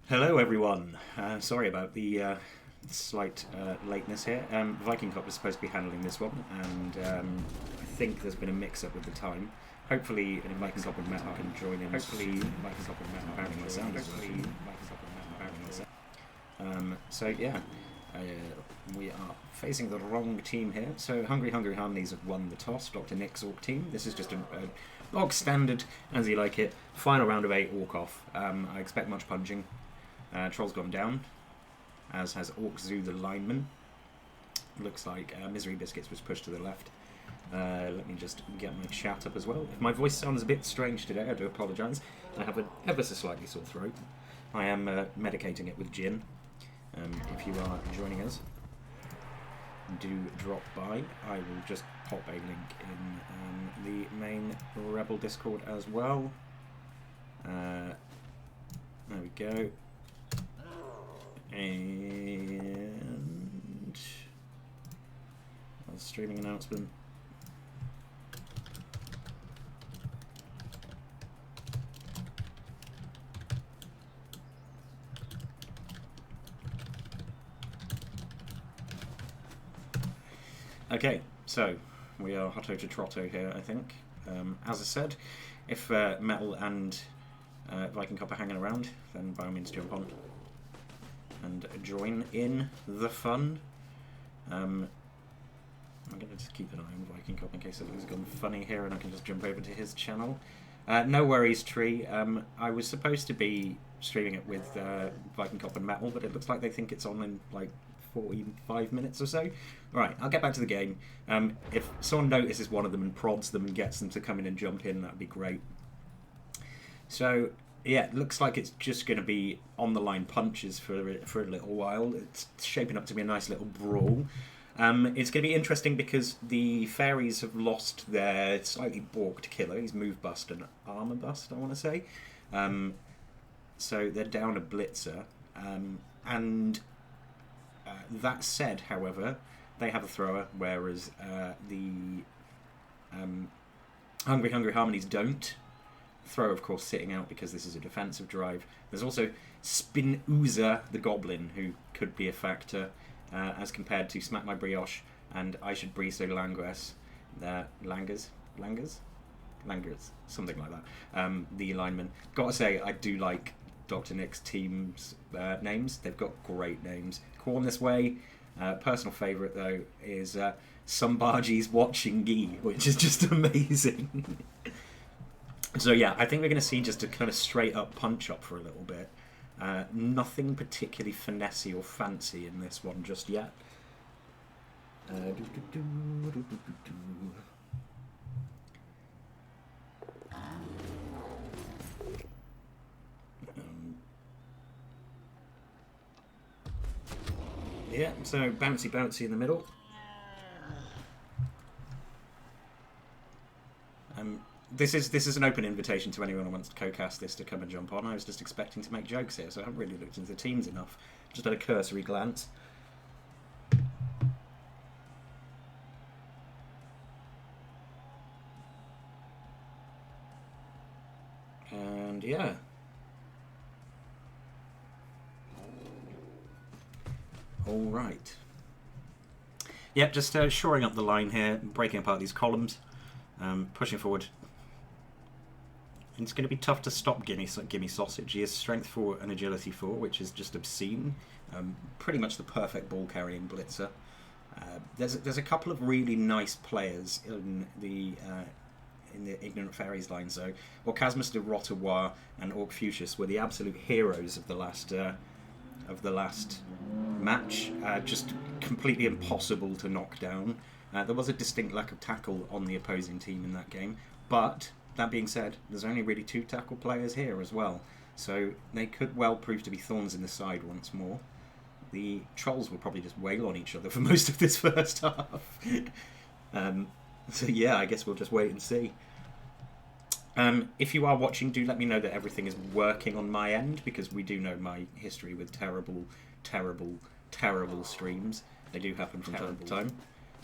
Hello everyone. Sorry about the slight lateness here. Vikingkop was supposed to be handling this one, and I think there's been a mix-up with the time. Hopefully, Vikingkop and Matt can join in. Hopefully, Vikingkop and Matt apparently my sound is working. So yeah, we are facing the wrong team here. So Hungry Harmonies have won the toss. TheDrNick's Orc team. This is just a bog standard, as you like it. Final round of 8 Orc-off. I expect much punching. Troll's gone down, as has Orc Zoo the lineman. Looks like Misery Biscuits was pushed to the left. Let me just get my chat up as well. If my voice sounds a bit strange today, I do apologise. I have an ever so slightly sore throat. I am medicating it with gin. If you are joining us, do drop by. I will just pop a link in the main REBBL Discord as well. There we go. And streaming announcement. Okay, so we are Hotto to Trotto here, I think. As I said, if Metal and Vikingkop are hanging around, then by all means jump on and join in the fun. I'm going to just keep an eye on Vikingkop in case something's gone funny here and I can just jump over to his channel. No worries, Tree. I was supposed to be streaming it with Vikingkop and Metal, but it looks like they think it's on in like 45 minutes or so. Alright, I'll get back to the game. If someone notices one of them and prods them and gets them to come in and jump in, that'd be great. So, yeah, it looks like it's just going to be on-the-line punches for a little while. It's shaping up to be a nice little brawl. It's going to be interesting because the Fairies have lost their slightly balked killer. He's move bust and armor bust, I want to say. So they're down a blitzer. That said, however, they have a thrower, whereas the Hungry Harmonies don't. Throw, of course, sitting out because this is a defensive drive. There's also Spinooza the Goblin, who could be a factor as compared to Smack My Brioche and I Should Briso Langues. Langers, something like that. The lineman. Gotta say, I do like TheDrNick's team's names. They've got great names. Corn This Way. Personal favourite, though, is Somebody's Watching Gee, which is just amazing. So yeah, I think we're going to see just a kind of straight up punch up for a little bit. Nothing particularly finessey or fancy in this one just yet. Yeah, so bouncy in the middle. This is an open invitation to anyone who wants to co-cast this to come and jump on. I was just expecting to make jokes here, so I haven't really looked into the teams enough. Just had a cursory glance. And yeah. All right. Yep, just shoring up the line here, breaking apart these columns, pushing forward. It's going to be tough to stop Gimme Sausage. He has strength 4 and agility 4, which is just obscene. Pretty much the perfect ball carrying blitzer. There's a couple of really nice players in the Ignorant Fairies line. So Orcasmus de Rotowa and Orc Fuchsius were the absolute heroes of the last match. Just completely impossible to knock down. There was a distinct lack of tackle on the opposing team in that game, but that being said, there's only really 2 tackle players here as well, so they could well prove to be thorns in the side once more. The trolls will probably just wail on each other for most of this first half. So yeah, I guess we'll just wait and see. If you are watching, do let me know that everything is working on my end, because we do know my history with terrible streams. They do happen from time to time.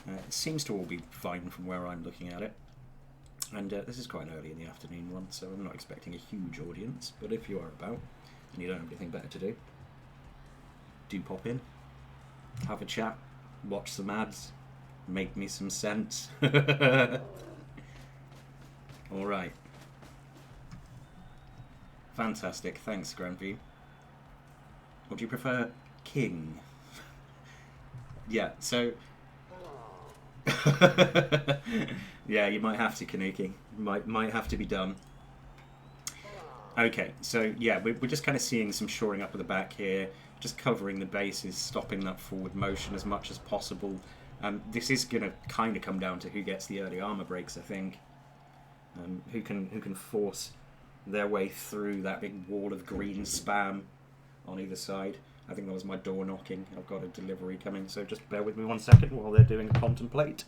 It seems to all be fine from where I'm looking at it. And this is quite early in the afternoon one, so I'm not expecting a huge audience, but if you are about, and you don't have anything better to do, do pop in, have a chat, watch some ads, make me some sense. Alright. Fantastic, thanks Grandview. Or do you prefer King? Yeah, so... yeah, you might have to, Kanuki. Might have to be done. Okay, so yeah, we're just kind of seeing some shoring up at the back here, just covering the bases, stopping that forward motion as much as possible. This is going to kind of come down to who gets the early armor breaks, I think. Who can force their way through that big wall of green spam on either side. I think that was my door knocking. I've got a delivery coming, so just bear with me 1 second while they're doing a contemplate.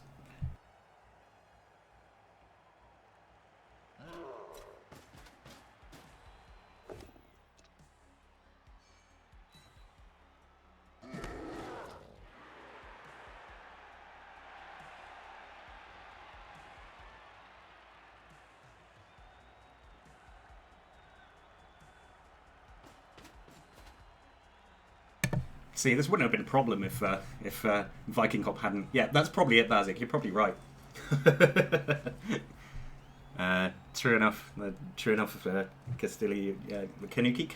See, this wouldn't have been a problem if Vikingkop hadn't... Yeah, that's probably it, Bazik. You're probably right. True enough. True enough. Castilian... Kanuki?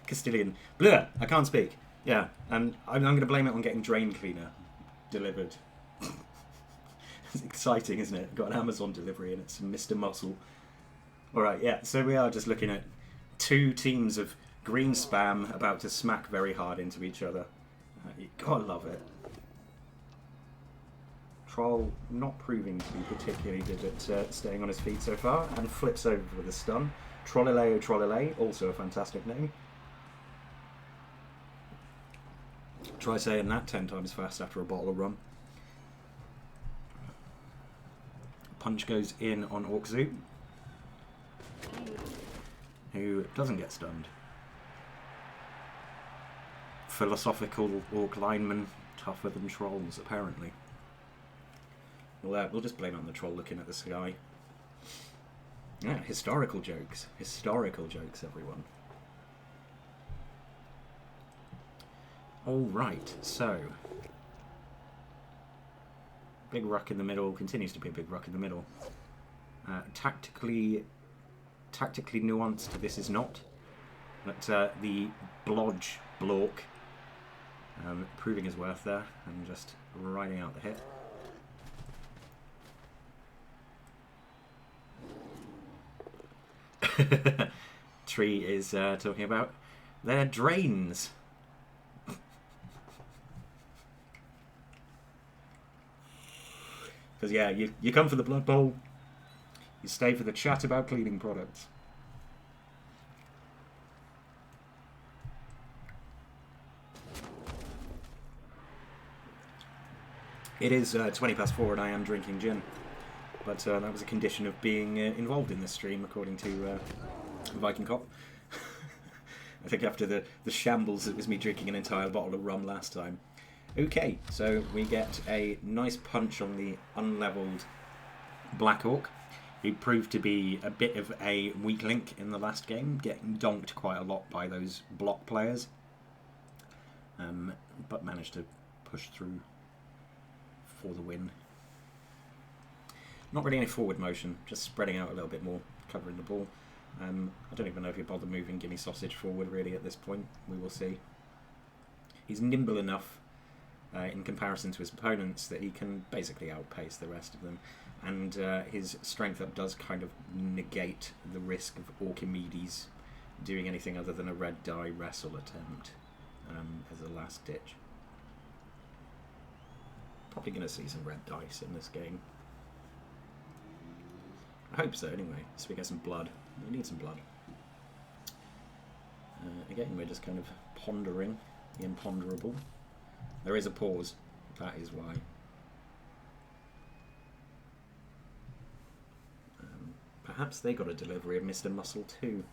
Castilian. Blah! I can't speak. Yeah, and I'm going to blame it on getting drain cleaner delivered. It's exciting, isn't it? Got an Amazon delivery and it's Mr. Muscle. Alright, yeah, so we are just looking at two teams of green spam about to smack very hard into each other. You gotta love it. Troll not proving to be particularly good at staying on his feet so far, and flips over with a stun. Trollileo, also a fantastic name. Try saying that 10 times fast after a bottle of rum. Punch goes in on Orc-zoo, who doesn't get stunned. Philosophical Orc lineman, tougher than trolls, apparently. We'll just blame it on the troll looking at the sky. Yeah, historical jokes. Historical jokes, everyone. Alright, so... Big ruck in the middle, continues to be a big ruck in the middle. Tactically nuanced, this is not. But the Blodge Blork proving his worth there and just riding out the hit. Tree is talking about their drains. Because yeah, you come for the Blood Bowl, you stay for the chat about cleaning products. It is 20 past 4 and I am drinking gin. But that was a condition of being involved in this stream, according to Vikingkop. I think after the shambles, it was me drinking an entire bottle of rum last time. Okay, so we get a nice punch on the unlevelled Black Orc, who proved to be a bit of a weak link in the last game, getting donked quite a lot by those block players. But managed to push through for the win. Not really any forward motion, just spreading out a little bit more, covering the ball. I don't even know if he'll bother moving Gimme Sausage forward really at this point. We will see. He's nimble enough in comparison to his opponents that he can basically outpace the rest of them. And his strength up does kind of negate the risk of Orchimedes doing anything other than a red die wrestle attempt as a last ditch. Probably going to see some red dice in this game. I hope so anyway, so we get some blood. We need some blood. Again, we're just kind of pondering the imponderable. There is a pause, that is why. Perhaps they got a delivery of Mr. Muscle too.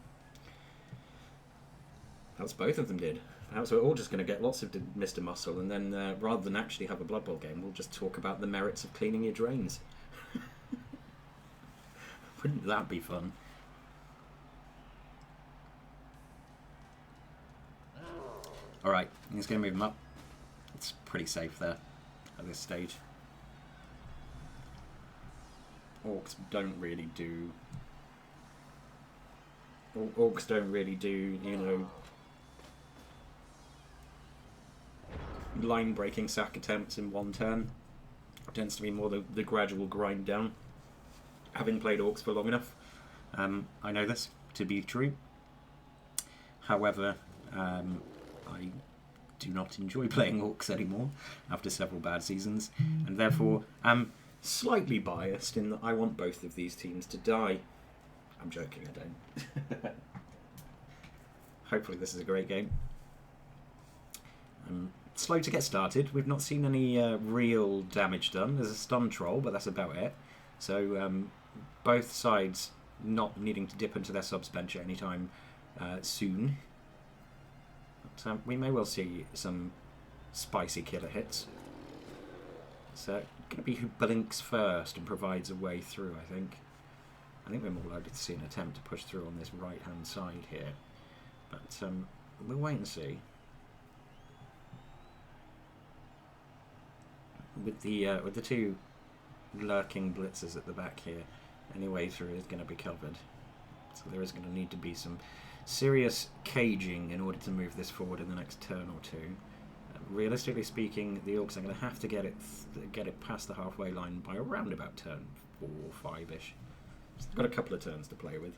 Perhaps both of them did. Perhaps we're all just going to get lots of Mr. Muscle, and then rather than actually have a Blood Bowl game, we'll just talk about the merits of cleaning your drains. Wouldn't that be fun? Alright, he's going to move him up. It's pretty safe there at this stage. Orcs don't really do... Orcs don't really do, you know, line-breaking sack attempts in one turn. It tends to be more the gradual grind down. Having played Orcs for long enough, I know this to be true. However, I do not enjoy playing Orcs anymore after several bad seasons, and therefore am slightly biased in that I want both of these teams to die. I'm joking, I don't. Hopefully this is a great game. Slow to get started. We've not seen any real damage done. There's a stun troll, but that's about it. So both sides not needing to dip into their subs bench at any time soon. But, we may well see some spicy killer hits. So going to be who blinks first and provides a way through, I think. I think we're more likely to see an attempt to push through on this right-hand side here. But we'll wait and see. With the two lurking blitzers at the back here, any way through is going to be covered. So there is going to need to be some serious caging in order to move this forward in the next turn or two. Realistically speaking, the Orcs are going to have to get it past the halfway line by around about turn 4 or 5-ish. So they've got a couple of turns to play with.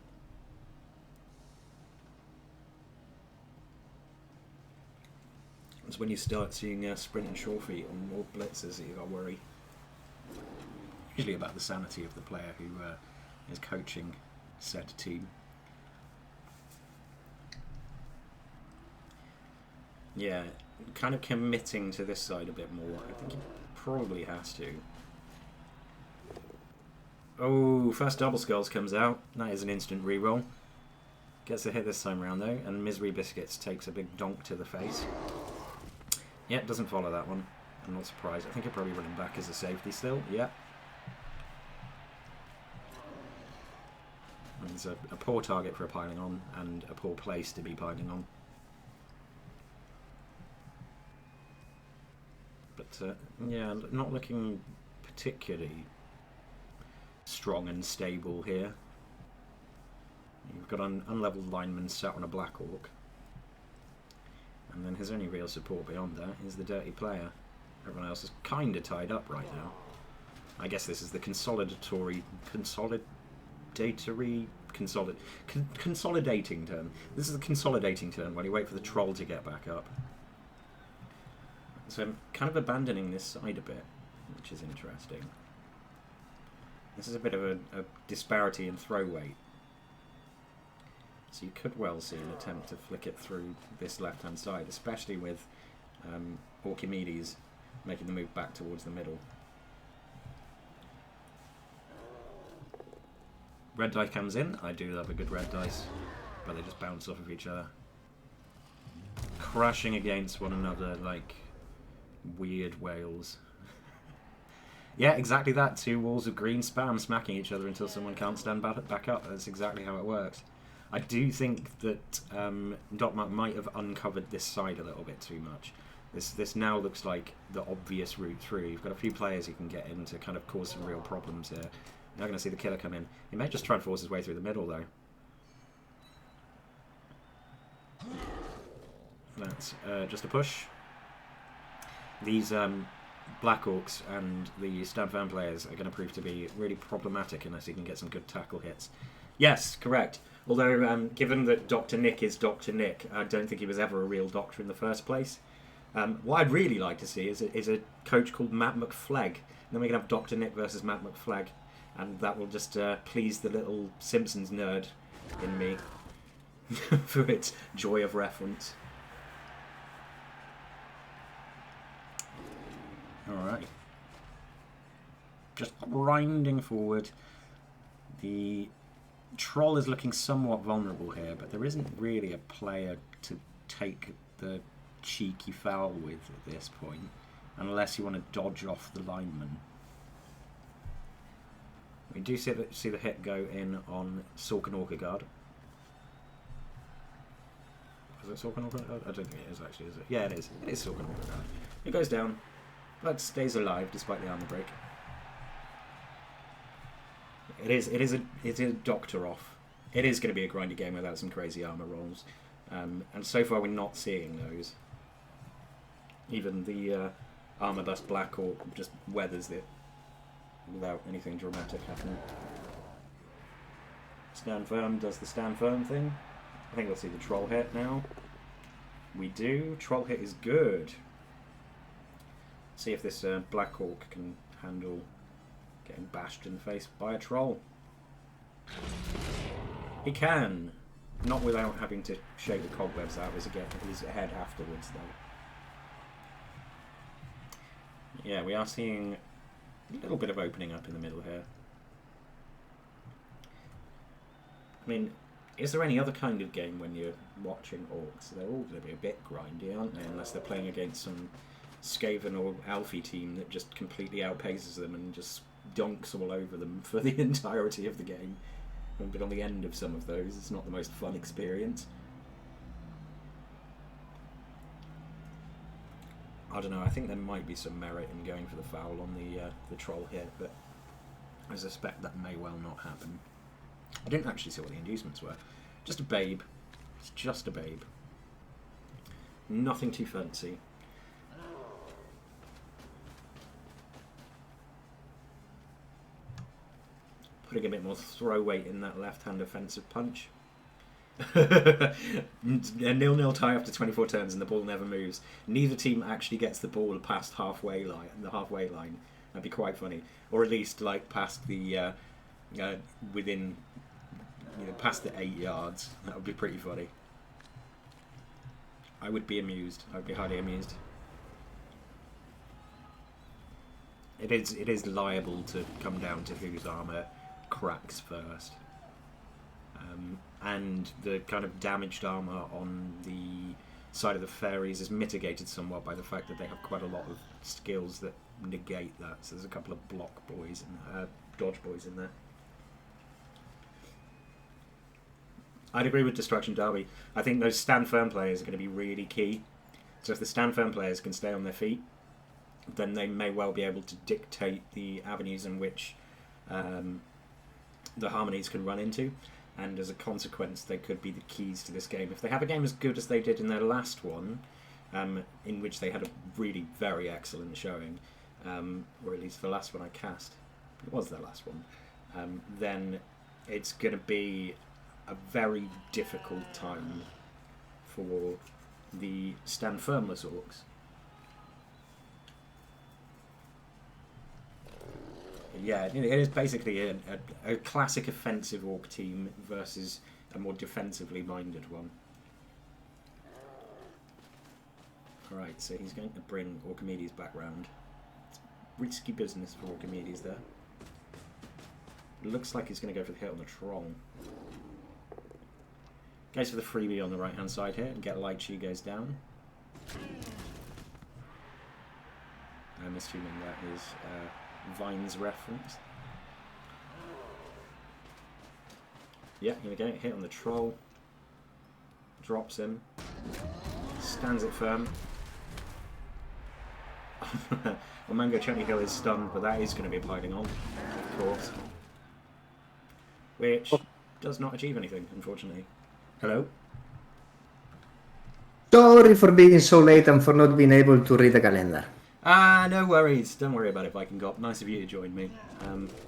It's when you start seeing sprint and short feet on more blitzers that you've got to worry. Usually about the sanity of the player who is coaching said team. Yeah, kind of committing to this side a bit more. I think he probably has to. Oh, first double skulls comes out. That is an instant reroll. Gets a hit this time around though, and Misery Biscuits takes a big donk to the face. Yeah, it doesn't follow that one. I'm not surprised. I think he'll probably run him back as a safety still. Yeah. And it's a poor target for a piling on, and a poor place to be piling on. But yeah, not looking particularly strong and stable here. You've got an unleveled lineman sat on a black orc. And then his only real support beyond that is the dirty player. Everyone else is kind of tied up right now. I guess this is the consolidating turn. This is the consolidating turn when you wait for the troll to get back up. So I'm kind of abandoning this side a bit, which is interesting. This is a bit of a disparity in throw weight. So you could well see an attempt to flick it through this left-hand side, especially with Orchimedes making the move back towards the middle. Red die comes in. I do love a good red dice, but they just bounce off of each other. Crashing against one another like weird whales. Yeah, exactly that. Two walls of green spam smacking each other until someone can't stand back up. That's exactly how it works. I do think that Docmarc might have uncovered this side a little bit too much. This now looks like the obvious route through. You've got a few players you can get in to kind of cause some real problems here. You're not going to see the killer come in. He may just try and force his way through the middle, though. That's just a push. These Black Orcs and the Stand Firm players are going to prove to be really problematic unless you can get some good tackle hits. Yes, correct. Although, given that DrNick is DrNick, I don't think he was ever a real doctor in the first place. What I'd really like to see is a coach called Matt McFlag. And then we can have DrNick versus Matt McFlag. And that will just please the little Simpsons nerd in me for its joy of reference. Alright. Just grinding forward. The troll is looking somewhat vulnerable here, but there isn't really a player to take the cheeky foul with at this point, unless you want to dodge off the lineman. We do see the hit go in on Sork and Orca Guard. Is it Sorkin Orc? I don't think it is actually, is it? Yeah, it is. It is Sorkin Orc. It goes down, but stays alive despite the armor break. It is a Doctor off. It is going to be a grindy game without some crazy armor rolls, and so far we're not seeing those. Even the armor bust Black Orc just weathers it without anything dramatic happening. Stand firm does the stand firm thing. I think we'll see the troll hit now. We do. Troll hit is good. See if this Black Orc can handle getting bashed in the face by a troll. He can. Not without having to shake the cobwebs out of his head afterwards, though. Yeah, we are seeing a little bit of opening up in the middle here. I mean, is there any other kind of game when you're watching orcs? They're all going to be a bit grindy, aren't they? Unless they're playing against some Skaven or Alfie team that just completely outpaces them and just donks all over them for the entirety of the game. I've been on the end of some of those. It's not the most fun experience. I don't know. I think there might be some merit in going for the foul on the troll hit, but I suspect that may well not happen. I didn't actually see what the inducements were. Just a babe. It's just a babe. Nothing too fancy. Putting a bit more throw weight in that left-hand offensive punch. A 0-0 tie after 24 turns and the ball never moves. Neither team actually gets the ball past the halfway line. That'd be quite funny. Or at least like past the within, past the 8 yards. That would be pretty funny. I would be amused. I would be highly amused. It is liable to come down to whose armor cracks first. And the kind of damaged armor on the side of the Fairies is mitigated somewhat by the fact that they have quite a lot of skills that negate that. So there's a couple of block boys and dodge boys in there. I'd agree with Destruction Derby. I think those stand firm players are going to be really key. So if the stand firm players can stay on their feet, then they may well be able to dictate the avenues in which the Harmonies can run into. And as a consequence, they could be the keys to this game. If they have a game as good as they did in their last one, in which they had a really very excellent showing, or at least the last one I cast, it was their last one, then it's going to be a very difficult time for the stand firmless orcs. Yeah, it is basically a classic offensive orc team versus a more defensively minded one. Alright, so he's going to bring Orchimedes back round. It's risky business for Orchimedes there. It looks like he's going to go for the hit on the troll. Goes for the freebie on the right hand side here and get light she goes down. I'm assuming that is Vine's reference. Yeah, here we go. Hit on the troll. Drops him. Stands it firm. Well, Mango Chutney Hill is stunned, but that is going to be piling on, of course. Which does not achieve anything, unfortunately. Hello? Sorry for being so late and for not being able to read the calendar. No worries. Don't worry about it, Vikingkop. Nice of you to join me.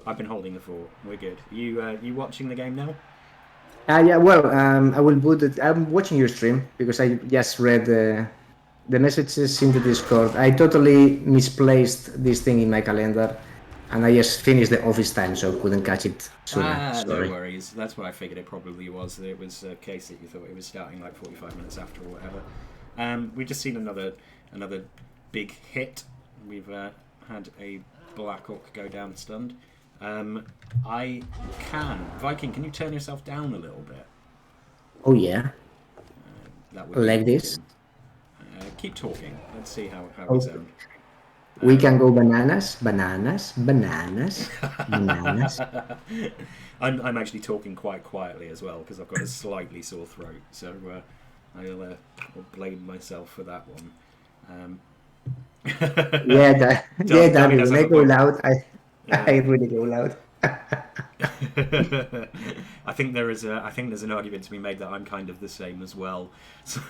I've been holding the fort. We're good. You watching the game now? Yeah, well, I will put it. I'm watching your stream because I just read the messages in the Discord. I totally misplaced this thing in my calendar, and I just finished the office time, so I couldn't catch it sooner. No worries. That's what I figured it probably was. That it was a case that you thought it was starting like 45 minutes after or whatever. We've just seen another big hit. We've had a Black Orc go down stunned. Viking, can you turn yourself down a little bit? Oh yeah. That would like this. Keep talking. Let's see how we sound. We can go bananas, bananas, bananas, bananas. I'm actually talking quite quietly as well because I've got a slightly sore throat. So I'll blame myself for that one. Yeah, Darby Darby, does when have I a go point. loud, I Yeah. I really go loud. I think there's an argument to be made that I'm kind of the same as well. So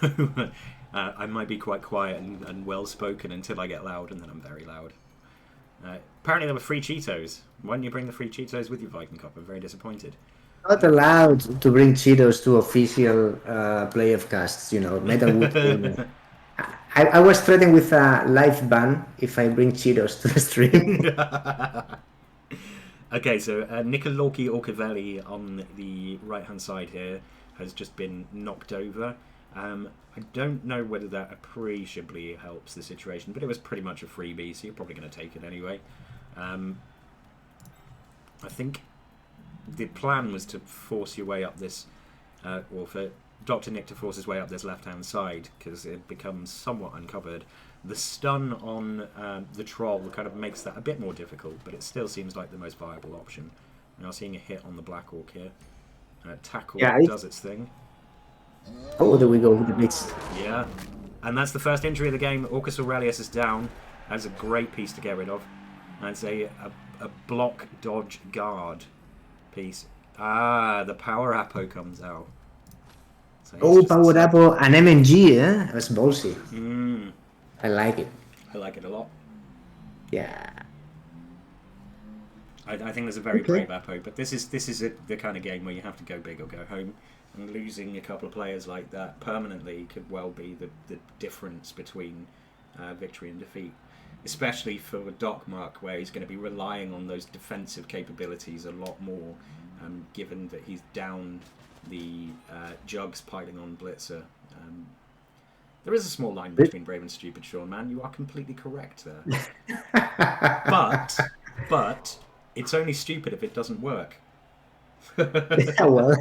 I might be quite quiet and well spoken until I get loud, and then I'm very loud. Apparently there were free Cheetos. Why didn't you bring the free Cheetos with you, Vikingkop? I'm very disappointed. Not allowed to bring Cheetos to official play of casts. Metal would. I was threatened with a live ban if I bring Cheetos to the stream. Okay, so Nicoloki Orcavelli on the right-hand side here has just been knocked over. I don't know whether that appreciably helps the situation, but it was pretty much a freebie, so you're probably going to take it anyway. I think the plan was to force your way up this, or for TheDrNick to force his way up this left-hand side, because it becomes somewhat uncovered. The stun on the troll kind of makes that a bit more difficult, but it still seems like the most viable option. Now seeing a hit on the Black Orc here. Tackle Yeah. does its thing. Oh, there we go with the blitz. Yeah. And that's the first injury of the game. Orcus Aurelius is down. That's a great piece to get rid of. That's a block, dodge, guard piece. Ah, the power Apo comes out. So Power Apple and MNG, eh? That's ballsy. I like it. I like it a lot. Yeah. I think there's a very brave Apo, but this is the kind of game where you have to go big or go home. And losing a couple of players like that permanently could well be the difference between victory and defeat. Especially for Docmarc, where he's going to be relying on those defensive capabilities a lot more, given that he's down the jugs piling on Blitzer. There is a small line between brave and stupid, Sean, man. You are completely correct there. But it's only stupid if it doesn't work. Yeah, well.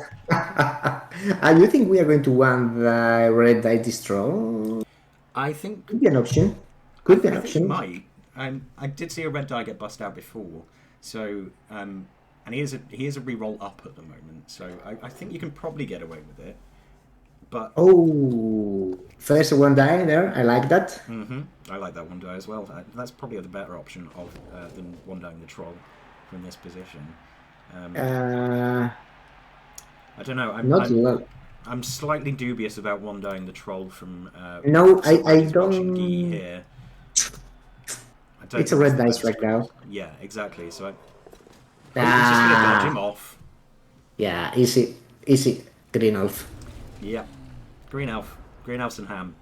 You think we are going to win the red die destroy? I think Could be an option. I think it might. I did see a red die get bust out before, so and he is a reroll up at the moment, so I think you can probably get away with it. But first one die there. I like that. I like that one die as well. That's probably the better option of than one dying the troll from this position. I don't know. I'm slightly dubious about one dying the troll from. No, I don't. Here. It's a red dice right now. Yeah, exactly. So he's just gonna dodge him off. Yeah, easy, green elf. Yeah, green elves and ham.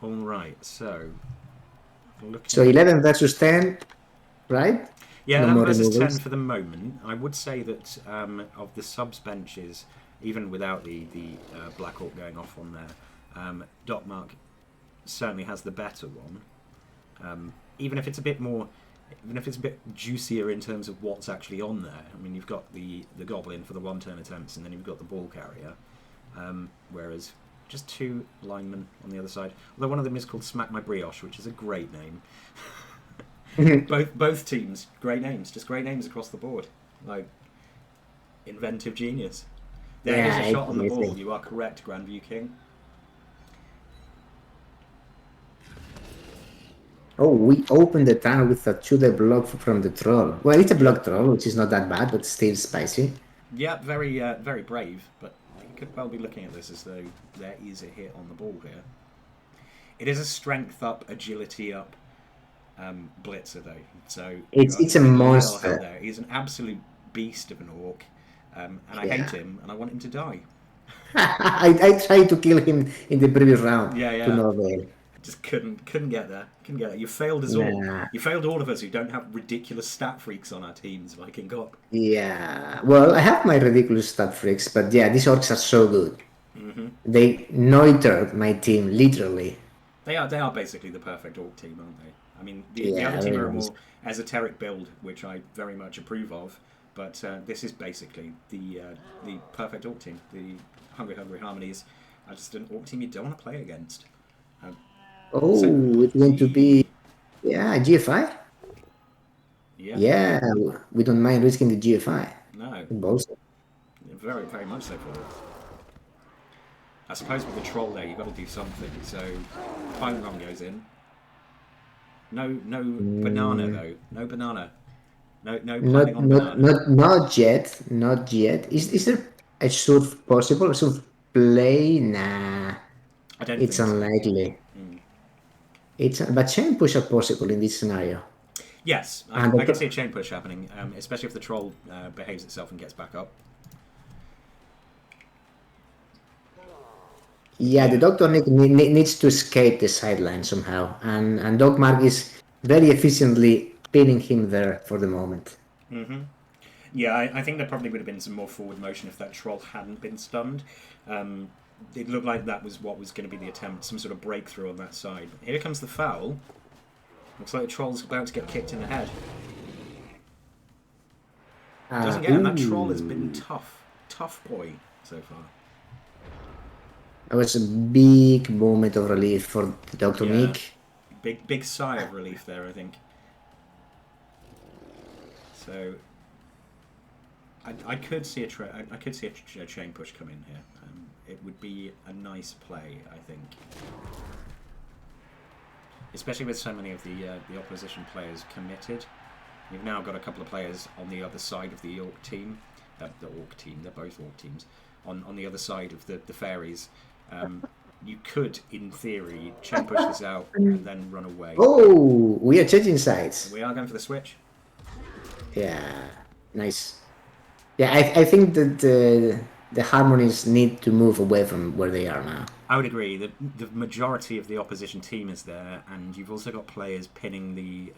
All right, so 11 versus 10, right? Yeah, 11 versus 10 for the moment. I would say that of the subs benches, even without the Black Orc going off on there, Docmarc certainly has the better one. Even if it's a bit juicier in terms of what's actually on there. I mean, you've got the Goblin for the one-turn attempts, and then you've got the Ball Carrier. Whereas just two linemen on the other side. Although one of them is called Smack My Brioche, which is a great name. both teams, great names, just great names across the board. Like inventive genius. There is a shot on the ball. You are correct, Grandview King. Oh, we opened the tunnel with a 2-day block from the troll. Well, it's a block troll, which is not that bad, but still spicy. Yeah, very very brave, but you could well be looking at this as though there is a hit on the ball here. It is a strength up, agility up blitzer though, so it's a monster. There. He's an absolute beast of an orc, and I hate him, and I want him to die. I tried to kill him in the previous round. Yeah. To no avail. Just couldn't get there. You failed us all. You failed all of us who don't have ridiculous stat freaks on our teams, Vikingkop. Yeah. Well, I have my ridiculous stat freaks, but yeah, these orcs are so good. They neutered my team, literally. They are basically the perfect orc team, aren't they? I mean, the other team are a more esoteric build, which I very much approve of, but this is basically the perfect orc team. The Hungry Harmonies are just an orc team you don't want to play against. It's going to be GFI. Yeah, we don't mind risking the GFI. No. Both. Very, very much so for Orcs. I suppose with the troll there, you've got to do something. So, Pilot Ron goes in. No banana though. No banana. No piling on banana. Not yet. Not yet. Is there a surf possible? A surf play? Nah, I don't it's think so. unlikely. But chain push are possible in this scenario. Yes, And I can see a chain push happening, especially if the troll behaves itself and gets back up. yeah, the DrNick needs to escape the sideline somehow, and Docmarc is very efficiently pinning him there for the moment. Yeah, I think there probably would have been some more forward motion if that troll hadn't been stunned. It looked like that was what was going to be the attempt, some sort of breakthrough on that side. Here comes the foul. Looks like the troll's about to get kicked in the head. Doesn't get him. That troll has been tough boy so far. That was a big moment of relief for DrNick. Yeah. Big sigh of relief there, I think. So I could see a chain push come in here. It would be a nice play, I think, especially with so many of the opposition players committed. You've now got a couple of players on the other side of the Orc team. The Orc team, they're both Orc teams. On the other side of the Fairies. You could, in theory, chain push this out and then run away. Oh, we are changing sides. We are going for the switch. Yeah, nice. Yeah, I think that the Harmonies need to move away from where they are now. I would agree. The majority of the opposition team is there, and you've also got players pinning the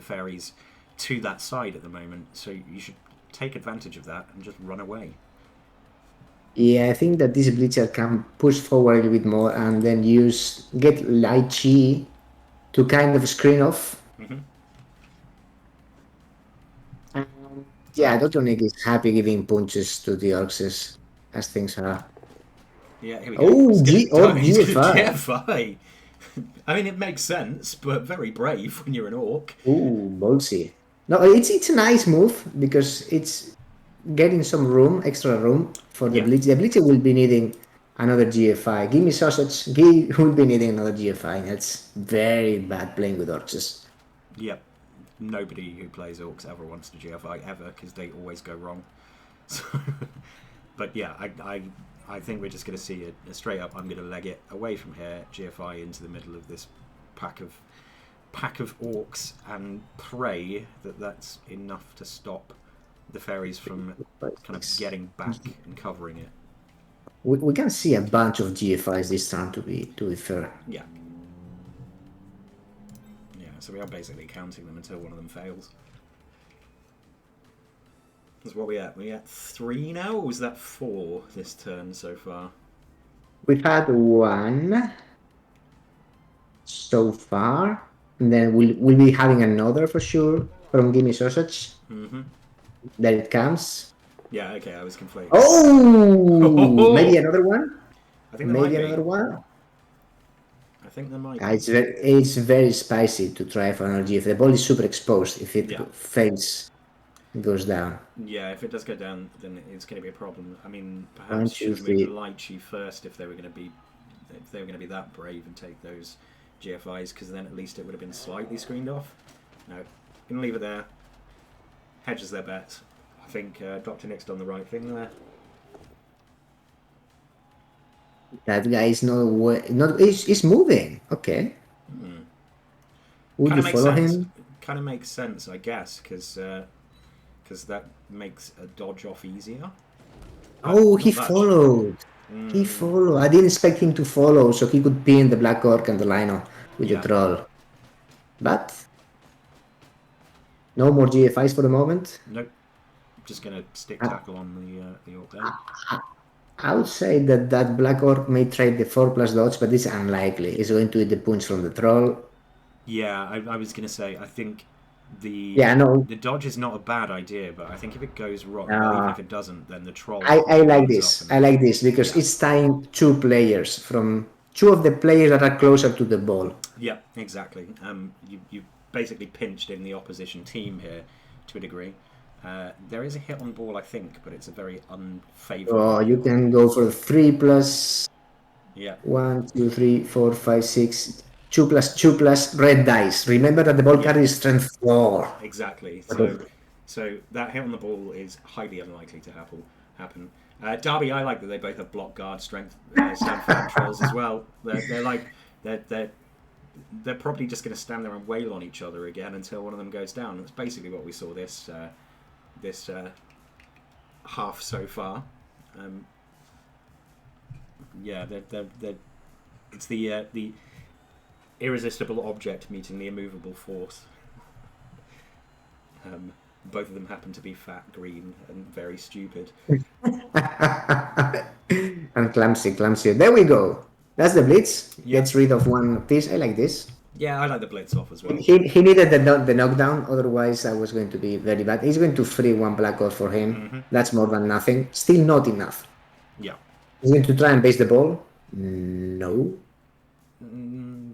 Fairies to that side at the moment. So you should take advantage of that and just run away. Yeah, I think that this Blitzer can push forward a little bit more and then get Light Chi to kind of screen off. Yeah, DrNick is happy giving punches to the Orcs as things are. Yeah, here we go. Oh, GFI. GFI. I mean, it makes sense, but very brave when you're an Orc. Ooh, ballsy. No, it's a nice move because it's getting some extra room for the Blitz. The Blitzer will be needing another GFI. Give me sausage. He will be needing another GFI. That's very bad playing with Orcs. Yep. Nobody who plays Orcs ever wants to GFI ever because they always go wrong. So, but yeah, I think we're just going to see a straight up. I'm going to leg it away from here, GFI into the middle of this pack of Orcs, and pray that that's enough to stop the Fairies from kind of getting back and covering it. We can see a bunch of GFIs this turn, to be fair. Yeah. Yeah, so we are basically counting them until one of them fails. That's what we at. We at 3 now, or was that 4 this turn so far? We've had 1 so far, and then we'll be having another for sure from Gimme Sausage. There it comes. Yeah, okay, I was conflated. Oh! Maybe another one? I think there might be. Another one? I think there might be. It's very spicy to try for an RG. If the ball is super exposed, if it fails, it goes down. Yeah, if it does go down, then it's going to be a problem. I mean, perhaps should move Lychee first if they were going to be that brave and take those GFIs, because then at least it would have been slightly screened off. No, gonna leave it there. Hedges their bets. I think DrNick's done the right thing there. That guy is he's moving. Okay. Would you follow him? Kind of makes sense, I guess, because that makes a dodge off easier. Oh, he followed. He followed. I didn't expect him to follow, so he could pin the Black Orc and the Lino with the troll. But no more GFIs for the moment. Nope. Just gonna stick tackle on the Orc there. I would say that Black Orc may trade the 4+ dodge, but it's unlikely. He's going to eat the punch from the troll. Yeah, I was gonna say, I think the dodge is not a bad idea, but I think if it goes wrong, even if it doesn't, then the troll. I like this. I like this because it's tying 2 players from 2 of the players that are closer to the ball. Yeah, exactly. You basically pinched in the opposition team here to a degree. There is a hit on ball, I think, but it's a very unfavourable Oh, hit you on can ball. go for 3 plus Yeah. 1, 2, 3, 4, 5, 6. 2 plus 2 plus red dice. Remember that the ball Yeah, carries strength 4. exactly. Okay. So that hit on the ball is highly unlikely to happen. Derby, I like that they both have block, guard, strength, stand firm trolls as well. They're like they're they're they're probably just going to stand there and wail on each other again until one of them goes down. That's basically what we saw this half so far. Um, yeah, it's the irresistible object meeting the immovable force. Both of them happen to be fat, green, and very stupid. And clumsy. There we go. That's the blitz. Yeah, Gets rid of one piece. I like this. yeah, I like the blitz off as well. He needed the knockdown, otherwise I was going to be very bad. He's going to free one black orb for him. Hmm. That's more than nothing. Still not enough. Yeah, He's going to try and base the ball. No.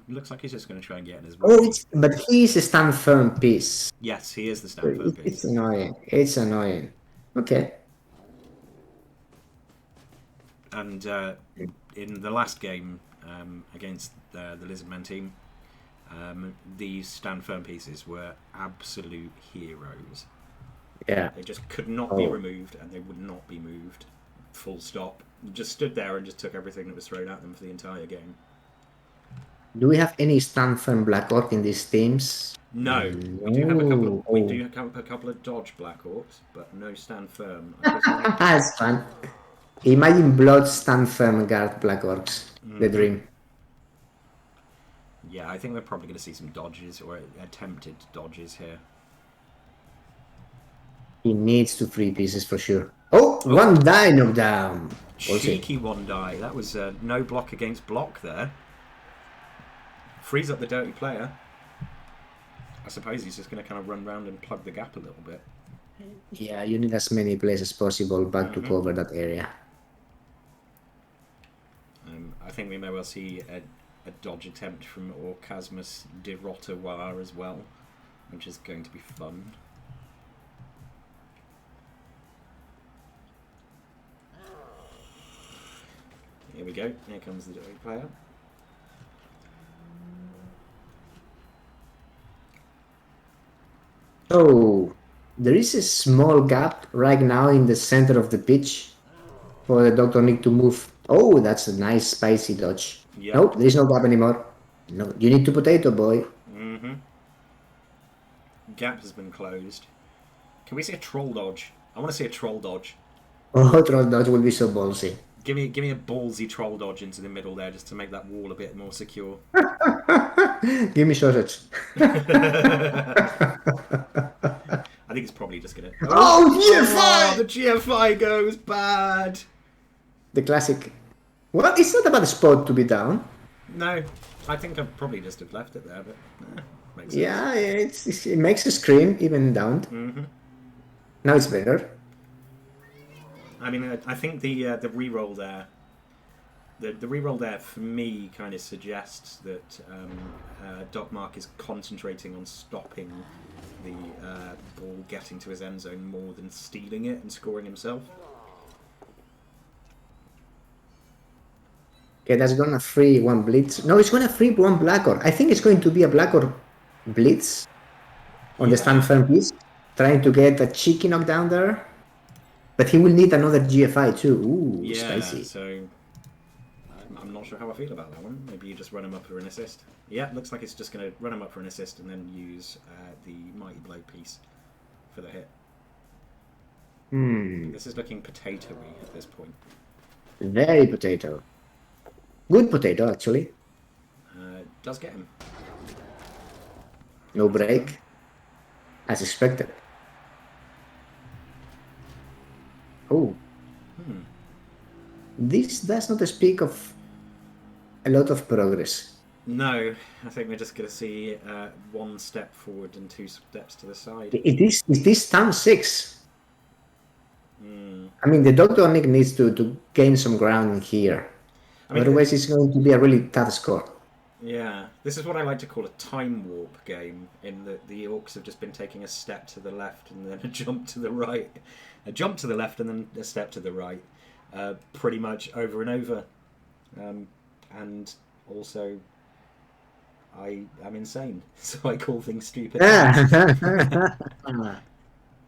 looks like he's just going to try and get in his Oh, way. but he's a stand firm piece. Yes, he is the stand firm It's piece. annoying. It's annoying. Okay. And in the last game against the Lizardman team, these stand firm pieces were absolute heroes. Yeah. They just could not be removed, and they would not be moved. Full stop. Just stood there and just took everything that was thrown at them for the entire game. Do we have any stand firm black orc in these teams? No, we do have a couple. We do have a couple of dodge black orcs, but no stand firm. That's fun. Imagine blood stand firm guard black orcs. The dream. Yeah, I think we're probably going to see some dodges or attempted dodges here. He needs to free pieces for sure. Oh, one die knockdown. Cheeky one die. That was no block against block there. Frees up the dirty player. I suppose he's just going to kind of run around and plug the gap a little bit. Yeah, you need as many plays as possible back to cover that area. I think we may well see a dodge attempt from Orcasmus de Rottawar as well, which is going to be fun. Here we go. Here comes the dirty player. So, there is a small gap right now in the center of the pitch for the DrNick to move. Oh, that's a nice spicy dodge. Yep. Nope, there is no gap anymore. No, you need to potato, boy. Gap has been closed. Can we see a troll dodge? I want to see a troll dodge. Oh, troll dodge will be so ballsy. Give me a ballsy troll dodge into the middle there, just to make that wall a bit more secure. Give me sausage. I think it's probably just gonna. Oh, GFI! The GFI goes bad. The classic. Well, it's not a bad spot to be down. No, I think I'd probably just have left it there, but makes sense. Yeah, it makes a scream even down. Now it's better. I mean, I think the re-roll there, the re-roll there for me kind of suggests that Docmarc is concentrating on stopping the ball getting to his end zone more than stealing it and scoring himself. Okay, that's gonna free one blitz. No, it's gonna free one black orc. I think it's going to be a black orc blitz on the stand firm piece, trying to get a cheeky knockdown there. But he will need another GFI too. Ooh, Yeah, spicy. so I'm not sure how I feel about that one. Maybe you just run him up for an assist. Yeah, looks like it's just going to run him up for an assist and then use the Mighty Blow piece for the hit. This is looking potato-y at this point. Very potato. Good potato, actually. Does get him. No break. As expected. Oh. This does not speak of a lot of progress. No, I think we're just going to see one step forward and two steps to the side. Is this turn 6? I mean, the DrNick needs to gain some ground in here. I mean, otherwise, it's going to be a really tough score. Yeah, this is what I like to call a time warp game, in that the orcs have just been taking a step to the left and then a jump to the right, a jump to the left and then a step to the right, pretty much over and over. And also, I am insane, so I call things stupid. Ah.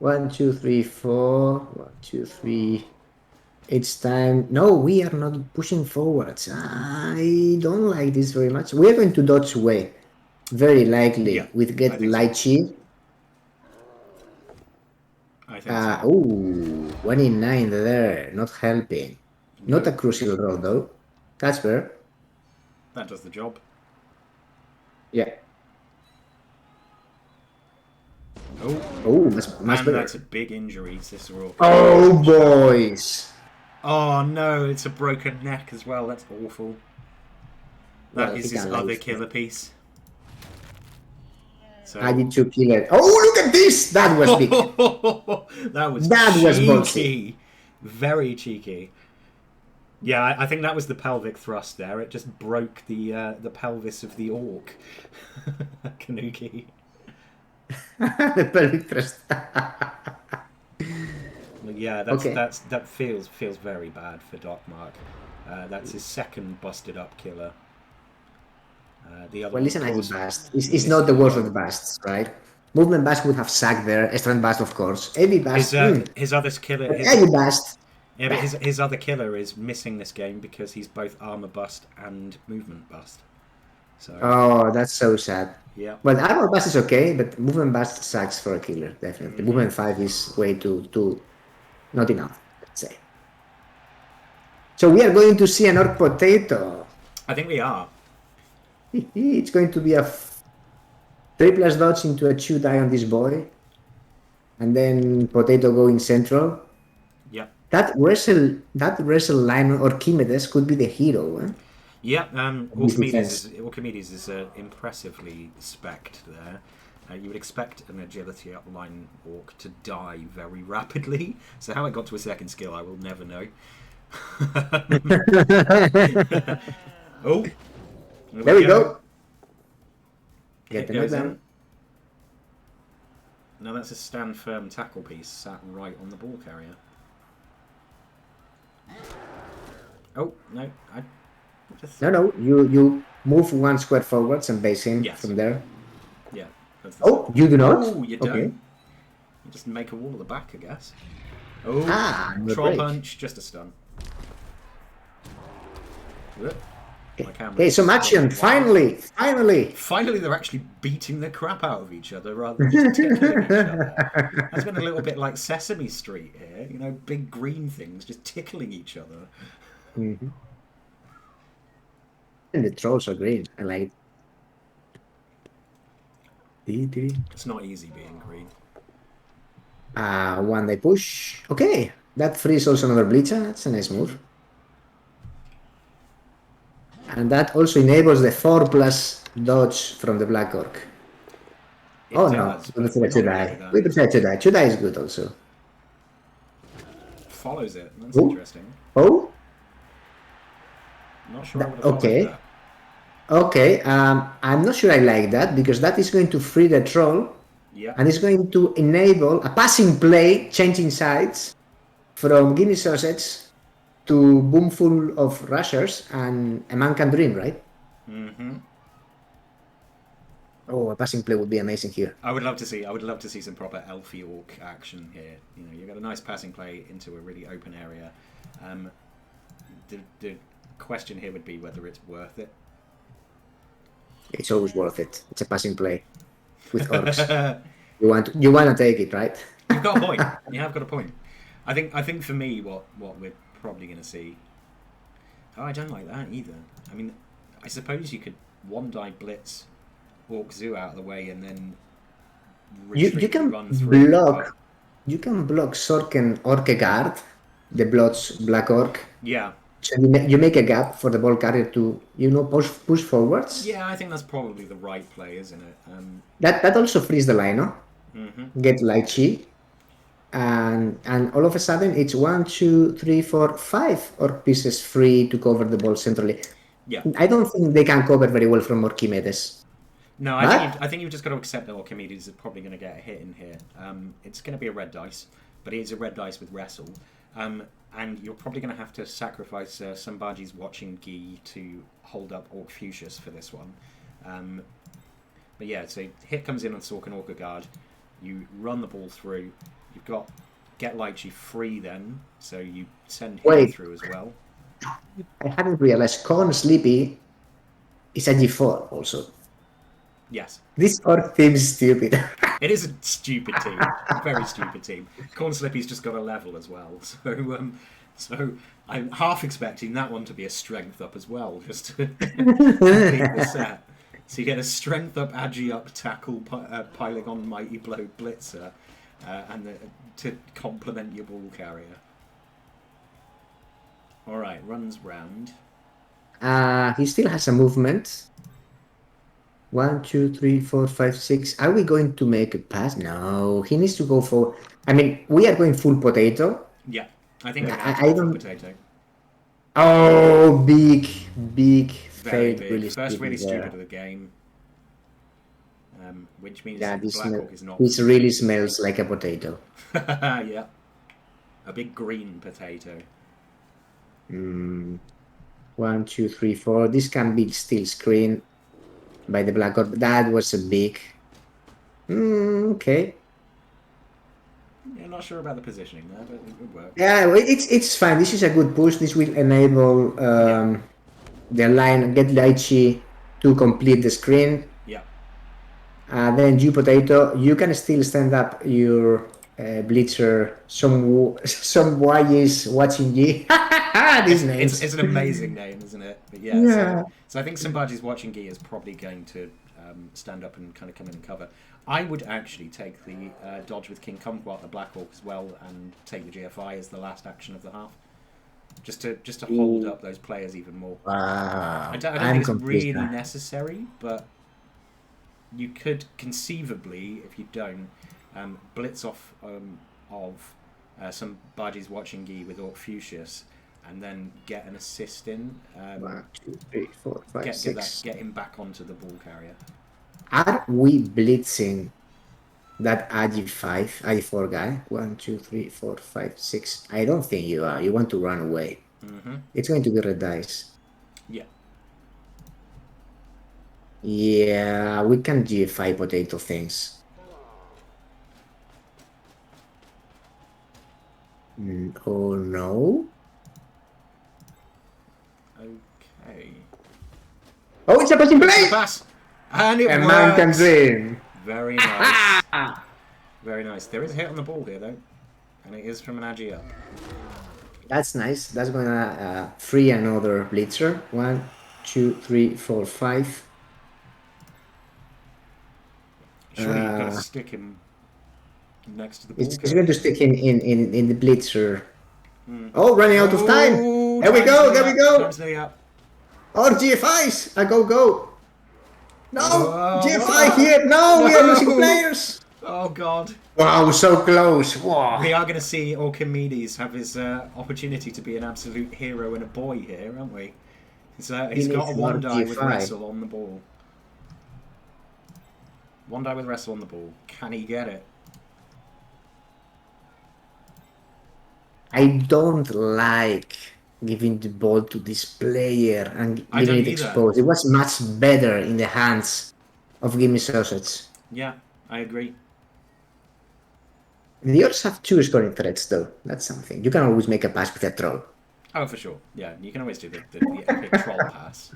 1, 2, 3, 4. 1, 2, 3. It's time. No, we are not pushing forwards. I don't like this very much. We are going to dodge away. Very Yeah, likely with I get think so. lychee. I think so. Oh, 1 in 9 there. Not helping. Not No, a crucial roll though. That's fair. that does the job. Yeah. Oh, Oh, much and that's better. a big injury, Cicero. Oh, boys. Oh no, it's a broken neck as well. That's awful. That Well, he is his can other live. killer piece. I So did 2 kill it. Oh, look at this! That was big. that was That was ballsy. cheeky, very cheeky. Yeah, I think that was the pelvic thrust there. It just broke the pelvis of the orc. Kanuki. The pelvic thrust. Yeah, Okay. that feels very bad for Docmarc. That's his second busted up killer. The other Well, one, it's of an easy course, bust. It's missed not the the worst of bow. the busts, right? Movement bust would have sacked there. Strength bust, of course. Heavy bust. His other killer, But heavy bust. yeah, but Bah. his other killer is missing this game because he's both armor bust and movement bust. So Oh, that's so sad. yeah. Well, armor bust is okay, but movement bust sucks for a killer, definitely. Hmm. Movement 5 is way too not enough, let's say. So we are going to see an orc potato. I think we are. It's going to be a 3+ dodge into a 2 die on this boy. And then potato going central. Yep. That wrestle line or Archimedes could be the hero, eh? Yep. This defense. Archimedes is impressively specced there. You would expect an agility upline orc to die very rapidly. So how it got to a second skill, I will never know. Oh, There we go. Get Hit the goes knockdown. in. Now that's a stand firm tackle piece sat right on the ball carrier. Oh no! I just No. You move 1 square forwards and base him yes, from there. yeah. That's the Oh, you do not? Oh, you don't. Okay. You just make a wall at the back, I guess. Oh, No troll break. punch, just a stun. Whoop. My camera Okay, some action. Finally. Finally, they're actually beating the crap out of each other rather than just tickling each other. That's been a little bit like Sesame Street here. You know, big green things just tickling each other. Mhm. And the trolls are green. I like it. It's not easy being green. One they push. Okay. That frees also another bleacher. That's a nice move. And that also enables the 4+ dodge from the Black Orc. It Oh does, no, we but prefer we're to not going to do die. that. We prefer to die. To die is good also. Follows it. That's Oh. interesting. Oh? Not sure I would have followed Okay. that. Okay. I'm not sure I like that because that is going to free the troll Yeah. and it's going to enable a passing play, changing sides from Guinea sausage to boom full of rushers, and a man can dream, right? Mm-hmm. Oh, a passing play would be amazing here. I would love to see some proper elfie orc action here. You know, you got a nice passing play into a really open area. The question here would be whether it's worth it. It's always worth it. It's a passing play with orcs. You want to take it, right? You've got a point. You have got a point. I think for me, what we're probably going to see. Oh, I don't like that either. I mean, I suppose you could one die blitz Orc Zoo out of the way and then retreat You can run through. block. You can block Sorken Orkegaard, the Blood's Black Orc. Yeah. So you make a gap for the ball carrier to push forwards. Yeah, I think that's probably the right play, isn't it? That also frees the line, no? Mm-hmm. Get lychee. And all of a sudden it's 1, 2, 3, 4, 5 orc pieces free to cover the ball centrally. Yeah. I don't think they can cover very well from Archimedes. No, But I think you've just got to accept that Archimedes is probably going to get a hit in here. It's going to be a red dice, but it is a red dice with wrestle. And you're probably going to have to sacrifice Sambaji's Watching Gi to hold up Orc Fuchsius for this one. But yeah, so hit comes in on Sork and Orca Guard. You run the ball through. You've got Get Lychee free then, so you send him through as well. I hadn't realized Corn Sleepy is a G4 also. Yes. This Orc team is stupid. It is a stupid team, a very stupid team. Corn Slippy's just got a level as well, so I'm half expecting that one to be a strength up as well, just to complete the set. So you get a strength up, agi up, tackle, piling on mighty blow blitzer, to complement your ball carrier. All right, runs round. He still has a movement. 1, 2, 3, 4, 5, 6. Are we going to make a pass? No, he needs to go for. I mean, we are going full potato. Yeah, I think I don't. full potato. Oh, big Very fail. big. Really First, really stupid there. of the game. Which means Yeah, Blackhawk is not. This really smells like a potato. Yeah, a big green potato. 1, 2, 3, 4. This can be still screened by the Blackhawk. That was a big. Okay. Yeah, not sure about the positioning there, but it would work. Yeah, it's fine. This is a good push. This will enable the line Get Lychee to complete the screen. Yeah. Then you potato, you can still stand up your blitzer. Some Y is watching you. These names. It's an amazing name, isn't it? But yeah. So I think Sambaji's Watching Gi is probably going to stand up and kind of come in and cover. I would actually take the dodge with King Kumquat, the Blackhawk as well, and take the GFI as the last action of the half, just to hold up those players even more. Wow. I don't think it's really necessary, but you could conceivably, if you don't, blitz off of Sambaji's Watching Gi with Orc Fuchsius, and then get an assist in. 1, 2, 3, 4, 5, 6. Get him back onto the ball carrier. Are we blitzing that AG4 guy? 1, 2, 3, 4, 5, 6. I don't think you are. You want to run away. It's going to be red dice. Yeah. Yeah, we can GFI potato things. Oh no. Okay. Oh, it's a passing play! Pass! And it A works! man can dream. Very nice. Very nice. There is a hit on the ball here, though. And it is from an agi up. That's nice. That's gonna free another blitzer. 1, 2, 3, 4, 5. Surely you've got to stick him next to the ball. It's going to stick him in the blitzer. Oh, running out of time! There we go! There we go! Time's nearly up. Oh, GFIs! Go! No! GFI here! No! We are losing players! Oh, God. Wow, so close. Wow. We are going to see Archimedes have his opportunity to be an absolute hero and a boy here, aren't we? He's got a one die with wrestle on the ball. One die with wrestle on the ball. Can he get it? I don't like giving the ball to this player and leaving it exposed. It was much better in the hands of Gimme Sausage. Yeah, I agree. The Orcs have 2 scoring threats, though. That's something. You can always make a pass with a troll. Oh, for sure. Yeah, you can always do the epic troll pass.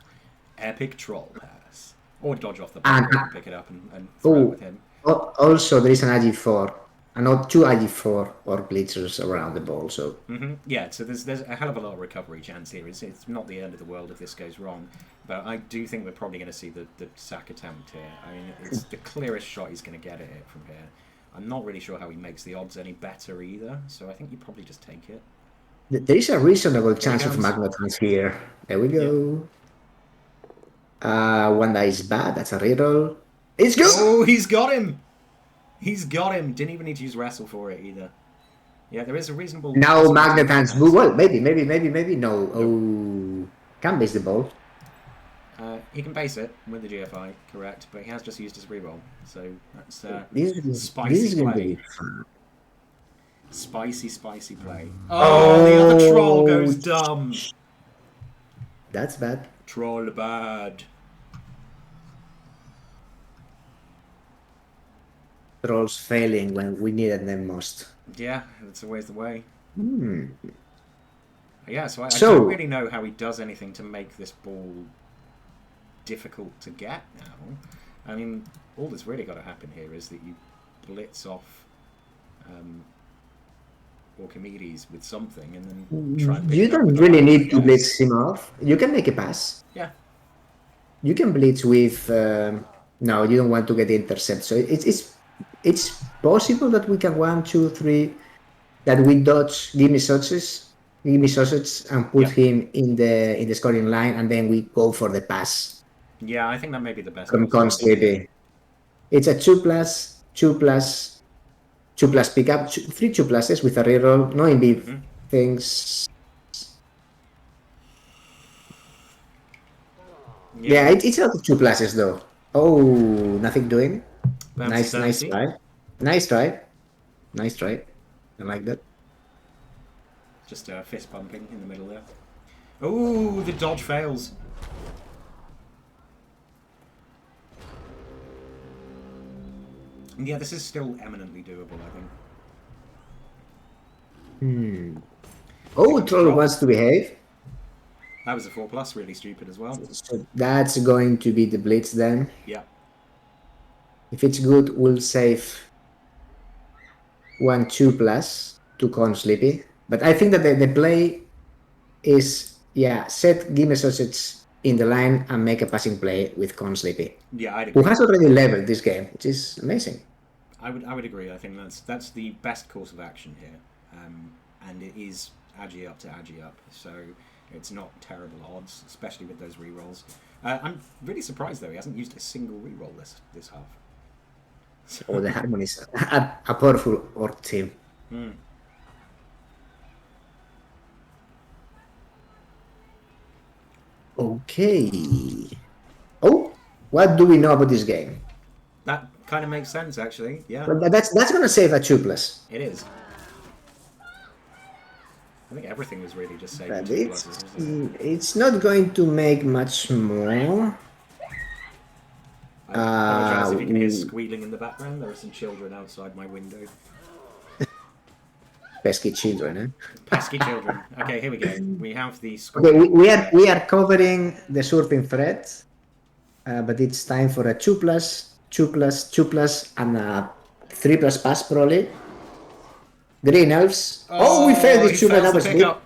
Epic troll pass. Or dodge off the ball and pick it up and throw it with him. Also, there is an AG4. And not 2 AG4 or blitzers around the ball, so... Yeah, so there's a hell of a lot of recovery chance here. It's not the end of the world if this goes wrong. But I do think we're probably going to see the sack attempt here. I mean, it's the clearest shot he's going to get at it from here. I'm not really sure how he makes the odds any better either, so I think you probably just take it. There is a reasonable chance of Magnetons here. There we go. One die is bad, that's a reroll. It's good! Oh, he's got him! He's got him! Didn't even need to use wrestle for it either. Yeah, there is a reasonable... Now Magnetons... Well, maybe. No. Oh, can base the ball. He can base it with the GFI, correct, but he has just used his reroll, so that's This spicy is going to play. be fun. Spicy play. Oh, the other troll goes dumb. That's bad. Troll bad. Trolls failing when we needed them most. Yeah, that's always the way. Hmm. Yeah, so I don't really know how he does anything to make this ball difficult to get now. I mean, all that's really got to happen here is that you blitz off Orchimedes with something and then try and pick You it up don't with the really light, need I to guess. blitz him off. You can make a pass. Yeah. You can blitz with. No, you don't want to get the intercept. So it's possible that we can 1, 2, 3. That we dodge give me sausage, and put him in the scoring line, and then we go for the pass Yeah, I think that may be the best from course of action. Constantly. It's a 2+, 2+, 2+ pickup, 3 2+s with a reroll. No indeed things. Yeah, it's a lot of 2+s though. Oh, nothing doing. Nice try. Nice try. I like that. Just fist pumping in the middle there. Oh, the dodge fails. Yeah, this is still eminently doable, I think. Oh, Troll wants to behave. That was a 4+, really stupid as well. So that's going to be the blitz then. Yeah. If it's good, we'll save 1, 2+ to con Sleepy. But I think that the play is, set Gimme Sausage in the line and make a passing play with con Sleepy. Yeah, I'd agree. Who has already leveled this game, which is amazing. I would agree. I think that's the best course of action here. And it is agi up to agi up. So it's not terrible odds, especially with those rerolls. I'm really surprised though he hasn't used a single reroll this half. So the Harmonies, a powerful Orc team. Okay. Oh, what do we know about this game? That kind of makes sense, actually. Yeah. But that's gonna save a 2+. It is. I think everything was really just saved. It's not going to make much more. I apologize if you can hear squealing in the background. There are some children outside my window. Pesky children, eh? Pesky children. Okay, here we go. We have the score. Okay, we are covering the surfing thread, but it's time for a 2+, 2+, 2+, and a 3+ pass probably. Green elves. Oh, we failed this 2+. That was good.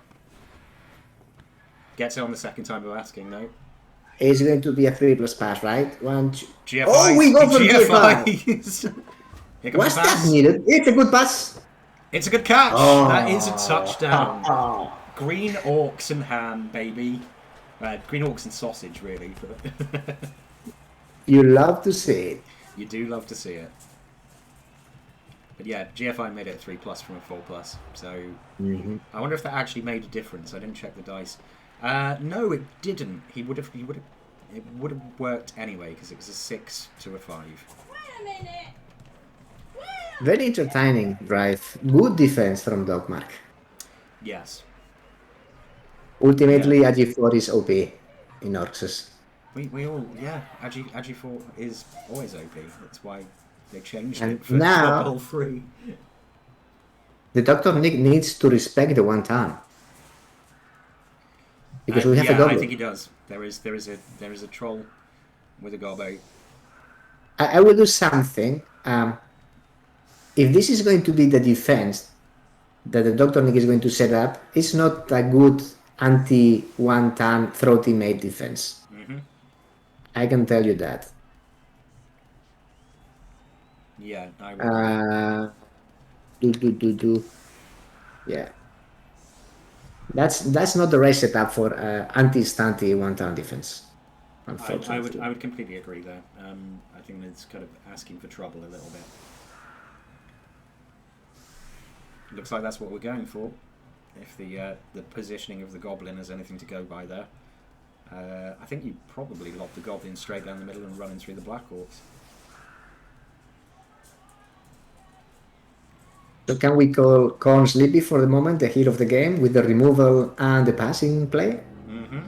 Gets it on the second time of asking, no. It's going to be a 3+ pass, right? 1, 2. GFIs. Oh, we go for GFIs. Was that needed? It's a good pass. It's a good catch. That is a touchdown. Green orcs and ham, baby. Green orcs and sausage, really. You love to see it. You do love to see it. But yeah, GFI made it a 3+ from a 4+. So I wonder if that actually made a difference. I didn't check the dice. No, it didn't. It would have worked anyway because it was a 6 to a 5. Wait a minute. Very entertaining drive. Good defense from Docmarc. Yes. Ultimately, AG4 is OP in Orcs. We all, AG4 is always OP. That's why they changed and it for now, level 3. The DrNick needs to respect the 1 turn. Because we have a goblin. I think he does. There is a troll with a gobbo. I will do something. If this is going to be the defense that the DrNick is going to set up, it's not a good anti-1 turn throw teammate defense. I can tell you that. Yeah, I would. Yeah. That's not the right setup for anti-stunty 1 turn defense. Unfortunately. I would completely agree there. I think it's kind of asking for trouble a little bit. Looks like that's what we're going for. If the positioning of the goblin has anything to go by there. I think you probably lob the goblin straight down the middle and running through the Black Orcs. So can we call Corn Sleepy for the moment the hero of the game with the removal and the passing play? Mm-hmm.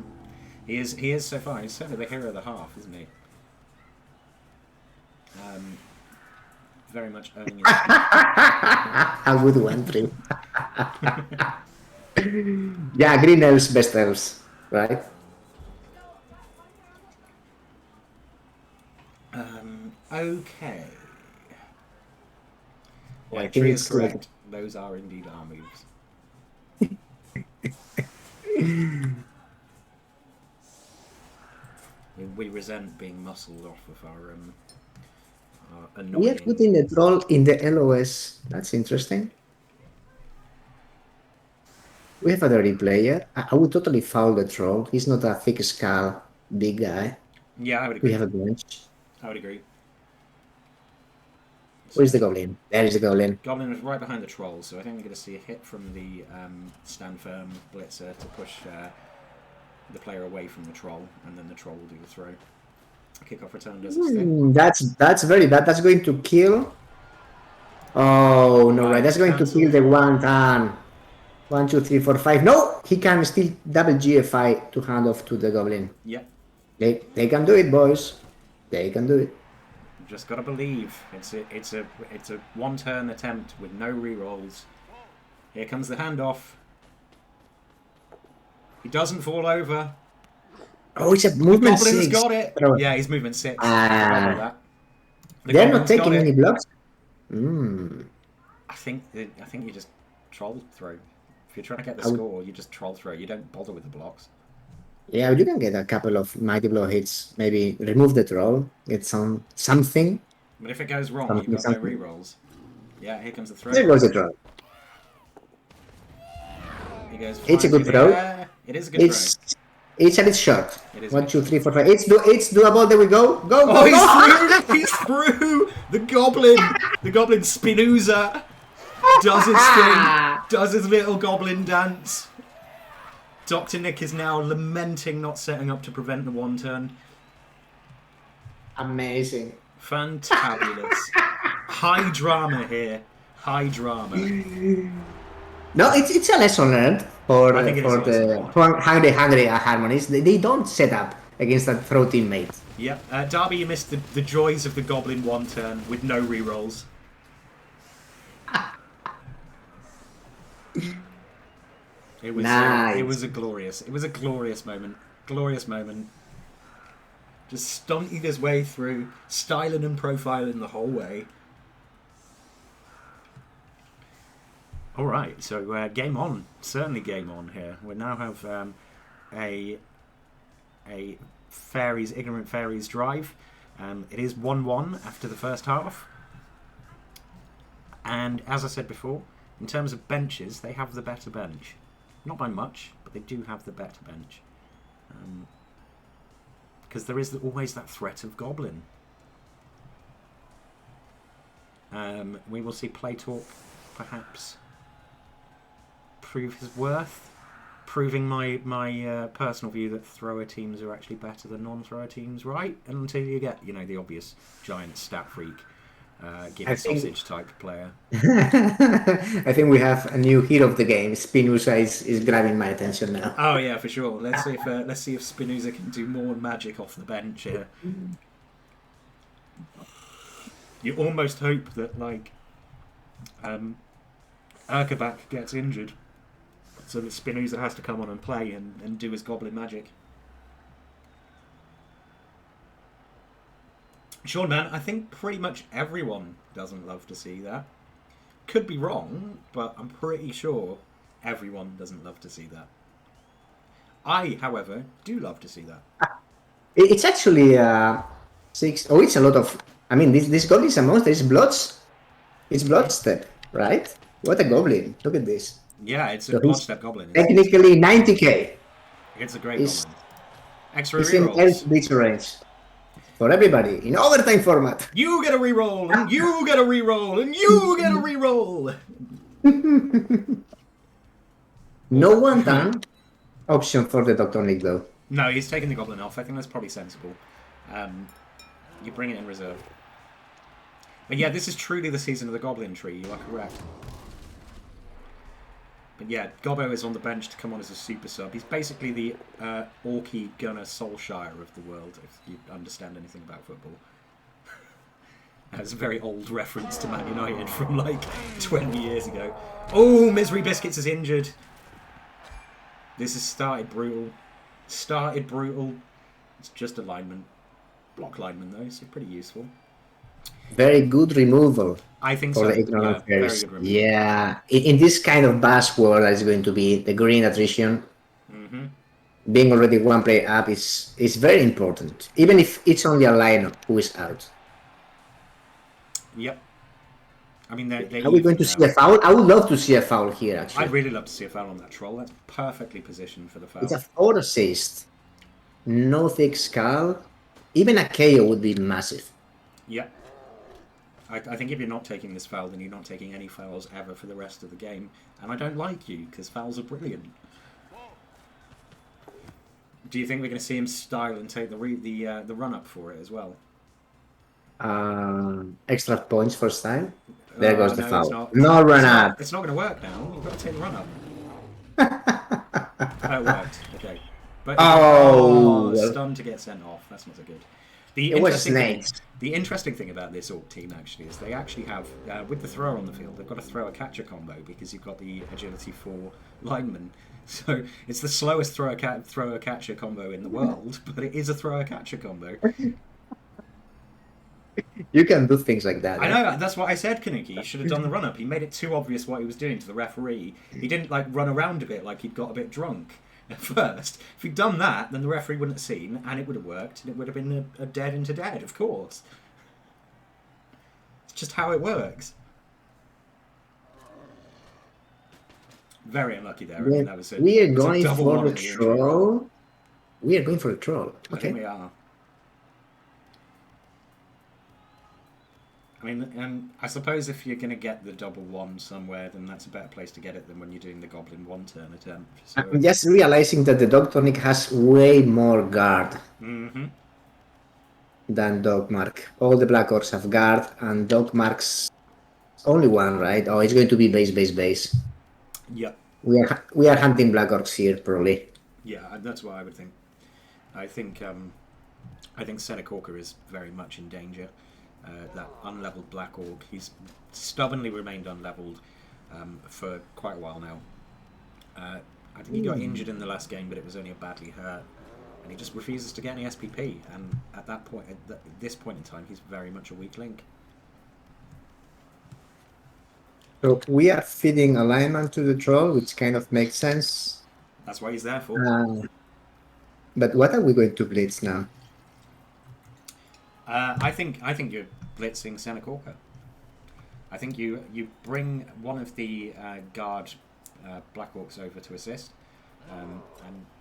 He is so far. He's certainly the hero of the half, isn't he? Very much earning his A good one, Drew. Yeah, green elves, best elves, right? Okay. Well, Yeah, I think Tree it's is correct. Those are indeed our moves. We resent being muscled off of our annoying... We are putting the troll in the LOS. That's interesting. We have a dirty player. I would totally foul the troll. He's not a thick skull, big guy. Yeah, I would We agree. have a bench. I would agree. Where's the goblin? There is the goblin. Goblin is right behind the troll, so I think we're going to see a hit from the stand firm blitzer to push the player away from the troll, and then the troll will do the throw. Kickoff return does its thing. That's very bad. That's going to kill. Oh no! Right, that's going to kill the one turn. 1, 2, 3, 4, 5. No, he can still double GFI to hand off to the goblin. Yep. They can do it, boys. They can do it. Just gotta believe. It's a one turn attempt with no rerolls. Here comes the handoff. He doesn't fall over. Oh, it's a movement The Goblin's 6. got it. Yeah, he's movement 6. They're not taking any blocks. I think you just troll throw. If you're trying to get the score, you just troll throw. You don't bother with the blocks. Yeah, you can get a couple of mighty blow hits. Maybe remove the troll, get something. But if it goes wrong, you've got no rerolls. Yeah, here comes the throw. There goes the troll. He goes. It's a good throw. Yeah, it is a good throw. It's a bit short. It is 1, 2, 3, 4, 5. It's doable. There we go. Go. Oh, he's through! He's through! The goblin Spinoza does his thing. Does his little goblin dance. TheDrNick is now lamenting not setting up to prevent the one turn. Amazing. Fantabulous. High drama here. High drama. No, it's a lesson learned for hungry Harmonies. They don't set up against a throw teammate. Yep. Darby, you missed the joys of the goblin one turn with no rerolls. It was nice. It was a glorious moment. Glorious moment. Just stunting his way through, styling and profiling the whole way. Alright, so game on. Certainly game on here. We now have a Fairies, Ignorant Fairies drive. It is 1-1 after the first half. And as I said before, in terms of benches, they have the better bench. Not by much, but they do have the better bench. Because there is always that threat of Goblin. We will see Play Talk, perhaps, prove his worth. Proving my personal view that thrower teams are actually better than non-thrower teams, right? Until you get, the obvious giant stat freak, give sausage type player. I think we have a new hero of the game. Spinoza is grabbing my attention now. Oh yeah, for sure. Let's see if Spinoza can do more magic off the bench here. You almost hope that Urkabak gets injured, so that Spinoza has to come on and play and do his goblin magic. Sean, man, I think pretty much everyone doesn't love to see that. Could be wrong, but I'm pretty sure everyone doesn't love to see that. I, however, do love to see that. It's actually 6. Oh, it's a lot of. I mean, this goblin is a monster. It's Bloodstep, right? What a goblin! Look at this. Yeah, it's a Bloodstep goblin. Technically 90k. It's a great goblin. Extra it's in rerolls. Bleach range. For everybody, in overtime format. You get a reroll, and you get a reroll, and you get a reroll! No one done option for the TheDrNick though. No, he's taking the Goblin off. I think that's probably sensible. You bring it in reserve. But yeah, this is truly the season of the Goblin tree. You are correct. But yeah, Gobbo is on the bench to come on as a super sub. He's basically the Orky Gunner Solskjaer of the world, if you understand anything about football. That's a very old reference to Man United from like 20 years ago. Oh, Misery Biscuits is injured. This has started brutal. Started brutal. It's just a lineman. Block lineman though, so pretty useful. Very good removal. I think for so. the ignorant Yeah, fairies. very good removal. Yeah, in this kind of bass world, that is going to be the green attrition. Being already one play up is very important, even if it's only a lineup who is out. Yep. I mean, they're Are we going to see a foul? I would love to see a foul here, actually. I'd really love to see a foul on that troll. That's perfectly positioned for the foul. It's a 4 assist. No thick skull. Even a KO would be massive. Yep. I think if you're not taking this foul, then you're not taking any fouls ever for the rest of the game. And I don't like you, because fouls are brilliant. Do you think we're going to see him style and take the run-up for it as well? Extra points for style. There goes the foul. No run-up. It's not going to work now. You've got to take the run-up. It worked. Okay. But stunned to get sent off. That's not so good. The interesting thing about this Orc team actually is they actually have, with the thrower on the field, they've got a thrower-catcher combo because you've got the agility 4 lineman. So it's the slowest thrower-catcher combo in the world, but it is a thrower-catcher combo. You can do things like that. I know, that's what I said, Kanuki. He should have done the run-up. He made it too obvious what he was doing to the referee. He didn't like run around a bit like he'd got a bit drunk at first. If he'd done that, then the referee wouldn't have seen, and it would have worked, and it would have been a dead into dead, of course. It's just how it works. Very unlucky there. We are going for the troll. We are going for the troll. Okay. I think we are. I mean, and I suppose if you're going to get the double one somewhere, then that's a better place to get it than when you're doing the Goblin one-turn attempt. So, I'm just realizing that the DrNick has way more guard than Docmarc. All the Black Orcs have guard, and Docmarc's only one, right? Oh, it's going to be base. Yep. We are hunting Black Orcs here, probably. Yeah, that's what I would think. I think Senecorker is very much in danger. That unleveled Black Orc, he's stubbornly remained unleveled for quite a while now. I think he got injured in the last game, but it was only a badly hurt, and he just refuses to get any SPP. And at that point, at this point in time, he's very much a weak link. So we are feeding alignment to the troll, which kind of makes sense. That's what he's there for. But what are we going to blitz now? I think you're blitzing Senecorker. I think you bring one of the guard Black Orcs over to assist. And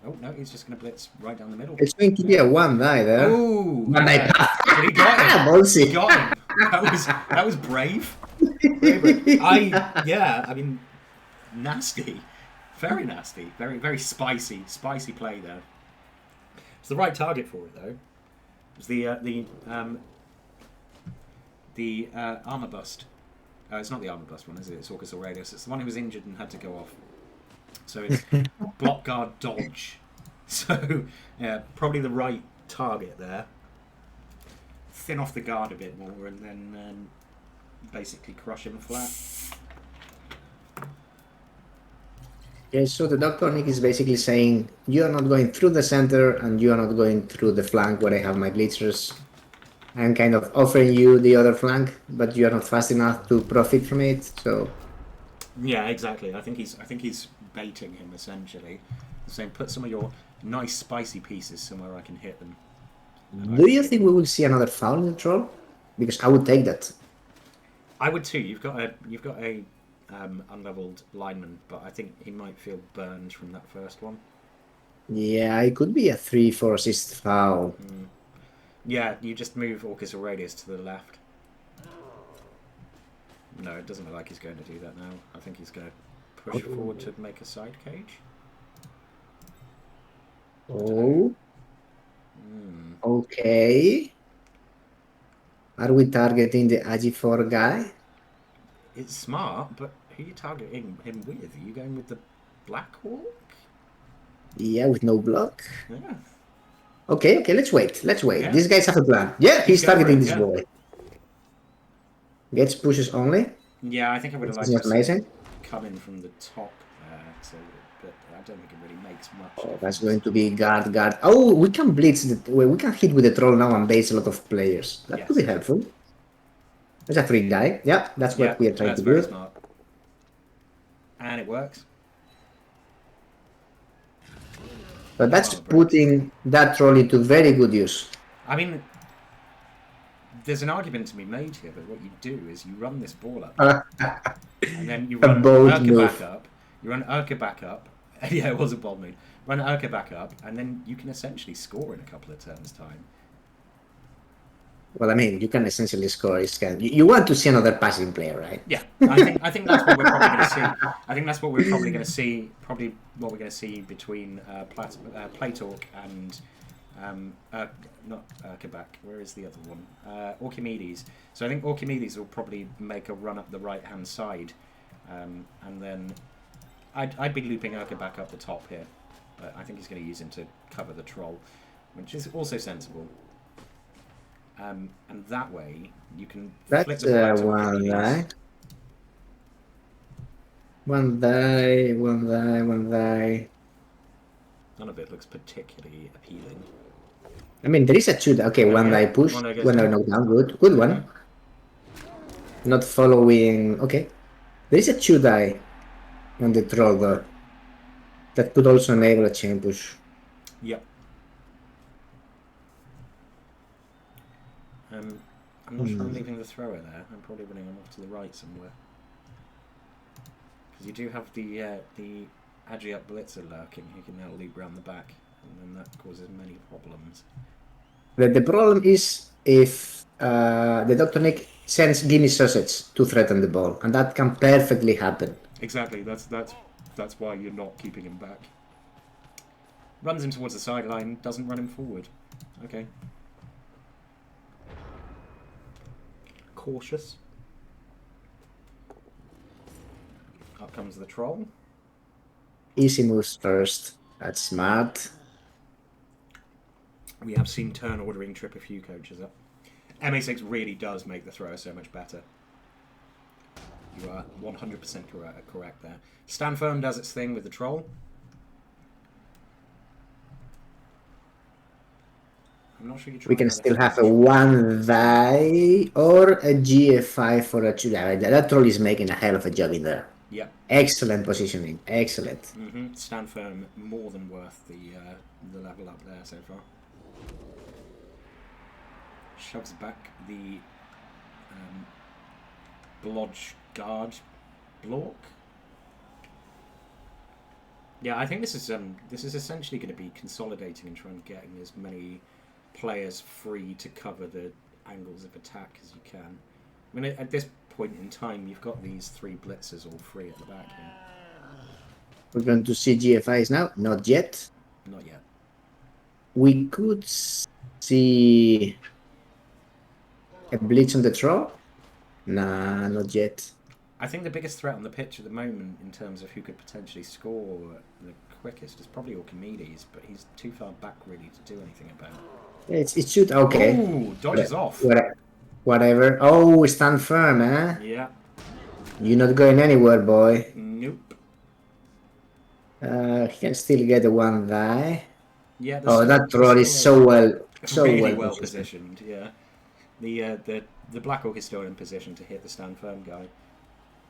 oh no, he's just going to blitz right down the middle. It's going to be a one die there. Oh, yeah. But he got him. He got him. That was brave. I mean, nasty, very nasty, very spicy play there. It's the right target for it though. It's the armor bust. It's not the armor bust one, is it? It's Orcus Aurelius. It's the one who was injured and had to go off. So it's block guard dodge. So yeah, probably the right target there. Thin off the guard a bit more and then basically crush him flat. Yeah, so the DrNick is basically saying you are not going through the center and you are not going through the flank where I have my blitzers. I'm kind of offering you the other flank, but you are not fast enough to profit from it. So yeah, exactly. I think he's baiting him essentially, saying put some of your nice spicy pieces somewhere I can hit them. Do you think we will see another foul in the troll? Because I would take that. I would too. You've got a unleveled lineman, but I think he might feel burned from that first one. Yeah, it could be a 3-4 assist foul. Yeah, you just move Orcus Aurelius to the left. No, it doesn't look like he's going to do that now. I think he's going to push forward to make a side cage. Oh. Okay. Are we targeting the AG4 guy? It's smart, but who are you targeting him with? Are you going with the Black Hawk? Yeah, with no block. Yeah. Okay, let's wait. Let's wait. Yeah. These guys have a plan. Yeah, he's Go for targeting it, this yeah. boy. Gets pushes only. Yeah, I think I would have This liked is to have seen amazing. it come in from the top, but I don't think it really makes much Oh, difference. that's going to be guard. Oh, we can blitz. We can hit with the troll now and base a lot of players. That could be Yes. helpful. There's a 3 die. Yeah, that's Yeah, what we are trying that's to very do. smart. And it works. But that's Oh, brilliant. putting that troll into very good use. I mean, there's an argument to be made here, but what you do is you run this ball up, and then you A run bold Urka move. back up. You run Urka back up. Yeah, it was a bold move. Run Urka back up, and then you can essentially score in a couple of turns' time. Well, I mean, you can essentially score. You want to see another passing player, right? Yeah, I think that's what we're probably going to see. I think that's what we're probably going to see. Probably what we're going to see between Playtalk and not Quebec. Where is the other one? Orchimedes. So I think Orchimedes will probably make a run up the right hand side, and then I'd be looping Urka back up the top here. But I think he's going to use him to cover the troll, which is also sensible. And that way you can flip That's the ball out to one Orchimedes. die. One die. None of it looks particularly appealing. I mean, there is a 2 die. Okay, one die push. One die goes One die down. knockdown. Good one. Not following. Okay. There is a 2 die on the troll though. That could also enable a chain push. Yep. I'm not sure I'm leaving the thrower there. I'm probably running him off to the right somewhere. Because you do have the Agi-up Blitzer lurking who can now loop round the back, and then that causes many problems. The problem is if the DrNick sends Gimme Sausage to threaten the ball, and that can perfectly happen. Exactly, that's why you're not keeping him back. Runs him towards the sideline, doesn't run him forward. Okay. Cautious. Up comes the troll. Easy moves first. That's smart. We have seen turn ordering trip a few coaches up. MA6 really does make the thrower so much better. You are 100% correct there. Stand Firm does its thing with the troll. I'm not sure you. We can still have a 1 die or a GF5 for a 2 die. That troll is making a hell of a job in there. Yeah. Excellent positioning. Excellent. Stand Firm more than worth the level up there so far. Shoves back the Blodge Guard block. Yeah, I think this is essentially going to be consolidating and trying to getting as many players free to cover the angles of attack as you can. I mean, at this point in time, you've got these 3 blitzers all free at the back here. We're going to see GFIs now. Not yet. Not yet. We could see a blitz on the troll. Nah, not yet. I think the biggest threat on the pitch at the moment in terms of who could potentially score the quickest is probably Orchimedes, but he's too far back really to do anything about it. It should. Okay. Ooh, dodges off. Whatever. Oh, stand firm, eh? Yeah. You're not going anywhere, boy. Nope. He can still get a 1 die. Yeah. That troll is so well positioned. Yeah. The Black Orc is still in position to hit the stand firm guy.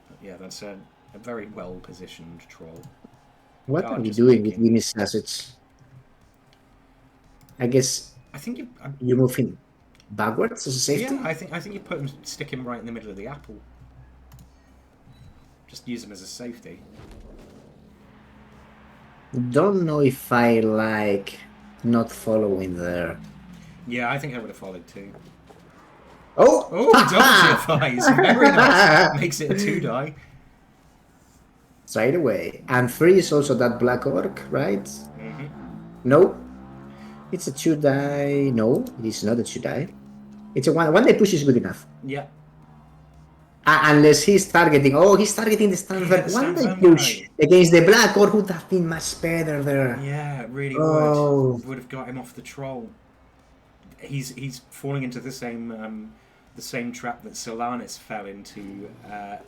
But yeah, that's a very well positioned troll. What are we doing with Gimme Sausage? I guess I think you move him backwards as a safety. Yeah, I think you stick him right in the middle of the apple. Just use him as a safety. Don't know if I like not following there. Yeah, I think I would have followed too. Oh, double GFIs. Very nice. Makes it a 2 die. Straight away. And 3 is also that Black Orc, right? No? It's a 2-die. No, it is not a 2-die. It's a one. 1-die push is good enough. Yeah. Unless he's targeting. Oh, he's targeting the He hit Stanford. the 1-die stand-firm push guy. against the Black Orc would have been much better there. Yeah, it really would. Oh. Would have got him off the troll. He's falling into the same trap that Solaris fell into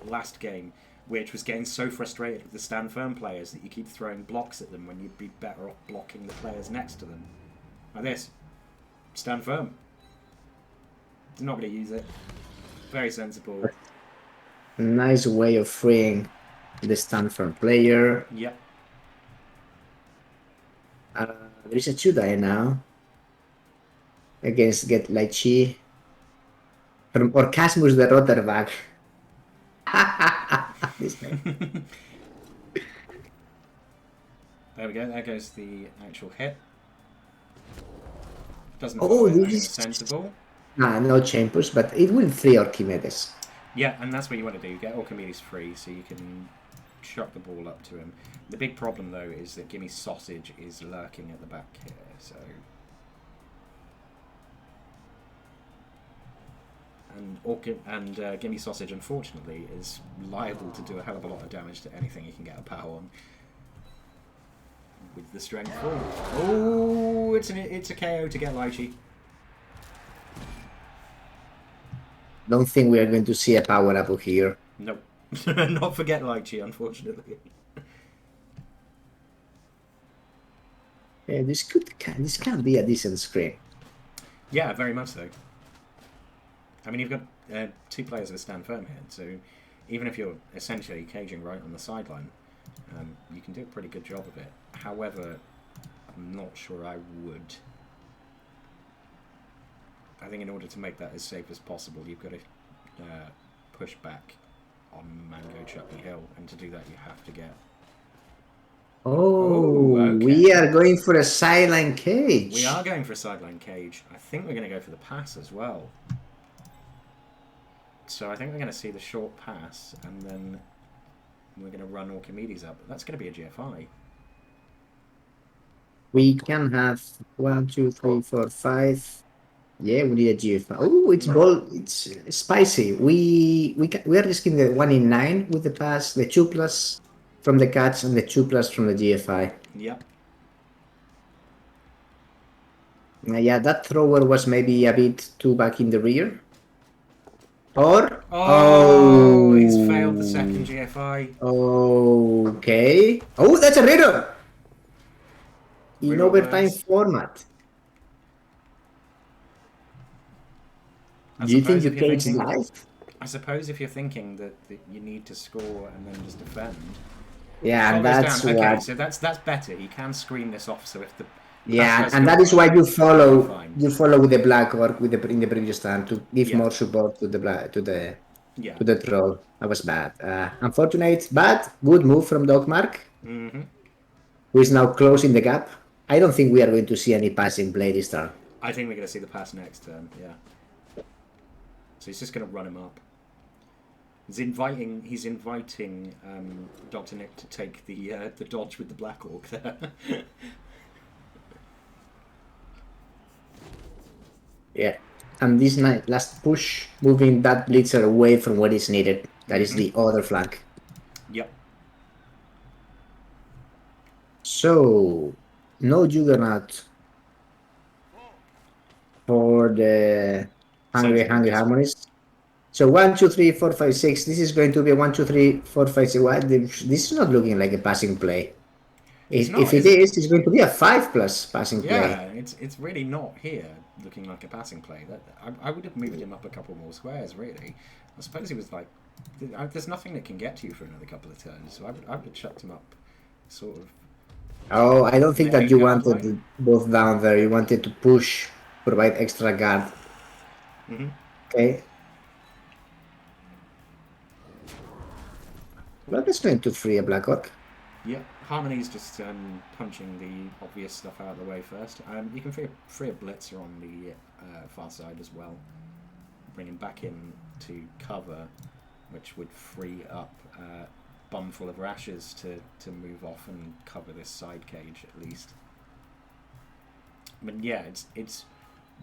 last game, which was getting so frustrated with the stand firm players that you keep throwing blocks at them when you'd be better off blocking the players next to them. Like this. Stand firm. He's not going to use it. Very sensible. Nice way of freeing the Stanford player. Yep. There is a 2-die now against Get Lychee from Orcasmus the Rotterback. This name. There we go. There goes the actual hit. Doesn't Oh, follow it. this That's is sensible. no chain push, but it will free Archimedes. Yeah, and that's what you want to do. Get Orchimedes free so you can chuck the ball up to him. The big problem, though, is that Gimme Sausage is lurking at the back here, so... And Gimme Sausage, unfortunately, is liable to do a hell of a lot of damage to anything he can get a power on. With the strength 4. Oh, it's a KO to get Lychee. Don't think we are going to see a power up here. Nope. Not forget Lychee, unfortunately. Yeah, this can be a decent screen. Yeah, very much so. I mean, you've got 2 players that stand firm here, so even if you're essentially caging right on the sideline, you can do a pretty good job of it. However, I'm not sure I would. I think in order to make that as safe as possible, you've got to push back on Mango Chutney Hill, and to do that you have to get... Oh, okay. We are going for a sideline cage. We are going for a sideline cage. I think we're going to go for the pass as well. So I think we're going to see the short pass, and then we're going to run Orchimedes up. That's going to be a GFI. We can have 1, 2, 3, 4, 5. Yeah, we need a GFI. Oh, it's ball. It's spicy. We are risking the 1 in 9 with the pass, the 2+ from the catch, and the 2+ from the GFI. Yep. Yeah, that thrower was maybe a bit too back in the rear. Or he's failed the second GFI. Okay. Oh, that's a reroll in overtime format. Do you think you cage live? I suppose if you're thinking that you need to score and then just defend. Yeah, and that's down. what. Okay, so that's better. You can screen this off. So if the and that is why you follow with the Black Orc in the previous time to give more support to the troll. That was bad. Unfortunate, but good move from Docmarc, who is now closing the gap. I don't think we are going to see any passing play this turn. I think we're going to see the pass next turn. Yeah. So he's just going to run him up. He's inviting TheDrNick to take the dodge with the Black Orc there. Yeah, and this last push, moving that blitzer away from what is needed. That is the other flank. Yep. So, no Juggernaut for the Hungry Harmonies. So 1, 2, 3, 4, 5, 6. This is going to be 1, 2, 3, 4, 5, 6. This is not looking like a passing play. If it is, it's going to be a 5+ passing play. Yeah, it's really not here looking like a passing play. I would have moved him up a couple more squares, really. I suppose he was like, there's nothing that can get to you for another couple of turns, so I would have chucked him up, sort of. Oh, I don't think that you wanted both down there. You wanted to push, provide extra guard. Okay. Well, that's going to free a Black Orc. Yeah, Harmonies just punching the obvious stuff out of the way first. You can free a Blitzer on the far side as well. Bring him back in to cover, which would free up Bumful of Rashes to move off and cover this side cage at least. But yeah, it's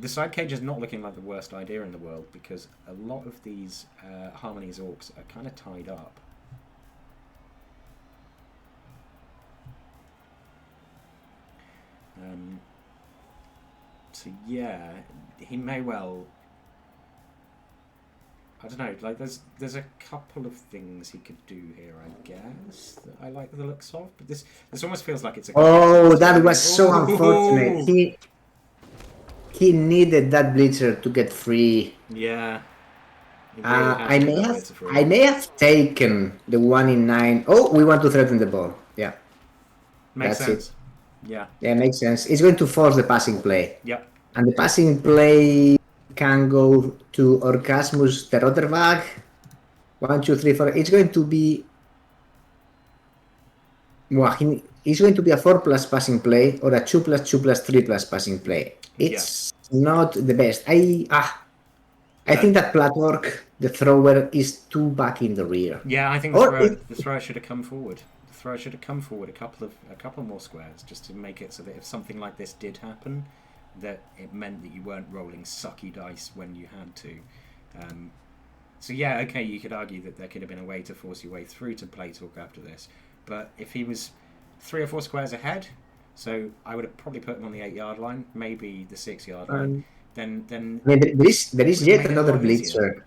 the side cage is not looking like the worst idea in the world because a lot of these Harmonies orcs are kind of tied up. So yeah, he may well. I don't know. Like, there's a couple of things he could do here, I guess, that I like the looks of. But this almost feels like it's a. Oh, that was so unfortunate. He needed that blitzer to get free. Yeah. I may have taken the 1 in 9. Oh, we want to threaten the ball. Yeah. Makes That's sense. it. Yeah. Yeah, makes sense. It's going to force the passing play. Yep. And the passing play can go to Orcasmus the Rotterwag. 1, 2, 3, 4. It's going to be. Well, it's going to be a 4+ passing play or a 2+2+3+ passing play. It's not the best. I think that Platwork, the thrower, is too back in the rear. Yeah, I think the thrower should have come forward. The thrower should have come forward a couple more squares just to make it so that if something like this did happen, that it meant that you weren't rolling sucky dice when you had to. So yeah, okay, you could argue that there could have been a way to force your way through to play talk after this, but if he was 3 or 4 squares ahead, so I would have probably put him on the 8-yard line, maybe the 6-yard line. Then there is yet another blitzer.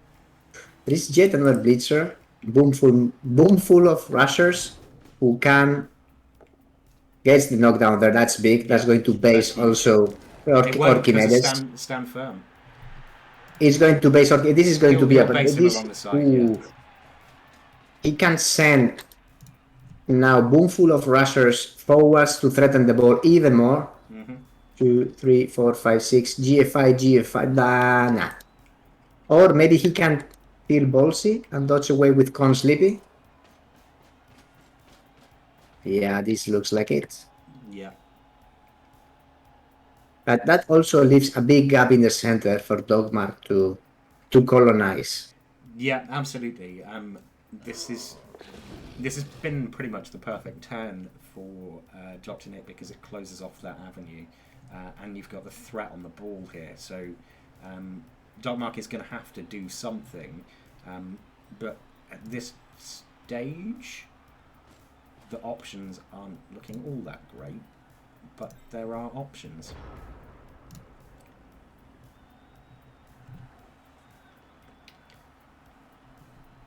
There is yet another blitzer, boomful of rushers who can get the knockdown there. That's big. That's going to base also Orchimedes. Stand firm. It's going to base Orchimedes. This is going to be a base him along the side. He can send now boomful of rushers forwards to threaten the ball even more. 2, 3, 4, 5, 6. GFI. Nah. Or maybe he can feel ballsy and dodge away with Con Sleepy. Yeah, this looks like it. Yeah. But that also leaves a big gap in the center for Docmarc to colonize. Yeah, absolutely. This has been pretty much the perfect turn for TheDrNick because it closes off that avenue, and you've got the threat on the ball here. So Docmarc is going to have to do something, but at this stage, the options aren't looking all that great. But there are options.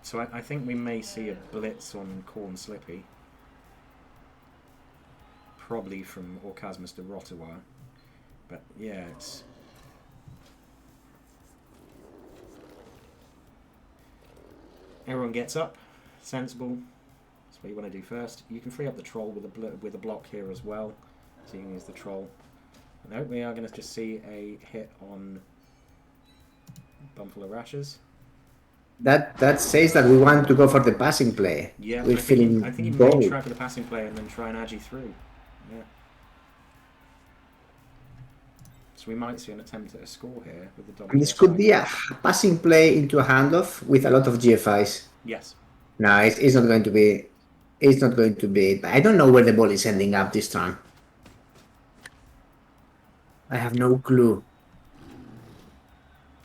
So I think we may see a blitz on Corn Slippy. Probably from Orcasmus to Rottawa. But yeah, it's... Everyone gets up. Sensible. That's what you want to do first. You can free up the troll with a block here as well. So you can use the troll. No, we are going to just see a hit on Bumful of Rashes. That says that we want to go for the passing play. Yeah, I think you may try for the passing play and then try and agi through. Yeah. So we might see an attempt at a score here with the double. And this could be a passing play into a handoff with a lot of GFIs. Yes. No, it's not going to be. It's not going to be. I don't know where the ball is ending up this time. I have no clue.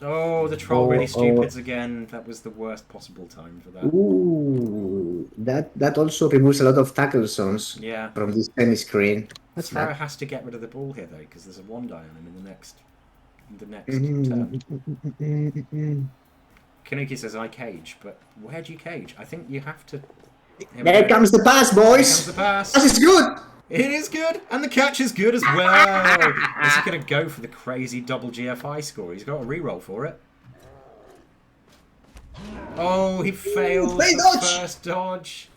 Oh, the troll really stupids again. That was the worst possible time for that. Ooh, that also removes a lot of tackle zones from this tennis screen. Thrower has to get rid of the ball here though, because there's a 1-die on him in the next turn. Kanuki says I cage, but where do you cage? I think you have to. There comes the pass, boys. Here comes the pass. This is good. It is good, and the catch is good as well. Is he going to go for the crazy double GFI score? He's got a reroll for it. Oh, he failed the first dodge.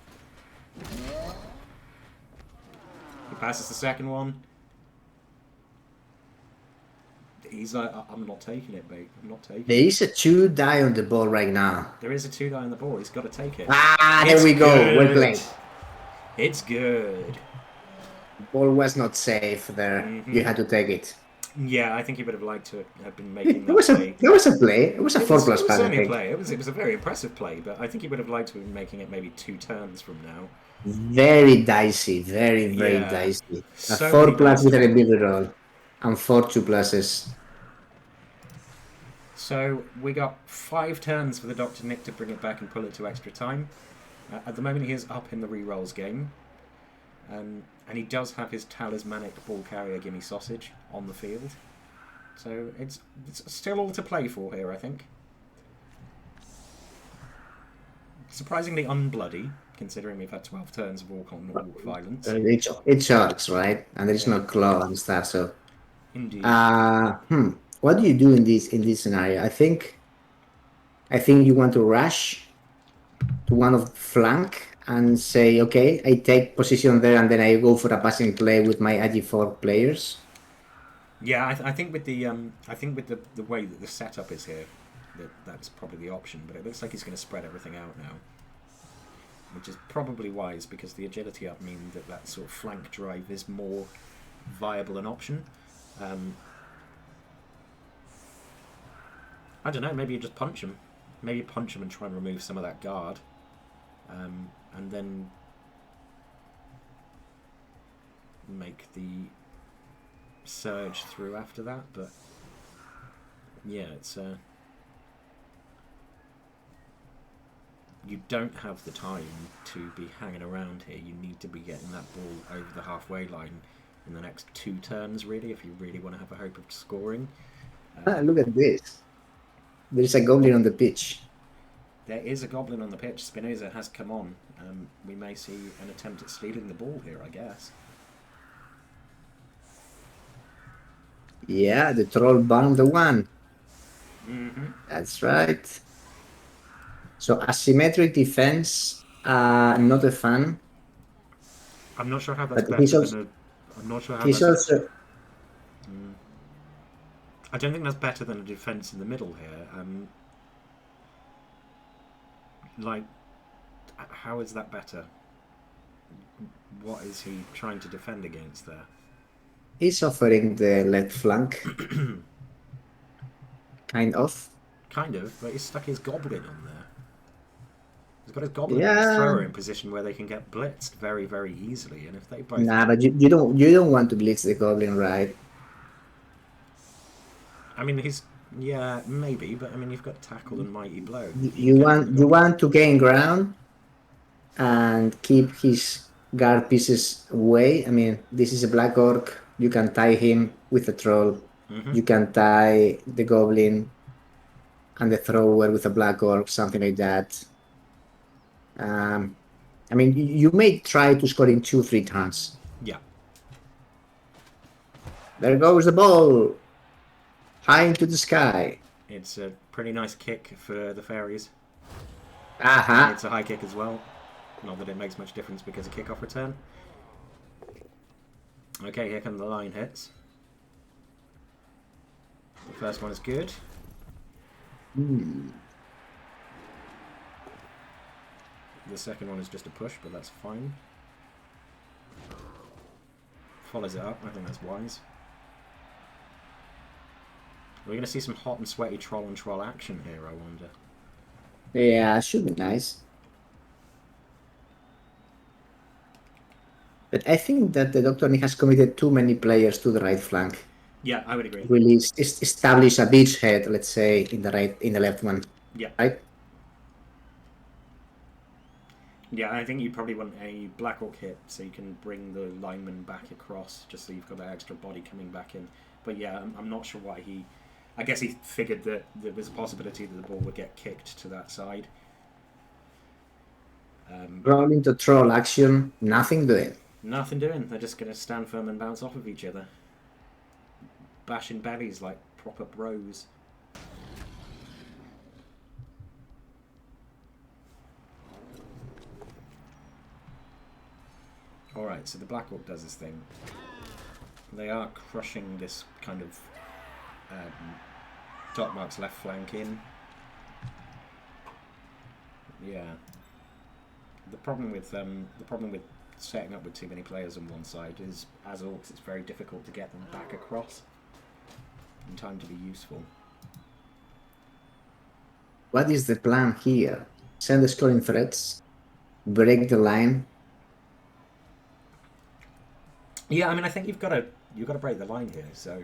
He passes the second one. He's like, I'm not taking it, mate. I'm not taking it. There is a 2-die on the ball right now. There is a 2-die on the ball. He's got to take it. There we go. Well played. It's good. Ball was not safe there. You had to take it. Yeah, I think he would have liked to have been making that play. There was a play. It was a 4+ pass. It was only a play. It was a very impressive play, but I think he would have liked to have been making it maybe 2 turns from now. Very dicey. Very dicey. A 4+ with a big roll. and 4 2+s. So we got 5 turns for the TheDrNick to bring it back and pull it to extra time. At the moment, he is up in the rerolls game. And he does have his talismanic ball carrier Gimme Sausage on the field. So it's still all to play for here, I think. Surprisingly unbloody, considering we've had 12 turns of Orc on Orc violence. It's Orcs, right? And there's no claw and stuff, so... Indeed. What do you do in this scenario? I think you want to rush to one of the flank and say, okay, I take position there and then I go for a passing play with my AG4 players. Yeah, I think with the way that the setup is here, that's probably the option. But it looks like he's going to spread everything out now, which is probably wise because the agility up means that sort of flank drive is more viable an option. I don't know, maybe you just punch him. Maybe you punch him and try and remove some of that guard. And then make the surge through after that. But yeah, it's... you don't have the time to be hanging around here. You need to be getting that ball over the halfway line in the next 2 turns, really, if you really want to have a hope of scoring. Look at this. There's a goblin on the pitch. There is a goblin on the pitch. Spinoza has come on. We may see an attempt at stealing the ball here, I guess. Yeah, the troll bound the one. Mm-hmm. That's right. So asymmetric defense, not a fan. I'm not sure how that's But better than a... I'm not sure how he's that's... also... I don't think that's better than a defense in the middle here. Like, how is that better? What is he trying to defend against there? He's offering the left flank. Kind of. Kind of, but he's stuck his goblin on there. He's got his goblin and his thrower in position where they can get blitzed very, very easily. And if they both... Nah, but you don't want to blitz the goblin, right? I mean, he's... Yeah, maybe, but I mean, you've got tackle and mighty blow. You want to gain ground and keep his guard pieces away. I mean, this is a black orc. You can tie him with a troll. Mm-hmm. You can tie the goblin and the thrower with a black orc, something like that. I mean, you may try to score in 2-3 turns. Yeah. There goes the ball. High into the sky. It's a pretty nice kick for the Fairies. Aha. It's a high kick as well. Not that it makes much difference because of kickoff return. Okay, here come the line hits. The first one is good. The second one is just a push, but that's fine. Follows it up. I think that's wise. We're going to see some hot and sweaty troll and troll action here, I wonder. Yeah, should be nice. But I think that the TheDrNick has committed too many players to the right flank. Yeah, I would agree. Really establish a beachhead, let's say, in the left one. Yeah. Right? Yeah, I think you probably want a Black Orc hit so you can bring the lineman back across, just so you've got that extra body coming back in. But yeah, I'm not sure why he... I guess he figured that there was a possibility that the ball would get kicked to that side. Roll into troll action, nothing doing. Nothing doing. They're just going to stand firm and bounce off of each other. Bashing bellies like proper bros. Alright, so the Black Orc does this thing. They are crushing this kind of Docmarc's left flank in. Yeah. The problem with setting up with too many players on one side is, as orcs, it's very difficult to get them back across in time to be useful. What is the plan here? Send the scoring threats, break the line. Yeah, I mean, I think you've got to you've got to break the line here. So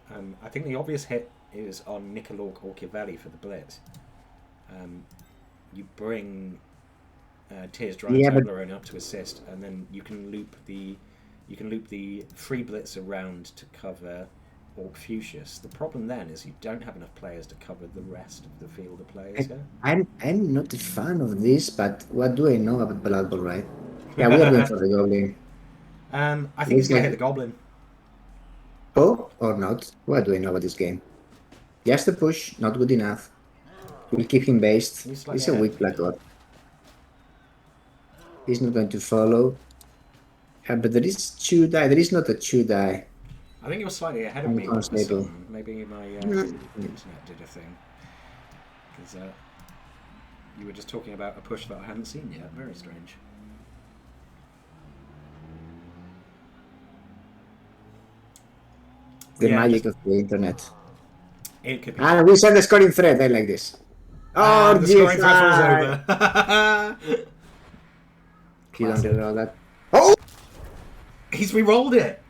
I think the obvious hit is on Nicolorc or Chiavelli for the blitz. You bring TheDrNick Yeah, but Toblerone up to assist, and then you can loop the free blitz around to cover Orc-Fuchsius. The problem then is you don't have enough players to cover the rest of the field of players here. I'm not a fan of this, but what do I know about Blood Bowl, right? Yeah, we are going for the Goblin. I think he's Looks going to hit like the Goblin. oh or not. What do I know about this game? Just a push, not good enough. We'll keep him based. He's slightly He's a ahead weak of me Black now. Orc. He's not going to follow. But there is 2 die. There is not a 2 die. I think you're slightly ahead of I'm me all of a unstable. sudden. Maybe my internet did a thing. Because you were just talking about a push that I hadn't seen yet. Very strange. The Yeah, magic just- of the internet. It could be. And we send the scoring thread. I like this. Oh, And the scoring GFI. threshold's over. You don't Classic. reroll that. Oh! He's re-rolled it.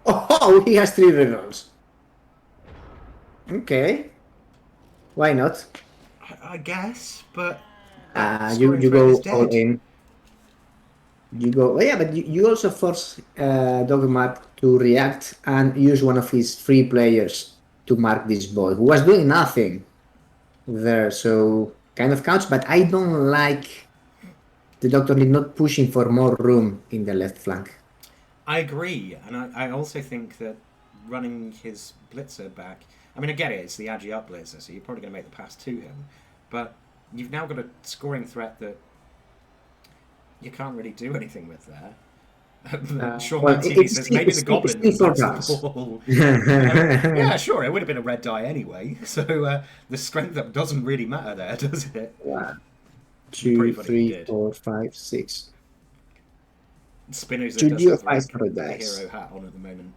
Oh, he has 3 rerolls. Okay. Why not? I guess, but You scoring go thread is all dead. in. You go. Oh, yeah, but you also force Docmarc to react and use one of his free players to mark this boy who was doing nothing there. So kind of counts, but I don't like the Doctor not pushing for more room in the left flank. I agree, and I also think that running his blitzer back. I mean, I get it; it's the agi up blitzer, so you're probably going to make the pass to him. But you've now got a scoring threat that you can't really do anything with there. Sean well, Mancini it's says still- maybe it's the still- Goblin it's still will four pass the counts. ball. Yeah, sure, it would have been a red die anyway. So the strength up doesn't really matter there, does it? 1, Pretty 2, funny 3, he did. 4, 5, 6. Spinoza Two does have GFIs like, for a dice. hero hat on at the moment.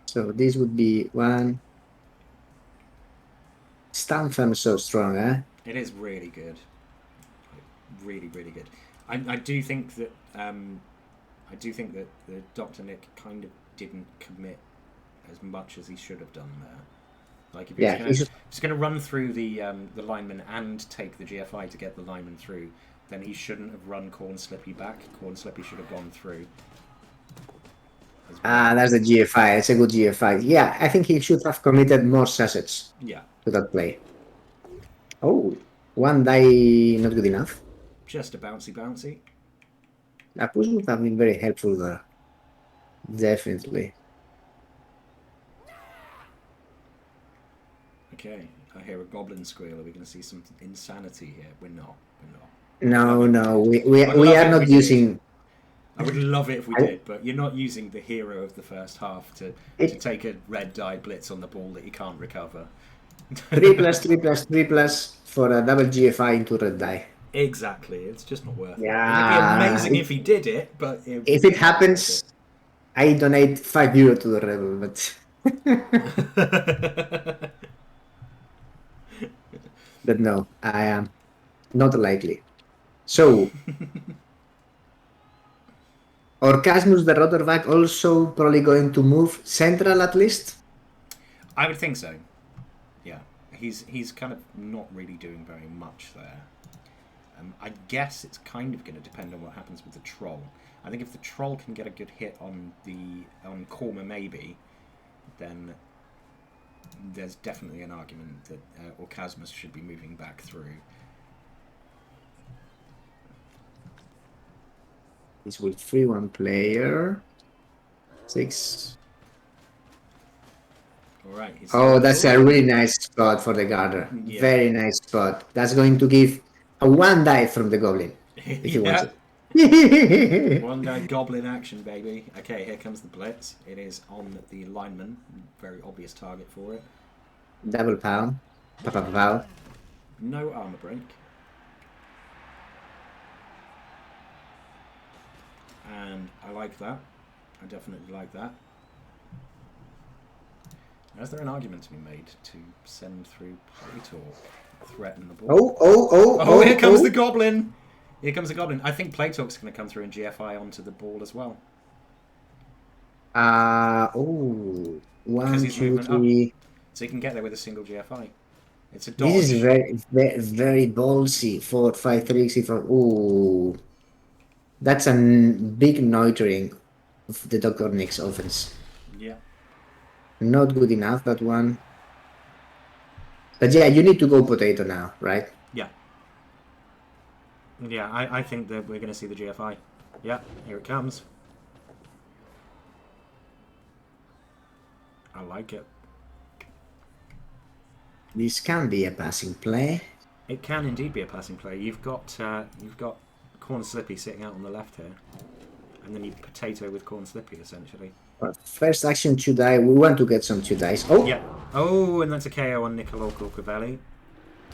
So this would be 1. Stand firm so strong, eh? It is really good, really, really good. I do think that the DrNick kind of didn't commit as much as he should have done there. Like if Yeah, he's going to run through the lineman and take the GFI to get the lineman through, then he shouldn't have run Corn Slippy back. Corn Slippy should have gone through. That's the GFI. It's a good GFI. Yeah, I think he should have committed more sausage Yeah, to that play. Oh, 1 die not good enough. just a bouncy. A push would have been very helpful there. Definitely. Okay, I hear a goblin squeal. Are we going to see some insanity here? We're not. No, we I'd love are it not if we using. did. I would love it if we did, but you're not using the hero of the first half to take a red die blitz on the ball that you can't recover. 3+3+3+ for a double GFI into red die. Exactly, it's just not worth it. Yeah, It'd be amazing if he did it, but if it happens, I donate €5 to the Rebel, but no, I am not likely. So, Orcasmus the Rotterback also probably going to move central at least? I would think so. Yeah, he's kind of not really doing very much there. I guess it's kind of going to depend on what happens with the troll. I think if the troll can get a good hit on Korma maybe, then there's definitely an argument that Orcasmus should be moving back through. This will free 1 player. 6. All right. Oh, that's a really nice spot for the Garter. Yeah. Very nice spot. That's going to give a 1 die from the Goblin. If he wants it. 1 die goblin action, baby. Okay, here comes the blitz. It is on the lineman. Very obvious target for it. Double pound. Pow. No armor break. And I like that. I definitely like that. Is there an argument to be made to send through Playtalk, threaten the ball? Oh, Here comes the goblin! Here comes the goblin. I think Playtalk's going to come through and GFI onto the ball as well. Oh, because one, he's two, movement up, three. so he can get there with a single GFI. It's a This is dodge. very ballsy. 4, 5, 3, 6, 4. Ooh, that's a big neutering of the Docmarc's offense. Yeah. Not good enough, that one. But yeah, you need to go potato now, right? Yeah. Yeah, I think that we're going to see the GFI. Yeah, here it comes. I like it. This can be a passing play. It can indeed be a passing play. You've got Corn Slippy sitting out on the left here, and then you potato with Corn Slippy essentially. First action 2 die. We want to get some 2 dice. Oh, Yeah. Oh, and that's a KO on Nicolò Corcovelli.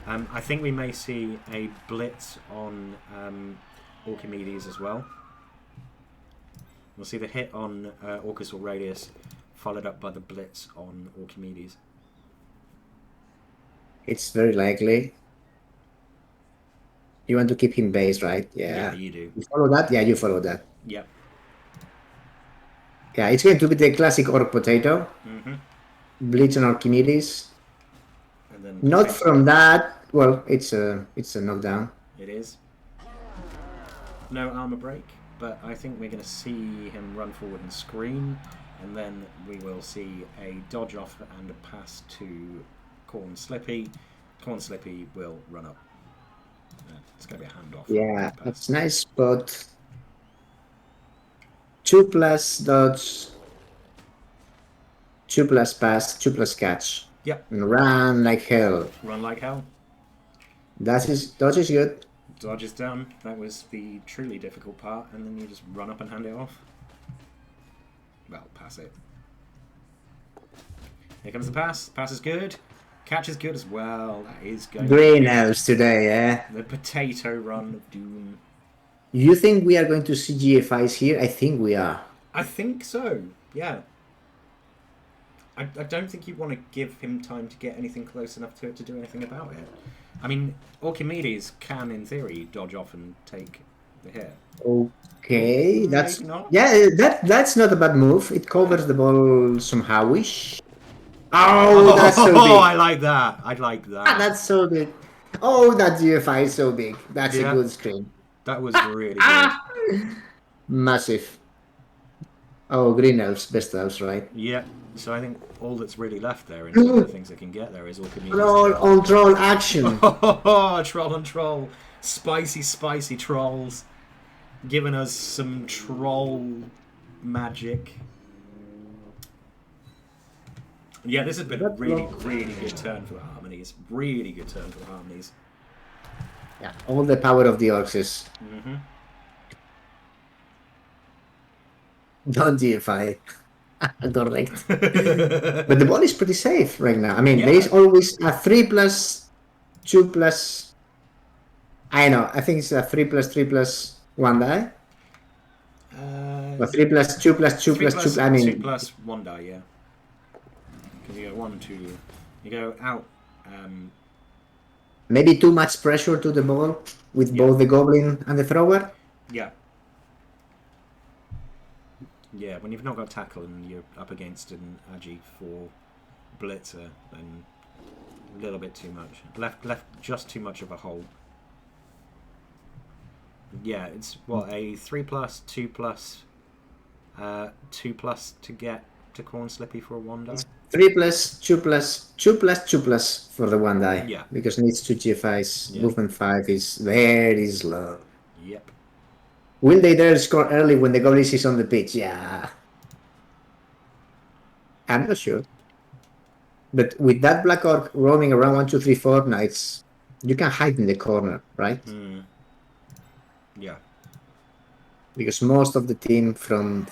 I think we may see a blitz on Orchimedes as well. We'll see the hit on Orcus Aurelius, followed up by the blitz on Orchimedes. it's very likely. You want to keep him base, right? Yeah, Yeah. you do. You follow that? Yeah, you follow that. Yep. Yeah, it's going to be the classic Orc potato. Mm-hmm. Blitz on Archimedes. And then Not from that. Well, it's a knockdown. It is. No armor break, but I think we're going to see him run forward and scream, and then we will see a dodge off and a pass to Corn Slippy. Corn Slippy will run up. It's going to be a handoff. Yeah, that's nice, but 2 plus dodge, 2 plus pass, 2 plus catch. Yep. And run like hell. Run like hell. Dodge is good. Dodge is done. That was the truly difficult part, and then you just run up and hand it off. Well, pass it. Here comes the pass. Pass is good. Catch is good as well. That is going Greenhouse today, yeah. the potato run of doom. You think we are going to see GFIs here? I think we are. I think so, yeah. I don't think you want to give him time to get anything close enough to it to do anything about it. I mean, Orchimedes can, in theory, dodge off and take the hit. Okay, that's not. yeah. That's not a bad move. It covers the ball somehowish. Oh, that's so big. Oh, I like that. I like that. That's so big. Oh, that GFI is so big. That's Yeah. a good screen. That was really good. Massive. Oh, green elves, best elves, right? Yeah. So I think all that's really left there in terms of the things that can get there is Orchimedes. Troll on troll action. Oh, troll on troll. Spicy, spicy trolls. Giving us some troll magic. Yeah, this has been a really good turn for the Harmonies. Really good turn for the Harmonies. Yeah, all the power of the orcs is. Mm-hmm. Don't GFI. Correct. But the ball is pretty safe right now. I mean, there is always a 3 plus 2 plus. I know. I think it's a 3 plus 3 plus 1 die. Or 3 plus 2 plus 2 plus 2. I mean, 2 plus 1 die, yeah. Because you go 1, 2. You go out. Maybe too much pressure to the ball with both the goblin and the thrower. Yeah. Yeah, when you've not got tackle and you're up against an Agi for blitzer, then a little bit too much. Left just too much of a hole. Yeah, it's what, a 3 plus, 2 plus, 2 plus to get to Corn Slippy for a 1 die. 3 plus 2 plus 2 plus 2 plus for the 1 die. Yeah. Because it needs 2 GFIs. Yeah. Movement 5 is very slow. Yep. Will they dare score early when the goalie is on the pitch? Yeah. I'm not sure. But with that Black Orc roaming around 1, 2, 3, 4 nights, you can hide in the corner, right? Mm. Yeah. Because most of the team from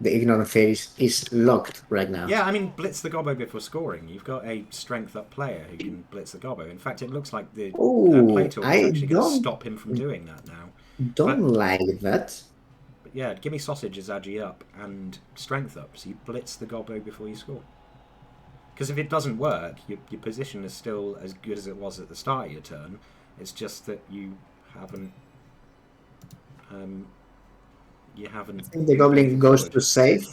the Ignorant Fairies is locked right now. Yeah, I mean, blitz the gobbo before scoring. You've got a strength up player who can blitz the gobbo. In fact, it looks like the play talk is actually going to stop him from doing that now. Don't like that. But yeah, give me sausage as agi up and strength up, so you blitz the gobbo before you score. Because if it doesn't work, your position is still as good as it was at the start of your turn. It's just that you haven't you haven't. I think the moved goblin anything goes forward.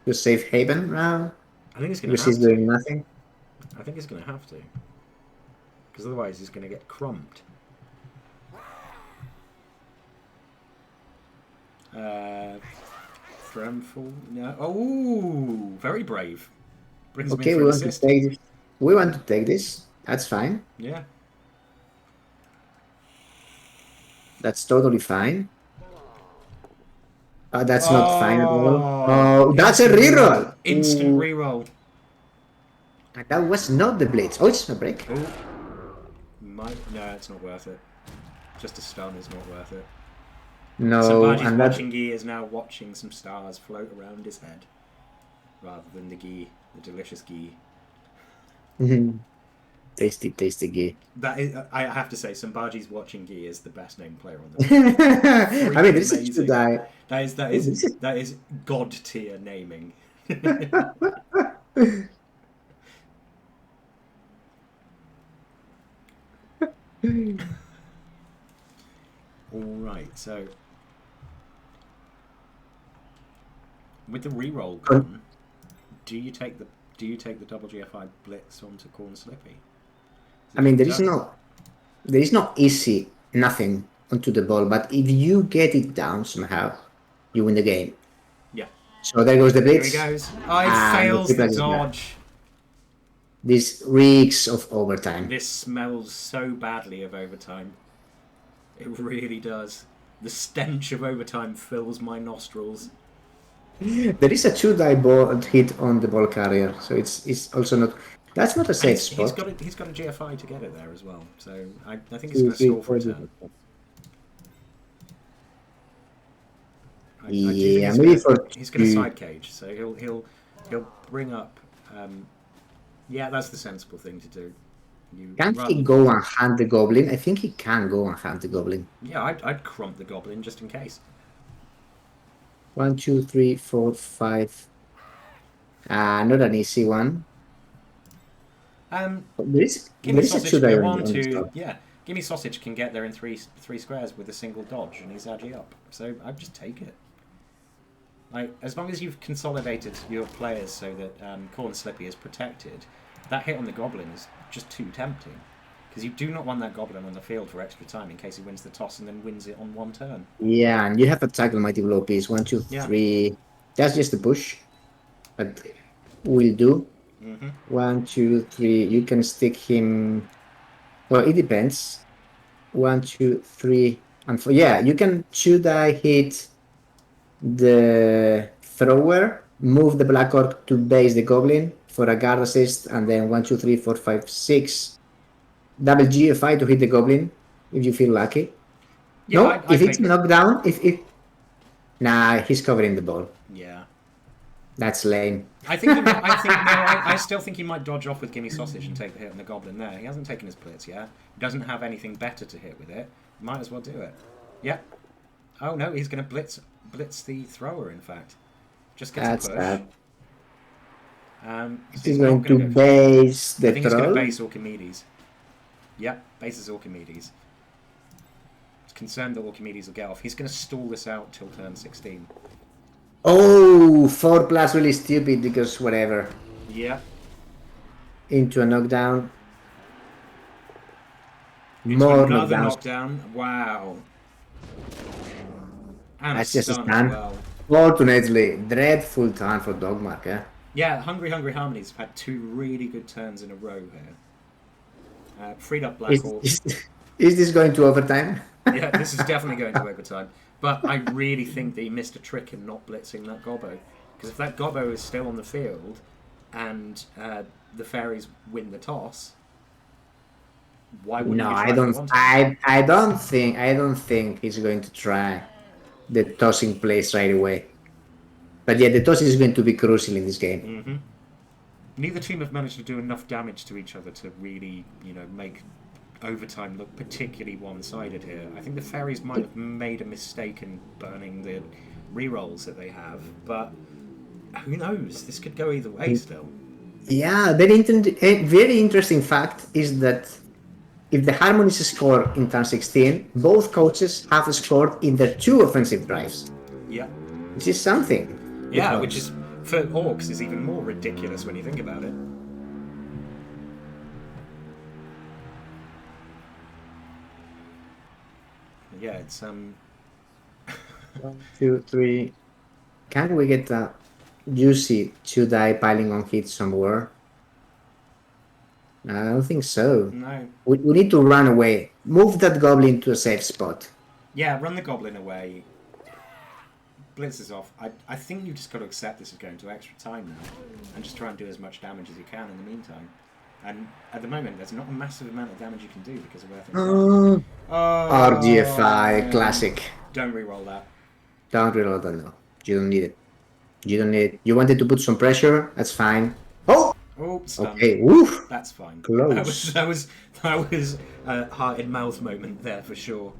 to safe haven now I think it's going to because have he's doing to. nothing. I think it's going to have to. Because otherwise he's going to get crumped. Thremful? No. Oh, very brave. Brings me in Okay, for we an want to assist. take. We want to take this. That's fine. Yeah. That's totally fine. That's not fine at all. Oh, Oh, that's a instant reroll. reroll. Instant Ooh. reroll. And that was not the blitz. Oh, it's a break. Oh, no, it's not worth it. Just a stun is not worth it. No, Sambaji's and that. watching Gi is now watching some stars float around his head, rather than the Gi, the delicious Gi. Tasty, tasty gay. That is, I have to say, Sambaji's watching Gi is the best named player on the field. I mean, this is to Amazing. die. That is god tier naming. All right, so with the reroll gone, do you take the double GFI blitz onto Corn Slippy? I mean, there is no easy nothing onto the ball, but if you get it down somehow, you win the game. Yeah. So there goes the Here blitz. he goes. Oh, it And fails the is bad. dodge. This reeks of overtime. This smells so badly of overtime. It really does. The stench of overtime fills my nostrils. There is a 2-die ball hit on the ball carrier, so it's also not. That's not a safe spot. He's got a GFI to get it there as well. So I think he's going to stall for a turn. Yeah, maybe he's going to side cage. So he'll bring up. Yeah, that's the sensible thing to do. Can't he go and hand the goblin? I think he can go and hand the goblin. Yeah, I'd crump the goblin just in case. 1, 2, 3, 4, 5. Not an easy one. Gimme Sausage can go on to Gimme Sausage can get there in three squares with a single dodge, and he's agi up. So I'd just take it. Like, as long as you've consolidated your players so that Corn Slippy is protected, that hit on the goblin is just too tempting. Because you do not want that goblin on the field for extra time in case he wins the toss and then wins it on one turn. Yeah, and you have attack Mighty Blow piece. 1, 2, 3. That's just a push. But will do. 1, 2, 3. You can stick him. Well, it depends. 1, 2, 3, and 4. Yeah, you can 2-die hit the thrower, move the Black Orc to base the goblin for a guard assist, and then 1, 2, 3, 4, 5, 6. Double GFI to hit the goblin if you feel lucky. Yeah, no, if it's knocked down, nah, he's covering the ball. Yeah, that's lame. I still think he might dodge off with Gimme Sausage and take the hit on the goblin there. He hasn't taken his blitz yet. He doesn't have anything better to hit with it. Might as well do it. Yep. Oh no, he's going to blitz the thrower. In fact, just gets a push. Bad. So he's going to base the I think throw. He's going to base Orchimedes. Yep, bases Orchimedes. He's concerned that Orchimedes will get off. He's going to stall this out till turn 16. Oh, 4+ really stupid because whatever. Yeah. Into a knockdown. More another knockdown. Wow. And that's just a stun as well. Fortunately, dreadful turn for Docmarc, eh? Yeah, Hungry Harmonies have had 2 really good turns in a row here. Freed up Black Orc. Is this going to overtime? Yeah, this is definitely going to overtime. But I really think that he missed a trick in not blitzing that Gobbo. Because if that Gobbo is still on the field and the Fairies win the toss, why wouldn't I don't think he's going to try the tossing place right away. But yeah, the toss is going to be crucial in this game. Mm-hmm. Neither team have managed to do enough damage to each other to really, make overtime look particularly one-sided here. I think the Fairies might have made a mistake in burning the rerolls that they have, but who knows? This could go either way still. Yeah, very interesting fact is that if the Harmonies score in turn 16, both coaches have scored in their 2 offensive drives. Yeah. This is something. Yeah, which is, for orcs, is even more ridiculous when you think about it. Yeah, it's 1, 2, 3. Can we get a juicy 2-die piling on hit somewhere? I don't think so. No. We need to run away. Move that goblin to a safe spot. Yeah, run the goblin away. Blitz is off. I think you've just got to accept this is going to extra time now, and just try and do as much damage as you can in the meantime. And at the moment, there's not a massive amount of damage you can do because of where things are. Oh, RGFI, classic. Don't reroll that. Don't reroll that, no. You don't need it. You don't need it. You wanted to put some pressure? That's fine. Oh! Oh, stunned. Okay, woof! That's fine. Close. That was a heart-in-mouth moment there for sure.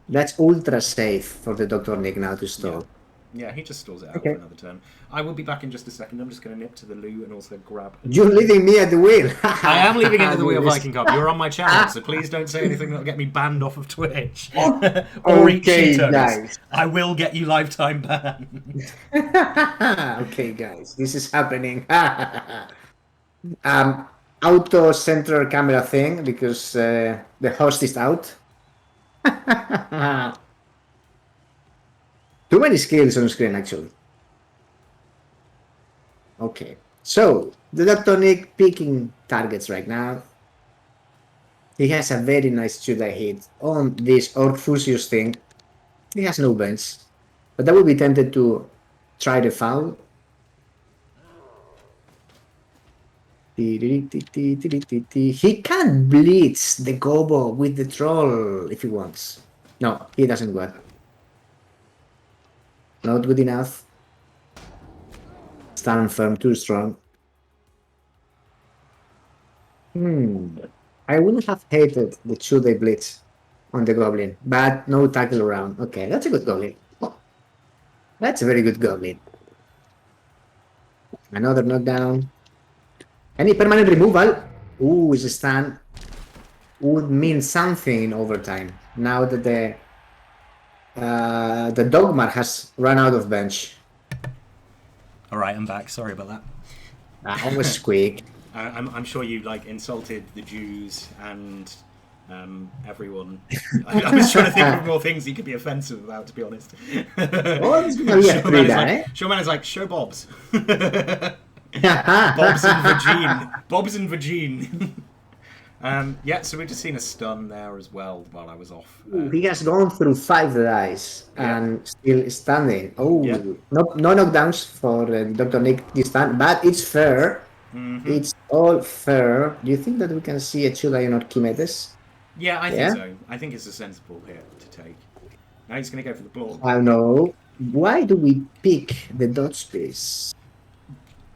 That's ultra safe for the DrNick now to stall. Yeah, he just stalls it out for another turn. I will be back in just a second. I'm just going to nip to the loo and also grab... You're leaving me at the wheel. I am leaving it at the wheel, Vikingkop. You're on my channel, so please don't say anything that'll get me banned off of Twitch. Or eat Cheetos. Guys. I will get you lifetime ban. Okay, guys. This is happening. Auto center camera thing because the host is out. Too many skills on screen, actually. Okay, so the DrNick picking targets right now. He has a very nice 2-die hit on this Orc-Fusius thing. He has no bench, but I would be tempted to try the foul. He can blitz the Gobo with the troll if he wants. No, he doesn't work. Not good enough. Stand firm, too strong. I wouldn't have hated the 2-day blitz on the goblin, but no tackle around. Okay, that's a good goblin. That's a very good goblin. Another knockdown. Any permanent removal? Ooh, is a stun. Would mean something in overtime. Now that the Docmarc has run out of bench. Alright, I'm back. Sorry about that. That was quick. I'm sure you insulted the Jews and everyone. I was trying to think of more things you could be offensive about, to be honest. Showman is like, show Bob's. Bob's and Virgin. Yeah, so we've just seen a stun there as well while I was off. He has gone through 5 dice and still standing. Oh, no knockdowns for DrNick this time, but it's fair. It's all fair. Do you think that we can see a 2-die on Archimedes? Yeah, I think so. I think it's a sensible hit to take. Now he's going to go for the ball. I know. Why do we pick the dodge space?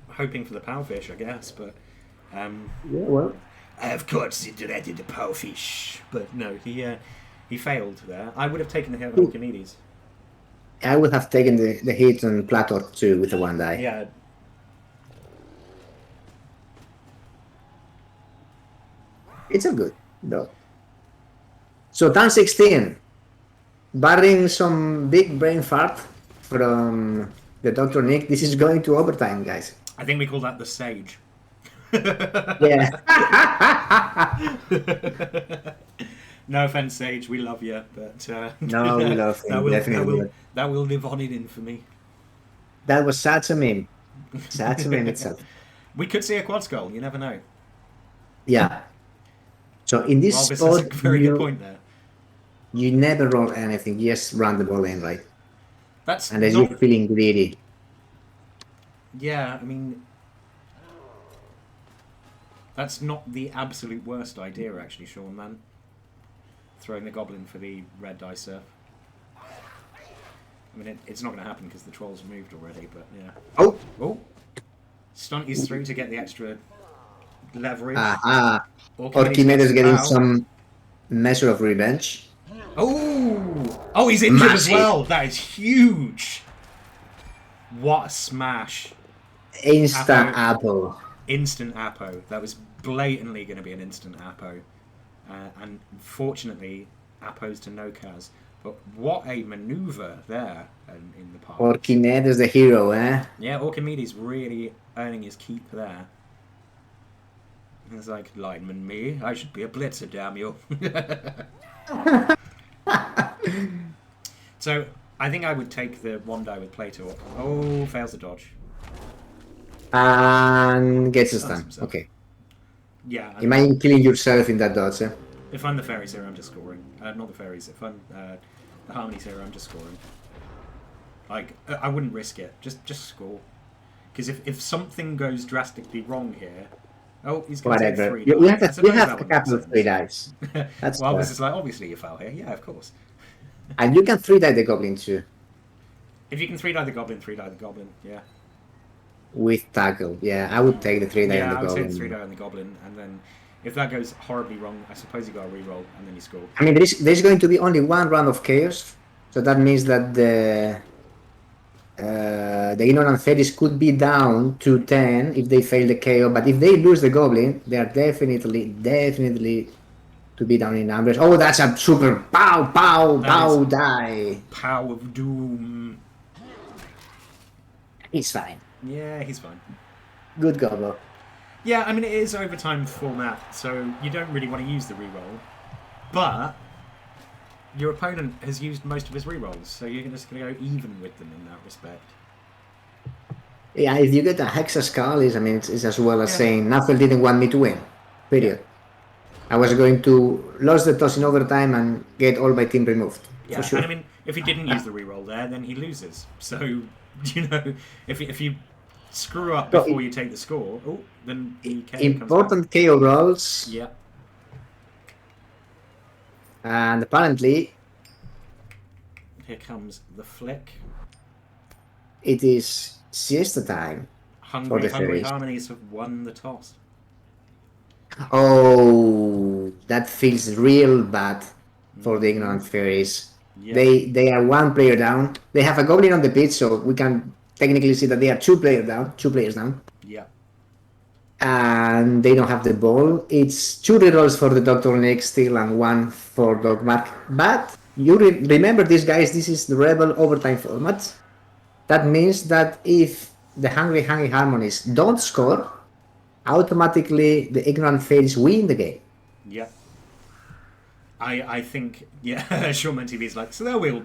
Hoping for the powfish, I guess, but... yeah, well... Of course he dreaded the powfish. But no, he failed there. I would have taken the hit on Archimedes. I would have taken the hit on Plator too with the 1-die. Yeah. It's a good, though. So, turn 16. Barring some big brain fart from the DrNick, this is going to overtime, guys. I think we call that the Sage. Yeah. No offense, Sage, we love you, but no, we love him. That will live on in infamy. That was such a meme. Such a meme itself. We could see a quad skull. You never know. Yeah. So in this spot, is a very good point there. You never roll anything. You just run the ball in, right? That's unless you're feeling greedy. Yeah, I mean, that's not the absolute worst idea, actually, Sean, man. Throwing the goblin for the red dice surf. I mean, it's not going to happen because the troll's moved already, but yeah. Oh! Stunt is through to get the extra leverage. Archimedes getting some measure of revenge. Oh, he's injured as well. That is huge. What a smash. Instant Apple. Instant Apo. That was blatantly going to be an instant Apo. And fortunately, Apos to no Kaz. But what a manoeuvre there in the park. Orkimed is the hero, eh? Yeah, Orkimedes really earning his keep there. It's like, lineman me, I should be a blitzer, damn you. So, I think I would take the one die with Play Talk. Oh, fails the dodge. And gets a Stuns stun. himself. Okay. Yeah. I mean, Imagine killing yourself in that dodge, eh? if I'm the Fairies here, I'm just scoring. Not the Fairies. If I'm the Harmonies here, I'm just scoring. Like, I wouldn't risk it. Just score. Because if something goes drastically wrong here... Oh, he's going to take Whatever. 3 You dice. have, you have a couple of 3 dice. That's well, fair. this is like, obviously you fell here. Yeah, of course. And you can 3-die the goblin too. If you can 3-die the goblin, 3-die the goblin, yeah. With tackle. Yeah, I would take the 3-die on the I would goblin. take the 3-die on the goblin, and then if that goes horribly wrong, I suppose you got to re-roll, and then you score. I mean, there's going to be only one round of chaos, so that means that the ignorant fairies could be down to 10 if they fail the KO, but if they lose the goblin, they are definitely to be down in numbers. Oh, that's a super pow die. Pow of Doom. He's fine. Yeah, he's fine. Good gobbo. Yeah, I mean, it is overtime format, so you don't really want to use the reroll. But your opponent has used most of his rerolls, so you're just going to go even with them in that respect. Yeah, if you get a Hexa Scalis, I mean, it's as well as saying, Nuffle didn't want me to win. Period. I was going to lose the toss in overtime and get all my team removed. Yeah, for sure. and I mean, if he didn't use the reroll there, then he loses. So, you know, if you screw up before you take the score, then the KO important KO rolls. Yeah. And apparently, here comes the flick. It is siesta time. Hungry Harmonies have won the toss. Oh, that feels real bad for the ignorant fairies. Yeah. They are 1 player down. They have a goblin on the pitch, so we can technically see that they are 2 players down. Yeah. And they don't have the ball. It's 2 rerolls for the TheDrNick still and 1 for Docmarc. But you remember this, guys, this is the REBBL overtime format. That means that if the Hungry Harmonies don't score, automatically the ignorant fairies win the game. Yeah. I think, yeah, Showman TV is like, so there will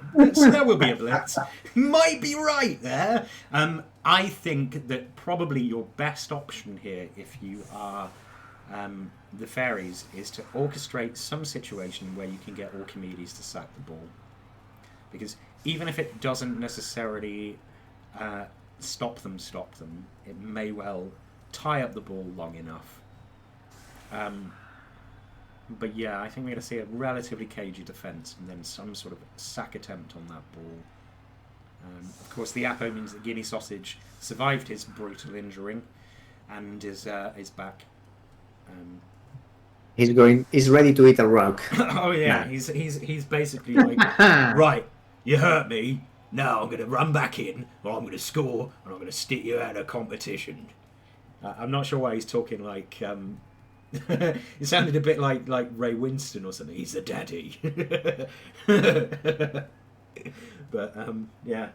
be a blitz. Might be right there. I think that probably your best option here, if you are the Fairies, is to orchestrate some situation where you can get Orkimedes to sack the ball. Because even if it doesn't necessarily stop them, it may well tie up the ball long enough. But yeah, I think we're going to see a relatively cagey defence and then some sort of sack attempt on that ball. Of course, the Apo means that Guinea Sausage survived his brutal injuring and is back. He's ready to eat a rock. Oh yeah, he's basically like, right, you hurt me. Now I'm going to run back in, or I'm going to score, and I'm going to stick you out of competition. I'm not sure why he's talking like. It sounded a bit like Ray Winston or something. He's the daddy. But yeah.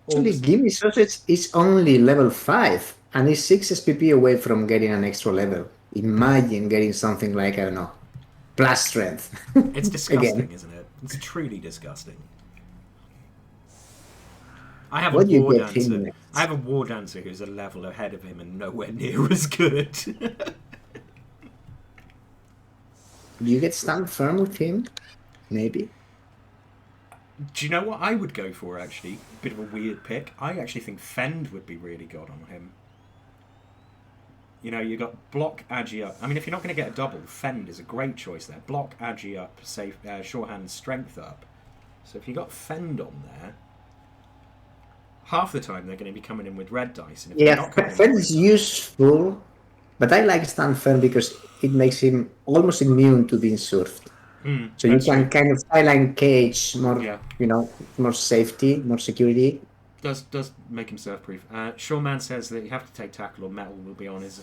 Actually, Guinea Sausage is only level 5 and is 6 SPP away from getting an extra level. Imagine getting something like, I don't know, plus strength. It's disgusting, isn't it? It's truly disgusting. I have a war dancer. I have a war dancer who's a level ahead of him and nowhere near as good. Do you get stand firm with him? Maybe. Do you know what I would go for, actually? Bit of a weird pick. I actually think Fend would be really good on him. You know, you got block, agi up. I mean, if you're not going to get a double, Fend is a great choice there. Block, agi up, safe, sure hand, strength up. So if you got Fend on there, half the time they're going to be coming in with red dice. And if Fend is useful, but I like stand firm because it makes him almost immune to being surfed. So you can kind of sideline cage more, you know, more safety, more security. Does make him surf proof. Shawman says that you have to take tackle or metal will be on his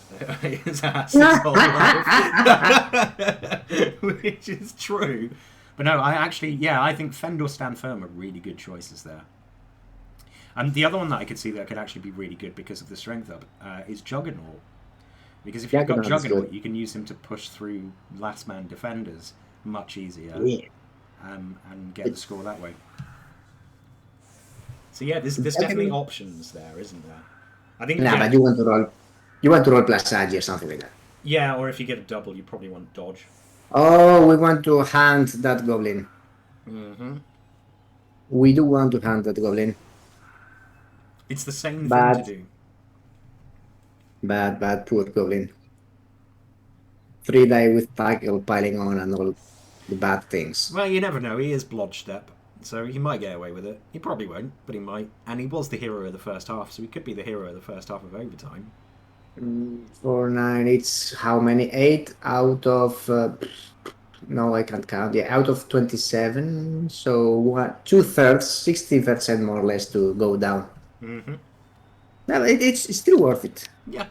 ass his whole life, which is true. But no, I think Fend or Stand Firm are really good choices there. And the other one that I could see that could actually be really good because of the strength up is Juggernaut. Because if you've got Juggernaut, you can use him to push through last man defenders much easier, and get the score that way. So yeah, there's definitely options there, isn't there? I think. But you want to roll. You want to roll plus Agi or something like that. Yeah, or if you get a double, you probably want dodge. Oh, we want to hunt that goblin. Mm-hmm. We do want to hunt that goblin. It's the same thing to do. Bad, poor goblin. 3 die with tackle piling on and all the bad things. Well, you never know. He is Blodgestep, so he might get away with it. He probably won't, but he might. And he was the hero of the first half, so he could be the hero of the first half of overtime. 4, 9, it's how many? 8 out of... no, I can't count. Yeah, out of 27. So 2/3, 60% more or less to go down. Mm-hmm. No, it's still worth it. Yeah.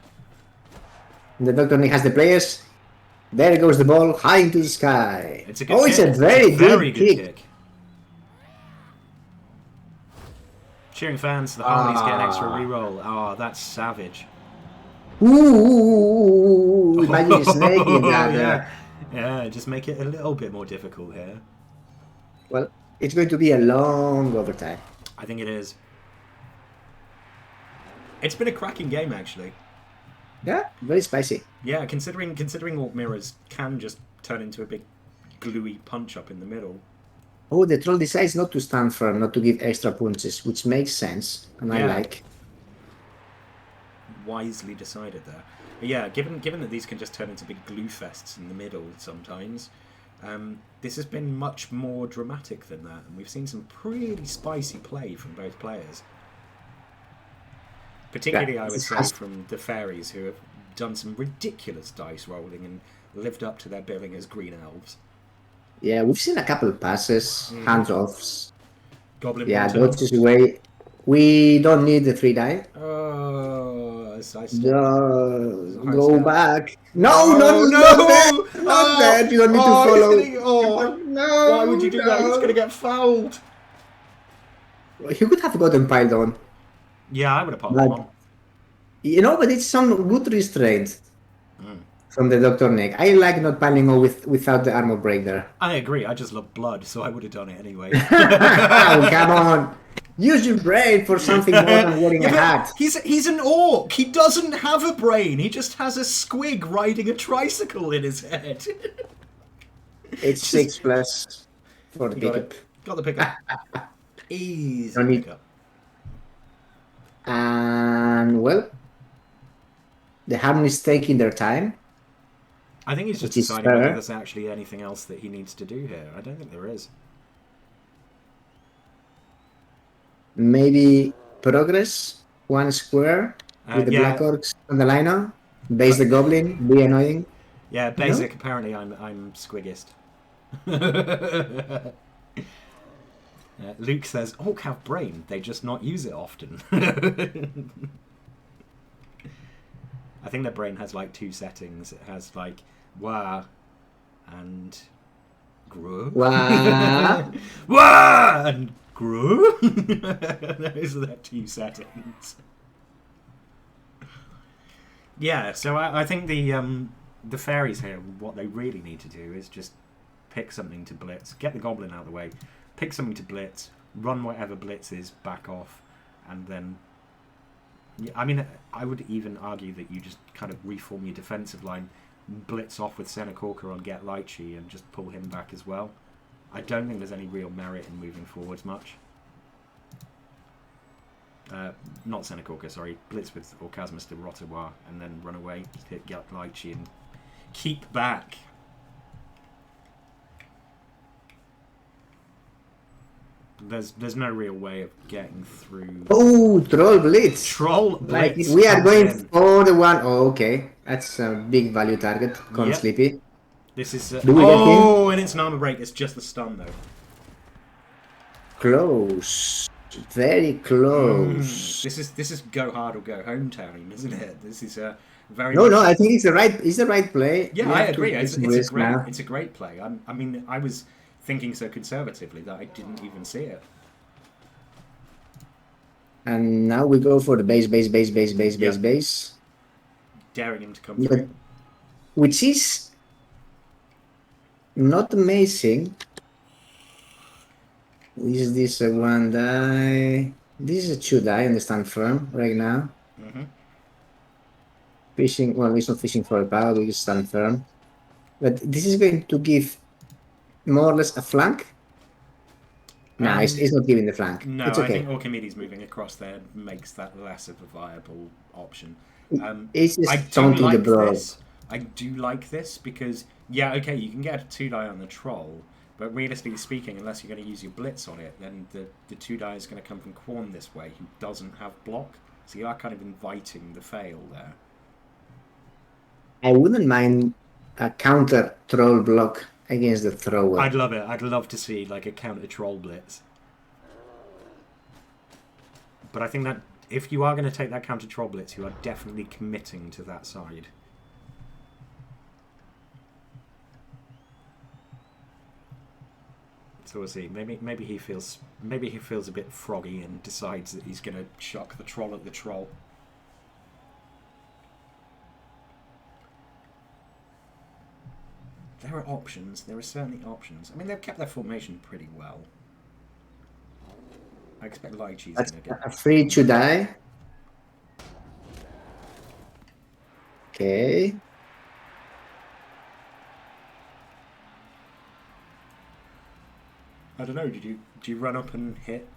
The DrNick has the players. There goes the ball high into the sky. It's a good kick. It's a very good kick. Cheering fans, the Harmonies get an extra reroll. Oh, that's savage. Ooh, imagine a snake in that. Yeah, just make it a little bit more difficult here. Well, it's going to be a long overtime. I think it is. It's been a cracking game, actually. Yeah, very spicy. Yeah, considering Orc mirrors can just turn into a big gluey punch up in the middle. Oh, the troll decides not to stand firm, not to give extra punches, which makes sense, and I like. Wisely decided there. But yeah, given that these can just turn into big glue fests in the middle sometimes, this has been much more dramatic than that, and we've seen some pretty spicy play from both players. Particularly, I would say, from the Fairies, who have done some ridiculous dice rolling and lived up to their billing as green elves. Yeah, we've seen a couple of passes, hands-offs. Goblin dodges away. We don't need the 3 die. Oh, go back. No, not that. You don't need to follow. No, why would you do that? He's going to get fouled. He could have gotten piled on. Yeah, I would have popped on. You know, but it's some good restraint from the DrNick. I like not piling on without the armor break there. I agree. I just love blood, so I would have done it anyway. Oh, come on. Use your brain for something more than wearing a hat. He's an orc. He doesn't have a brain. He just has a squig riding a tricycle in his head. It's 6+ for the pickup. Got the pickup. Easy pickup. And, well, the Harmonies taking their time. I think he's just deciding whether there's actually anything else that he needs to do here. I don't think there is. Maybe progress, 1 square with the Black Orcs on the lineup. Base the Goblin, be annoying. Yeah, basic. Apparently, I'm squiggist. Luke says, "Orc have brain. They just not use it often." I think their brain has like 2 settings. It has like wah and gru. Wah. Wah and gru. Those are their 2 settings. Yeah, so I think the Fairies here, what they really need to do is just pick something to blitz, get the Goblin out of the way, pick something to blitz, run whatever blitz is back off, and then... I mean, I would even argue that you just kind of reform your defensive line, blitz off with Senecorker on Get Lychee and just pull him back as well. I don't think there's any real merit in moving forwards much. Not Senecorker, sorry. Blitz with Orcasmus to Rotowa and then run away, hit Get Lychee and keep back. There's no real way of getting through. Oh, Troll Blitz! Troll Blitz! Like, we are going for the one. Oh, okay. That's a big value target. Con Sleepy. This is. Do we get him? And it's an armor break. It's just the stun, though. Close. Very close. This is go hard or go home time, isn't it? This is a very. No, I think it's the right play. Yeah, I agree. It's a great play. I mean, I was thinking so conservatively that I didn't even see it. And now we go for the base, base. Daring him to come But, through. which is not amazing. Is this a 1 die? This is a 2 die on the stand firm right now. Fishing, well, he's not fishing for a power, we just stand firm. But this is going to give more or less a flank. No, it's not giving the flank. No, It's I okay. think Orchimedes moving across there makes that less of a viable option. It's I just do taunting the like bro. this. I do like this because, yeah, okay, you can get a 2 die on the troll, but realistically speaking, unless you're going to use your blitz on it, then the 2 die is going to come from Quorn this way, who doesn't have block. So you are kind of inviting the fail there. I wouldn't mind a counter troll block against the thrower. I'd love it. I'd love to see like a counter troll blitz. But I think that if you are going to take that counter troll blitz, you are definitely committing to that side. So we'll see. Maybe he feels a bit froggy and decides that he's going to chuck the troll at the troll. There are options. There are certainly options. I mean, they've kept their formation pretty well. I expect Lychee's going to get a free 2 die. Okay. I don't know. Do you run up and hit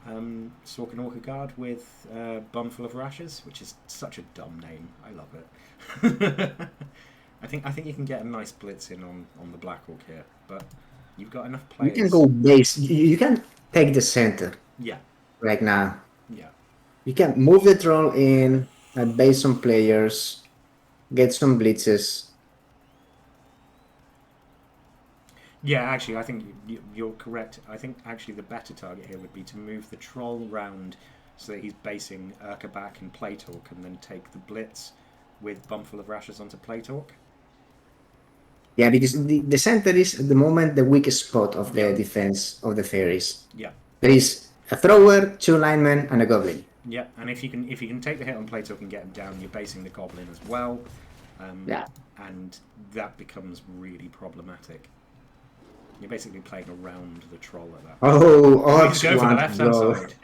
Sork and Orca Guard with Bumful of Rashes, which is such a dumb name. I love it. I think you can get a nice blitz in on the Black Orc here, but you've got enough players. You can go base. You can take the center. Yeah. Right now. Yeah. You can move the troll in, base some players, get some blitzes. Yeah, actually, I think you're correct. I think actually the better target here would be to move the troll round so that he's basing Urka back in Play Talk and then take the blitz with Bumful of Rashes onto Play Talk. Yeah, because the center is at the moment the weakest spot of the defense of the Fairies. Yeah. There is a thrower, 2 linemen, and a goblin. Yeah, and if you can take the hit on Play Talk and get him down, you're basing the goblin as well. Yeah. And that becomes really problematic. You're basically playing around the troll at that point. Oh, Orcs go for the left-hand side.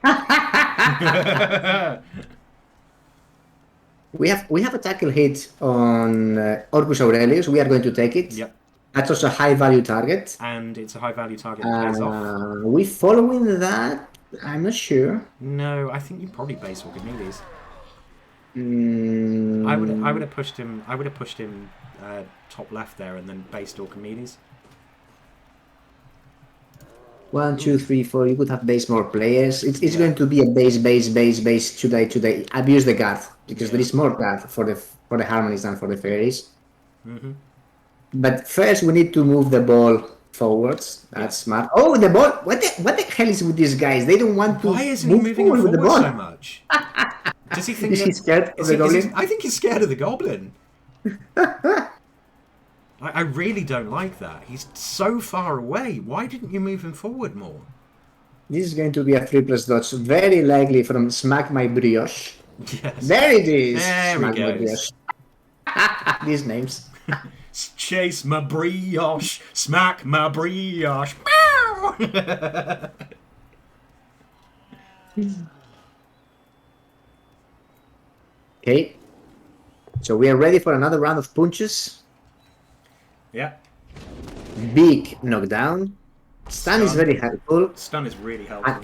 We have a tackle hit on Orcus Aurelius. We are going to take it. Yep. That's also a high-value target. And it's a high-value target that pays off. We following that? I'm not sure. No, I think you probably base Orchimedes. Mm. I would have pushed him. I would have pushed him top left there and then based Orchimedes. 1, 2, 3, 4. You could have base more players. It's going to be a base 2 die. Abuse the guard because there is more guard for the Harmonies than for the Fairies. Mm-hmm. But first we need to move the ball forwards. That's smart. Oh, the ball! What the hell is with these guys? They don't want to. Why isn't he moving forward with the ball so much? Does he think is he scared of the goblin? I think he's scared of the goblin. I really don't like that. He's so far away. Why didn't you move him forward more? This is going to be a 3+ dodge. Very likely from Smack My Brioche. Yes. There it is. There Smack he My goes. Brioche. These names. Chase my brioche. Smack my brioche. Okay. So we are ready for another round of punches. Yeah. Big knockdown. Stun is very helpful. Stun is really helpful.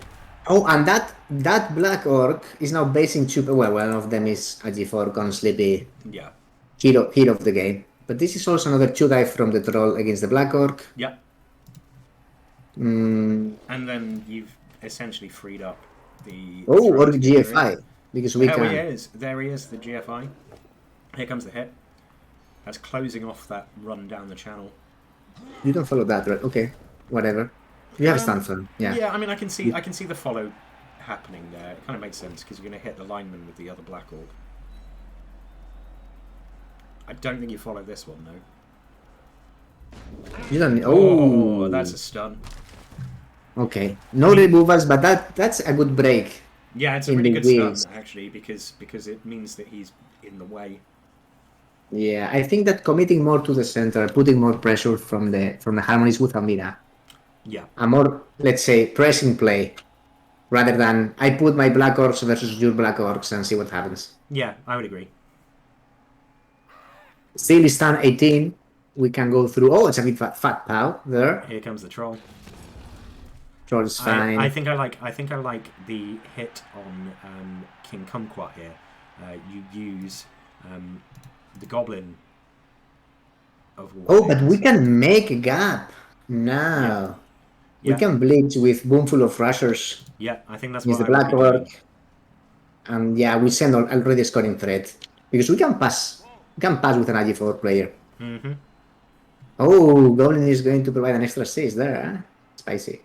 And that Black Orc is now basing 2. Well, one of them is a G4 Gone Sleepy. Yeah. Hero of the game. But this is also another 2 die from the troll against the Black Orc. Yeah. And then you've essentially freed up the... or the GFI. Because we can... There he is, the GFI. Here comes the hit. That's closing off that run down the channel. You don't follow that, right? Okay. Whatever. You have a stun for him. Yeah. Yeah, I mean, I can see the follow happening there. It kind of makes sense because you're going to hit the lineman with the other Black Orc. I don't think you follow this one, though. You don't. Oh, that's a stun. Okay. No removals, but that's a good break. Yeah, it's a in really the good wheels. stun actually because it means that he's in the way. Yeah, I think that committing more to the center, putting more pressure from the Harmonies with Amira, Yeah. a more, let's say, pressing play, rather than I put my Black Orcs versus your Black Orcs and see what happens. Yeah, I would agree. Still stand 18. We can go through. Oh, it's a bit fat pow there. Here comes the troll. Troll is fine. I think I like the hit on King Kumquat here. You use the goblin of Oh, but we Warheads. can make a gap. Yeah. No. We Yeah. can blitz with Boomful of Rushers. Yeah, I think that's Use what the I would Black be doing. Orc. And yeah, we send already scoring threat. Because we can pass. We can pass with an IG4 player. Mm-hmm. Oh, Goblin is going to provide an extra assist there, huh? Spicy.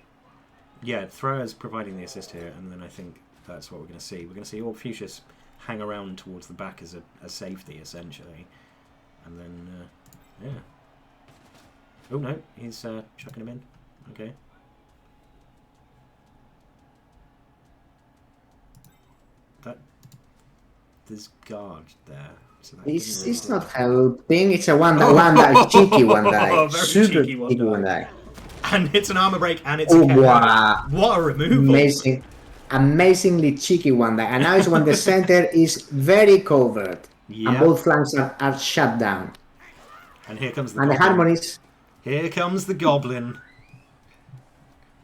Yeah, Thrower's providing the assist here, and then I think that's what we're going to see. We're going to see Orpfuchsius hang around towards the back as a safety, essentially. And then, yeah. Oh, no, he's chucking him in. Okay. There's guard there. So that It's not helping. It's a one die, cheeky one die. Very Super cheeky cheeky one die. And it's an armor break, and it's Oh, a KO. wow. What a removal! Amazing. Amazingly cheeky one die. And now it's when the center is very covered. Yeah. And both flanks are shut down. And here comes the and goblin. The Harmonies. Here comes the goblin.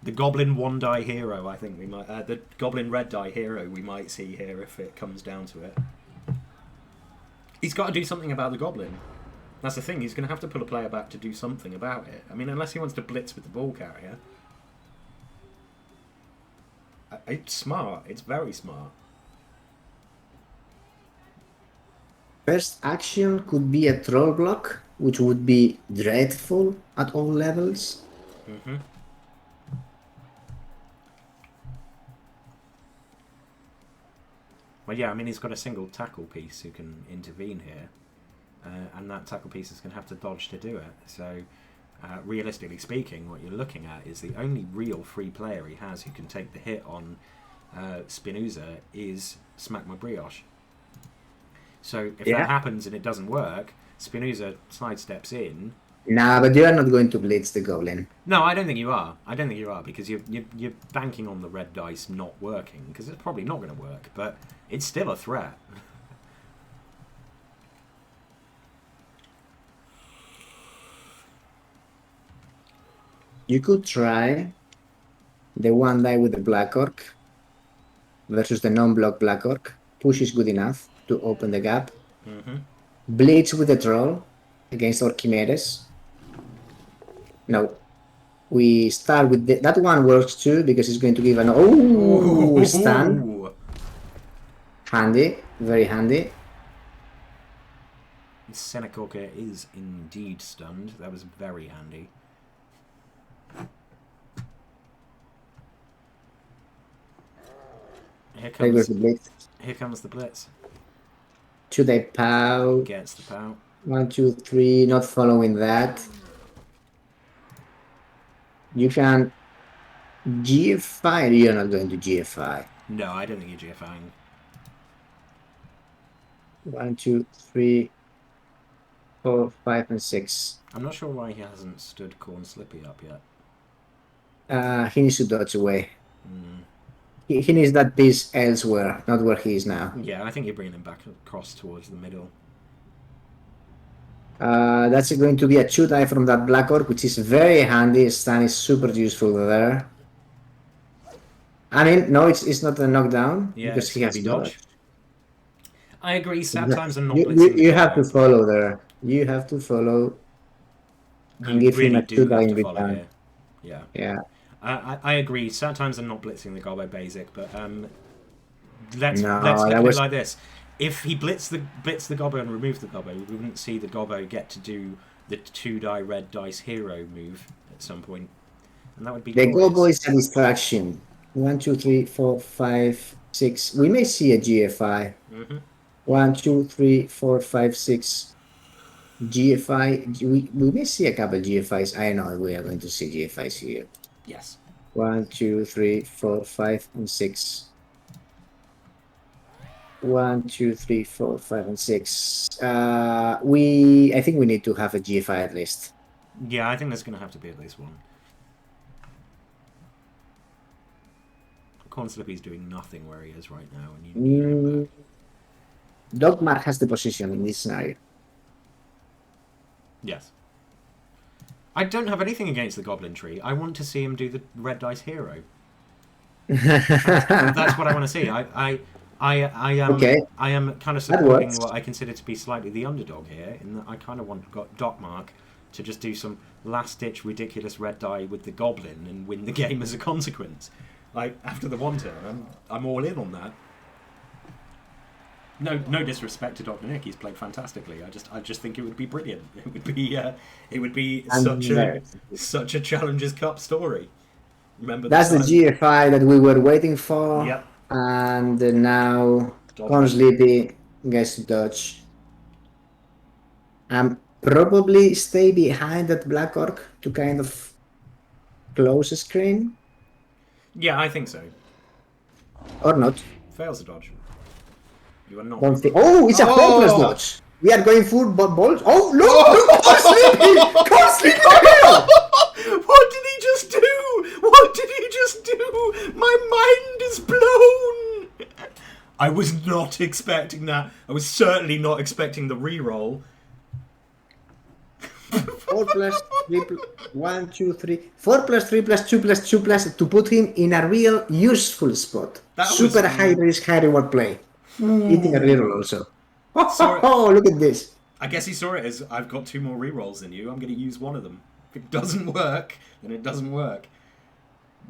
The goblin one die hero, I think we might. The goblin red die hero we might see here if it comes down to it. He's got to do something about the goblin. That's the thing. He's going to have to pull a player back to do something about it. I mean, unless he wants to blitz with the ball carrier. It's smart. It's very smart. First action could be a troll block, which would be dreadful at all levels. Mm-hmm. Well, yeah, I mean, he's got a single tackle piece who can intervene here. And that tackle piece is going to have to dodge to do it. So, realistically speaking, what you're looking at is the only real free player he has who can take the hit on Spinoza is Smack My Brioche. So, if that happens and it doesn't work, Spinoza sidesteps in. Nah, but you are not going to blitz the goblin. No, I don't think you are. I don't think you are, because you're banking on the red dice not working, because it's probably not going to work, but it's still a threat. You could try the one die with the Black Orc versus the non-block Black Orc. Push is good enough to open the gap. Mm-hmm. Blitz with the troll against Orchimedes. No. We start with that one works too because it's going to give an stun. Handy, very handy. Senecorker is indeed stunned. That was very handy. Here comes the blitz. To the pow. Gets the pow. 1, 2, 3. Not following that. You can GFI. You're not going to GFI. No, I don't think you're GFIing. 1, 2, 3, 4, 5, and 6. I'm not sure why he hasn't stood Corn Slippy up yet. He needs to dodge away. He needs that piece elsewhere, not where he is now. Yeah, I think you're bringing him back across towards the middle. That's going to be a 2-die from that Black Orc, which is very handy. Stun is super useful there. I mean, no, it's not a knockdown because he has dodge. I agree. Sometimes I'm not blitzing. You have to follow there. You have to follow. And give him a 2-die in return. Yeah. Yeah. I agree. Sometimes I'm not blitzing the Gobbo basic, but let's look at it like this. If he blitzed the Gobbo and removed the Gobbo, we wouldn't see the Gobbo get to do the 2-die red dice hero move at some point, and that would be the Gobbo is a distraction. 1, 2, 3, 4, 5, 6. We may see a GFI. 1, 2, 3, 4, 5, 6. GFI. We may see a couple GFIs. I know we are going to see GFIs here. Yes. 1, 2, 3, 4, 5, and 6. 1, 2, 3, 4, 5, and 6. I think we need to have a GFI at least. Yeah, I think there's going to have to be at least one. Corn Slippy's doing nothing where he is right now, and you need him back. Docmarc has the position in this scenario. Yes. I don't have anything against the Goblin Tree. I want to see him do the Red Dice Hero. That's what I want to see. I am kind of supporting what I consider to be slightly the underdog here, in that I kind of want Docmarc to just do some last-ditch ridiculous red die with the Goblin and win the game as a consequence. Like, after the one turn, I'm all in on that. No disrespect to TheDrNick, he's played fantastically. I just think it would be brilliant. It would be such a Challengers Cup story. Remember that's the GFI that we were waiting for. Yep. And now Corn Sleepy gets to dodge. Probably stay behind that Black Orc to kind of close the screen. Yeah, I think so. Or not. Fails the dodge. You are not. Oh, it's a 4+ dodge. We are going full balls. Oh, look! Corn Sleepy! Corn Sleepy! What did he just do? What did he just do? My mind is blown! I was not expecting that. I was certainly not expecting the reroll. 4 plus 3 1, 2, 3. 4 plus 3 plus 2 plus 2 plus to put him in a real useful spot. Super high risk, high reward play. Eating a reroll also. Oh, look at this. I guess he saw it as, I've got 2 more rerolls than you. I'm going to use one of them. If it doesn't work, then it doesn't work.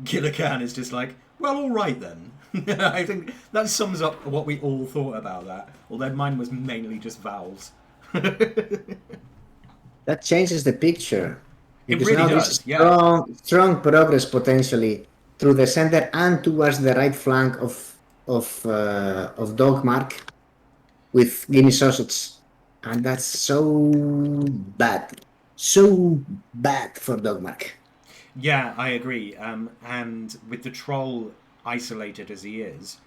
Gilligan is just like, well, all right then. I think that sums up what we all thought about that. Although mine was mainly just vowels. That changes the picture. It really does, yeah. Strong progress potentially through the center and towards the right flank of Docmarc with Guinea Sausage. And that's so bad. So bad for Docmarc. Yeah, I agree. And with the troll isolated as he is,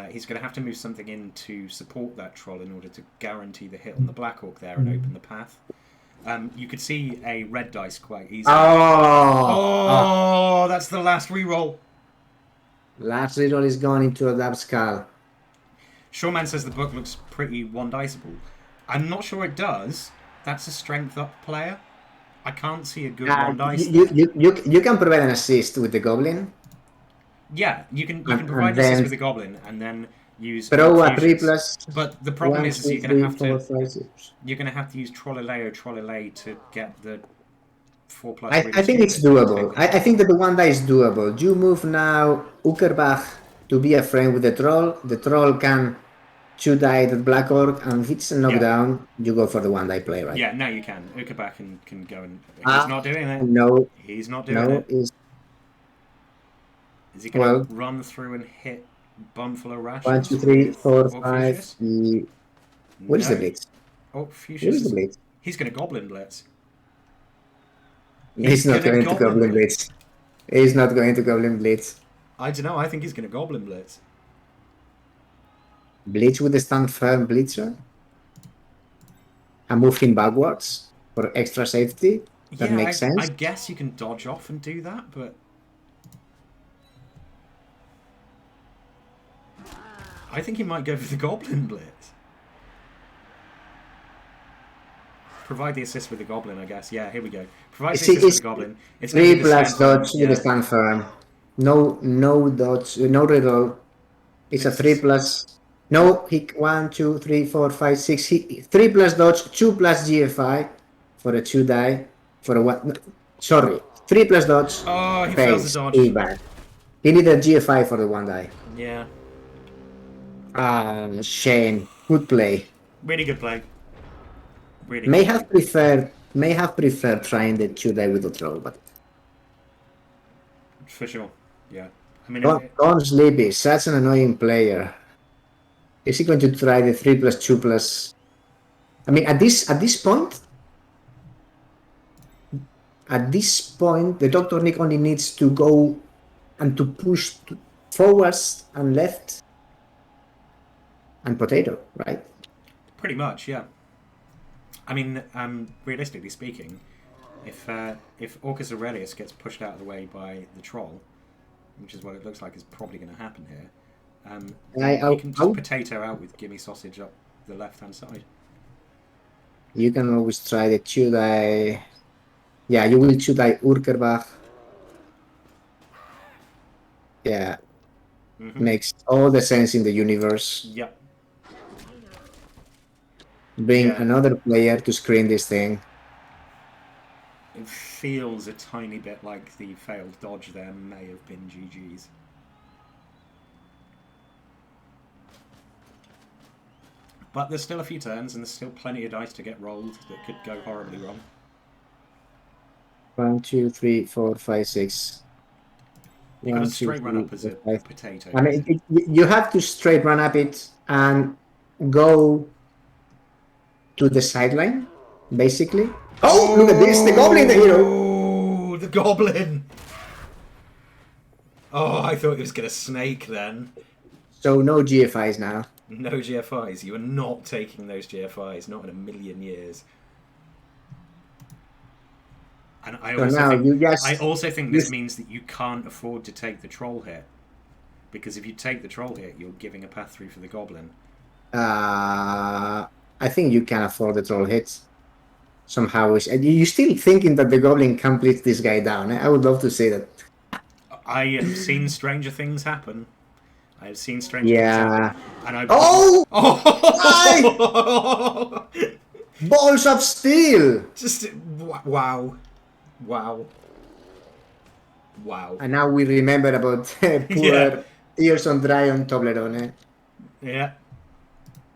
he's going to have to move something in to support that troll in order to guarantee the hit on the Black Orc there and open the path. You could see a red dice quite easily. Oh, that's the last reroll. Last reroll is going into a dab skull. Shawman says the book looks pretty one-diceable. I'm not sure it does. That's a strength up player. I can't see a good one dice. You can provide an assist with the Goblin. Yeah, you can provide an assist with the Goblin and then use throw a 3+. But the problem is you're going to have to use Trollolay to get the 4+. I think it's doable. I think that the one die is doable. You move now Ukerbach to be a friend with the troll. The troll can 2-die the Black Orc, and if it's a knockdown, you go for the one die play, right? Yeah, now you can. Ukerbach can go and he's not doing it. No, he's not doing it. Is he going to run through and hit Bumfalo Rash? 1, 2, 3, 4, 5. What is the blitz? Oh, Fuchsius. What is the blitz? He's going to Goblin Blitz. He's not going to Goblin Blitz. He's not going to Goblin Blitz. I don't know. I think he's going to Goblin Blitz. Blitz with the stand firm Blitzer? And move him backwards for extra safety? That makes sense. I guess you can dodge off and do that, but... I think he might go for the Goblin Blitz. Provide the assist with the Goblin, I guess. Yeah, here we go. Provide the assist with the Goblin. It's 3+ dodge with the stand firm. No dodge, no reroll. It's a 3+. No, 1, 2, 3, 4, 5, 6. 3+ dodge, 2+ GFI for a 2-die. For a 1. Sorry, 3+ dodge. Oh, he fails the dodge. Bad. He needed a GFI for the 1-die. Yeah. Shame. Good play. Really good play. Really. May have preferred trying the 2-die with the troll, but for sure. Yeah. I mean, Corn Sleepy, such an annoying player. Is he going to try the 3+, 2+? I mean, at this point, at this point, the DrNick only needs to go and to push forwards and left and potato, right? Pretty much, yeah. I mean, realistically speaking, if Orcus Aurelius gets pushed out of the way by the troll, which is what it looks like is probably going to happen here, then he can just potato out with Gimme Sausage up the left-hand side. You can always try the Tudai. Yeah, you will Tudai Urkerbach. Yeah. Makes all the sense in the universe. Yep. Bring another player to screen this thing. It feels a tiny bit like the failed dodge there may have been GG's. But there's still a few turns and there's still plenty of dice to get rolled that could go horribly wrong. 1, 2, 3, 4, 5, 6. You got to straight run up as a potato. I mean, you have to straight run up it and go to the sideline, basically. Oh, look at this! The goblin, the hero. Oh, the goblin! Oh, I thought it was going to snake then. So no GFIs now. No GFIs. You are not taking those GFIs. Not in a million years. And I also think this means that you can't afford to take the troll hit. Because if you take the troll hit, you're giving a path through for the goblin. I think you can afford the troll hits. Somehow. You're still thinking that the goblin completes this guy down. I would love to say that. I have seen stranger things happen. I have seen stranger things happen. And I Balls of steel! Just wow. Wow. And now we remember about poor Tears on Dry on Toblerone. Yeah.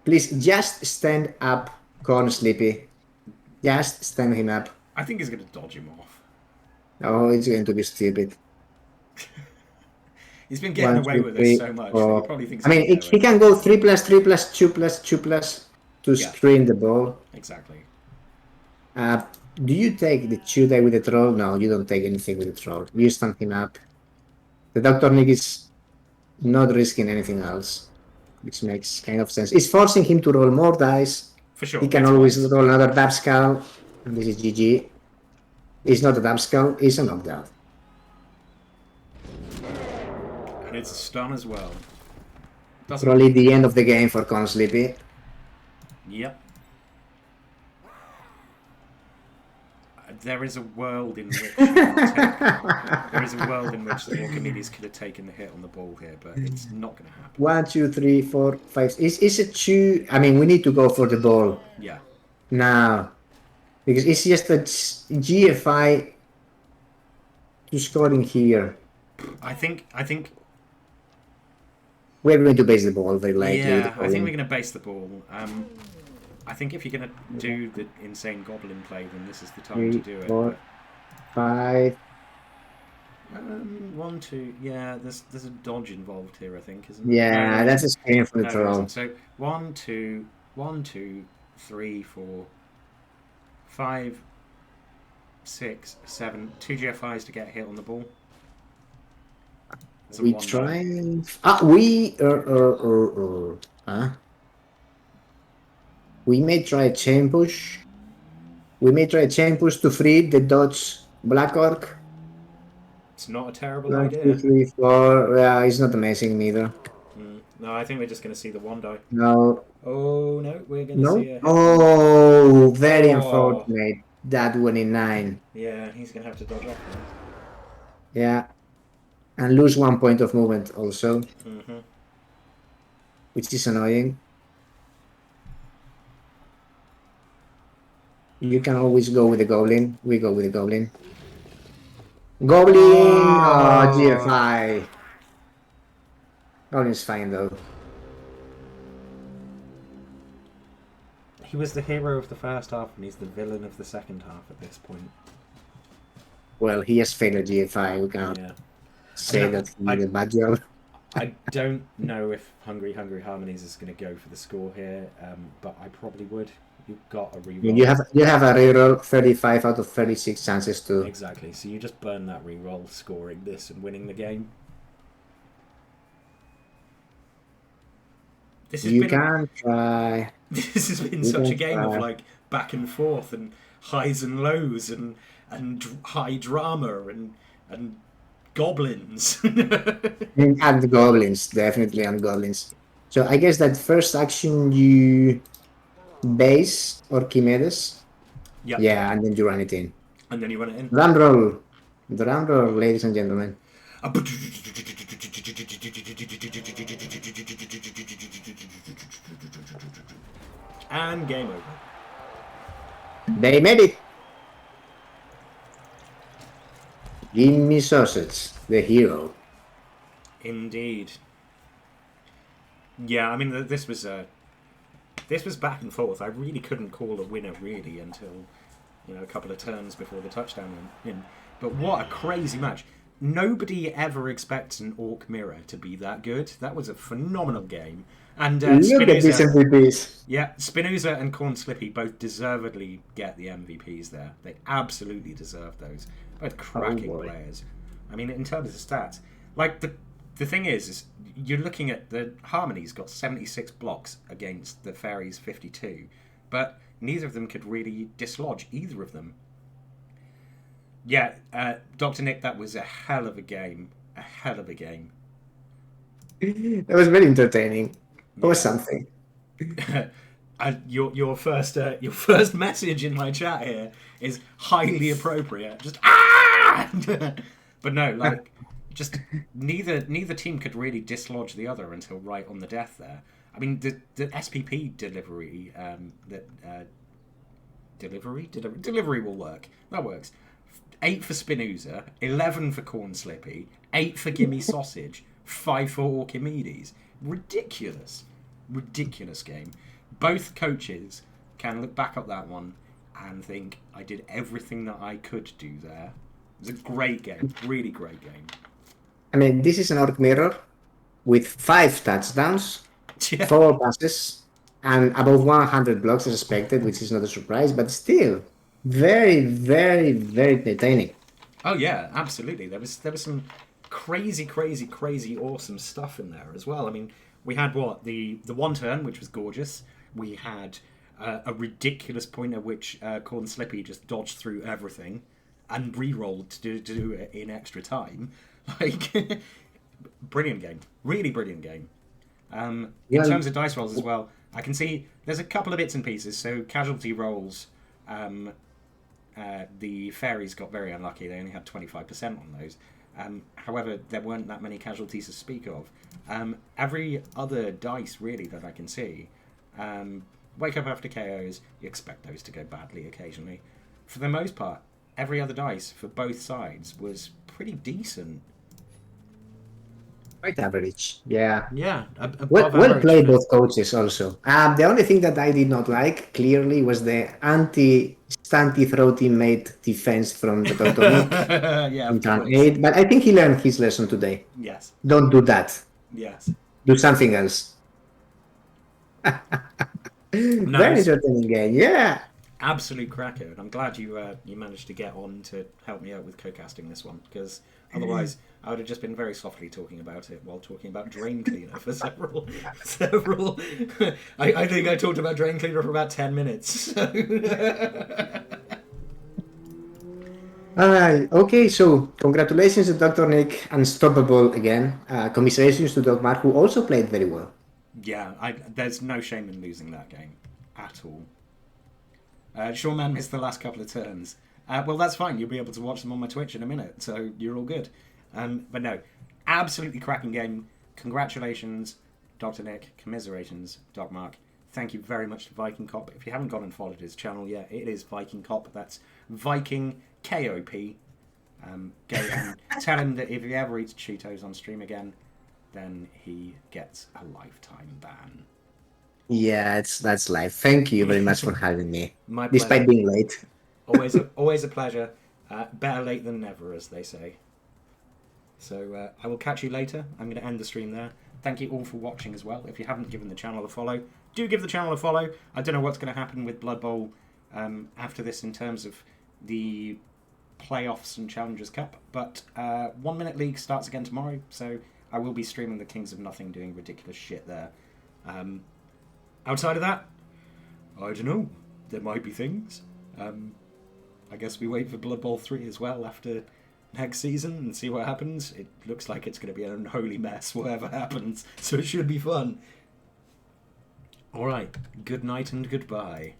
Please just stand up, Corn Sleepy. Just stand him up. I think he's going to dodge him off. Oh, it's going to be stupid. He's been getting away with it so much. That he probably thinks. I mean, he can go 3+3+2+2+2+ to screen the ball. Exactly. Do you take the Tudai with the troll? No, you don't take anything with the troll. You stand him up. The DrNick is not risking anything else, which makes kind of sense. It's forcing him to roll more dice. For sure. He can always roll another dab skull, and this is GG. It's not a dab skull, it's a knockdown. And it's a stun as well. Probably the end of the game for Con Sleepy. Yep. There is a world in which there is a world in which the Archimedes could have taken the hit on the ball here, but it's not going to happen. 1, 2, 3, 4, 5. Is it 2? I mean, we need to go for the ball. Yeah. Now, because it's just a GFI to score in here. I think we're going to base the ball very likely. Yeah, I think we're going to base the ball. I think if you're going to do the insane goblin play, then this is the time 3, to do it. 4, 5. 1, 2. Yeah, there's a dodge involved here, I think, isn't there? Yeah, that's a screen for the troll. So 1, 2, 3, 4, 5, 6, 7. 2 GFIs to get a hit on the ball. We try. We may try a chain push. We may try a chain push to free the dodge Black Orc. It's not a terrible 1, idea. 2, 3, 4. Yeah, it's not amazing neither. No, I think we're just going to see the one die. No. Oh no, we're going to see it. Oh, very unfortunate. That one in 9. Yeah, he's going to have to dodge off now. Yeah. And lose 1 point of movement also. Which is annoying. You can always go with the goblin. We go with the goblin. Goblin! Oh, GFI. Goblin's fine though. He was the hero of the first half and he's the villain of the second half at this point. Well, he has failed a GFI. We cannot say that he did a bad job. I don't know if Hungry Harmonies is going to go for the score here, but I probably would. You've got a mean, reroll. you have a reroll 35 out of 36 chances to. Exactly. So you just burn that reroll, scoring this and winning the game. This has You been can try. this has been You such a can game of try. like back and forth and highs and lows and high drama and goblins. And goblins, definitely, and goblins. So I guess that first action you base or Chimedes. Yep. Yeah, and then you run it in. And then you run it in. Drum roll. Drum roll, ladies and gentlemen. And game over. They made it. Jimmy Sausage, the hero. Indeed. Yeah, I mean this was back and forth. I really couldn't call a winner really until a couple of turns before the touchdown went in. But what a crazy match! Nobody ever expects an Orc Mirror to be that good. That was a phenomenal game. And Look at these MVPs. yeah, Spinoza and Corn Slippy both deservedly get the MVPs there. They absolutely deserve those. Both cracking players. I mean, in terms of stats, like the thing is you're looking at the Harmonies got 76 blocks against the Fairies 52, but neither of them could really dislodge either of them. Yeah, DrNick, that was a hell of a game. A hell of a game. That was very entertaining. It was something. Your first message in my chat here is highly appropriate. Just ah, but no, like just neither team could really dislodge the other until right on the death there. I mean the SPP delivery delivery will work. That works. 8 for Spinoza, 11 for Corn Slippy, 8 for Gimme Sausage, 5 for Archimedes. Ridiculous game. Both coaches can look back at that one and think, I did everything that I could do there. It was a great game, really great game. I mean, this is an Orc Mirror with 5 touchdowns, 4 passes, and above 100 blocks as expected, which is not a surprise, but still very, very, very entertaining. Oh yeah, absolutely. There was some crazy awesome stuff in there as well. I mean, we had the one turn, which was gorgeous. We had a ridiculous point at which Corn Slippy just dodged through everything and re-rolled to do it in extra time. Like, brilliant game. Really brilliant game. In terms of dice rolls as well, I can see there's a couple of bits and pieces. So casualty rolls, the Fairies got very unlucky. They only had 25% on those. However, there weren't that many casualties to speak of. Every other dice, really, that I can see, wake up after KOs, you expect those to go badly occasionally. For the most part, every other dice for both sides was pretty decent. Quite average, yeah. Yeah, well played both coaches also. The only thing that I did not like, clearly, was the anti-stunty throw teammate defense from the DrNick yeah, in turn 8. But I think he learned his lesson today. Yes. Don't do that. Yes. Do something else. Very entertaining game, yeah. Absolute cracker, and I'm glad you managed to get on to help me out with co-casting this one, because otherwise I would have just been very softly talking about it while talking about Drain Cleaner for several. I think I talked about Drain Cleaner for about 10 minutes. So. Alright, okay, so congratulations to DrNick, unstoppable again. Commiserations to Docmarc, who also played very well. Yeah, there's no shame in losing that game at all. Shawman missed the last couple of turns. Well, that's fine. You'll be able to watch them on my Twitch in a minute, so you're all good. But no, absolutely cracking game. Congratulations, DrNick. Commiserations, Docmarc. Thank you very much to Vikingkop. If you haven't gone and followed his channel yet, it is Vikingkop. That's Viking KOP. Go and tell him that if he ever eats Cheetos on stream again, then he gets a lifetime ban. Yeah, that's life. Thank you very much for having me. My pleasure. Despite being late. Always a pleasure. Better late than never, as they say. So I will catch you later. I'm going to end the stream there. Thank you all for watching as well. If you haven't given the channel a follow, do give the channel a follow. I don't know what's going to happen with Blood Bowl after this in terms of the playoffs and Challengers Cup, but 1 Minute League starts again tomorrow, so I will be streaming the Kings of Nothing doing ridiculous shit there. Outside of that, I don't know. There might be things. I guess we wait for Blood Bowl 3 as well after next season and see what happens. It looks like it's going to be an unholy mess, whatever happens, so it should be fun. Alright, good night and goodbye.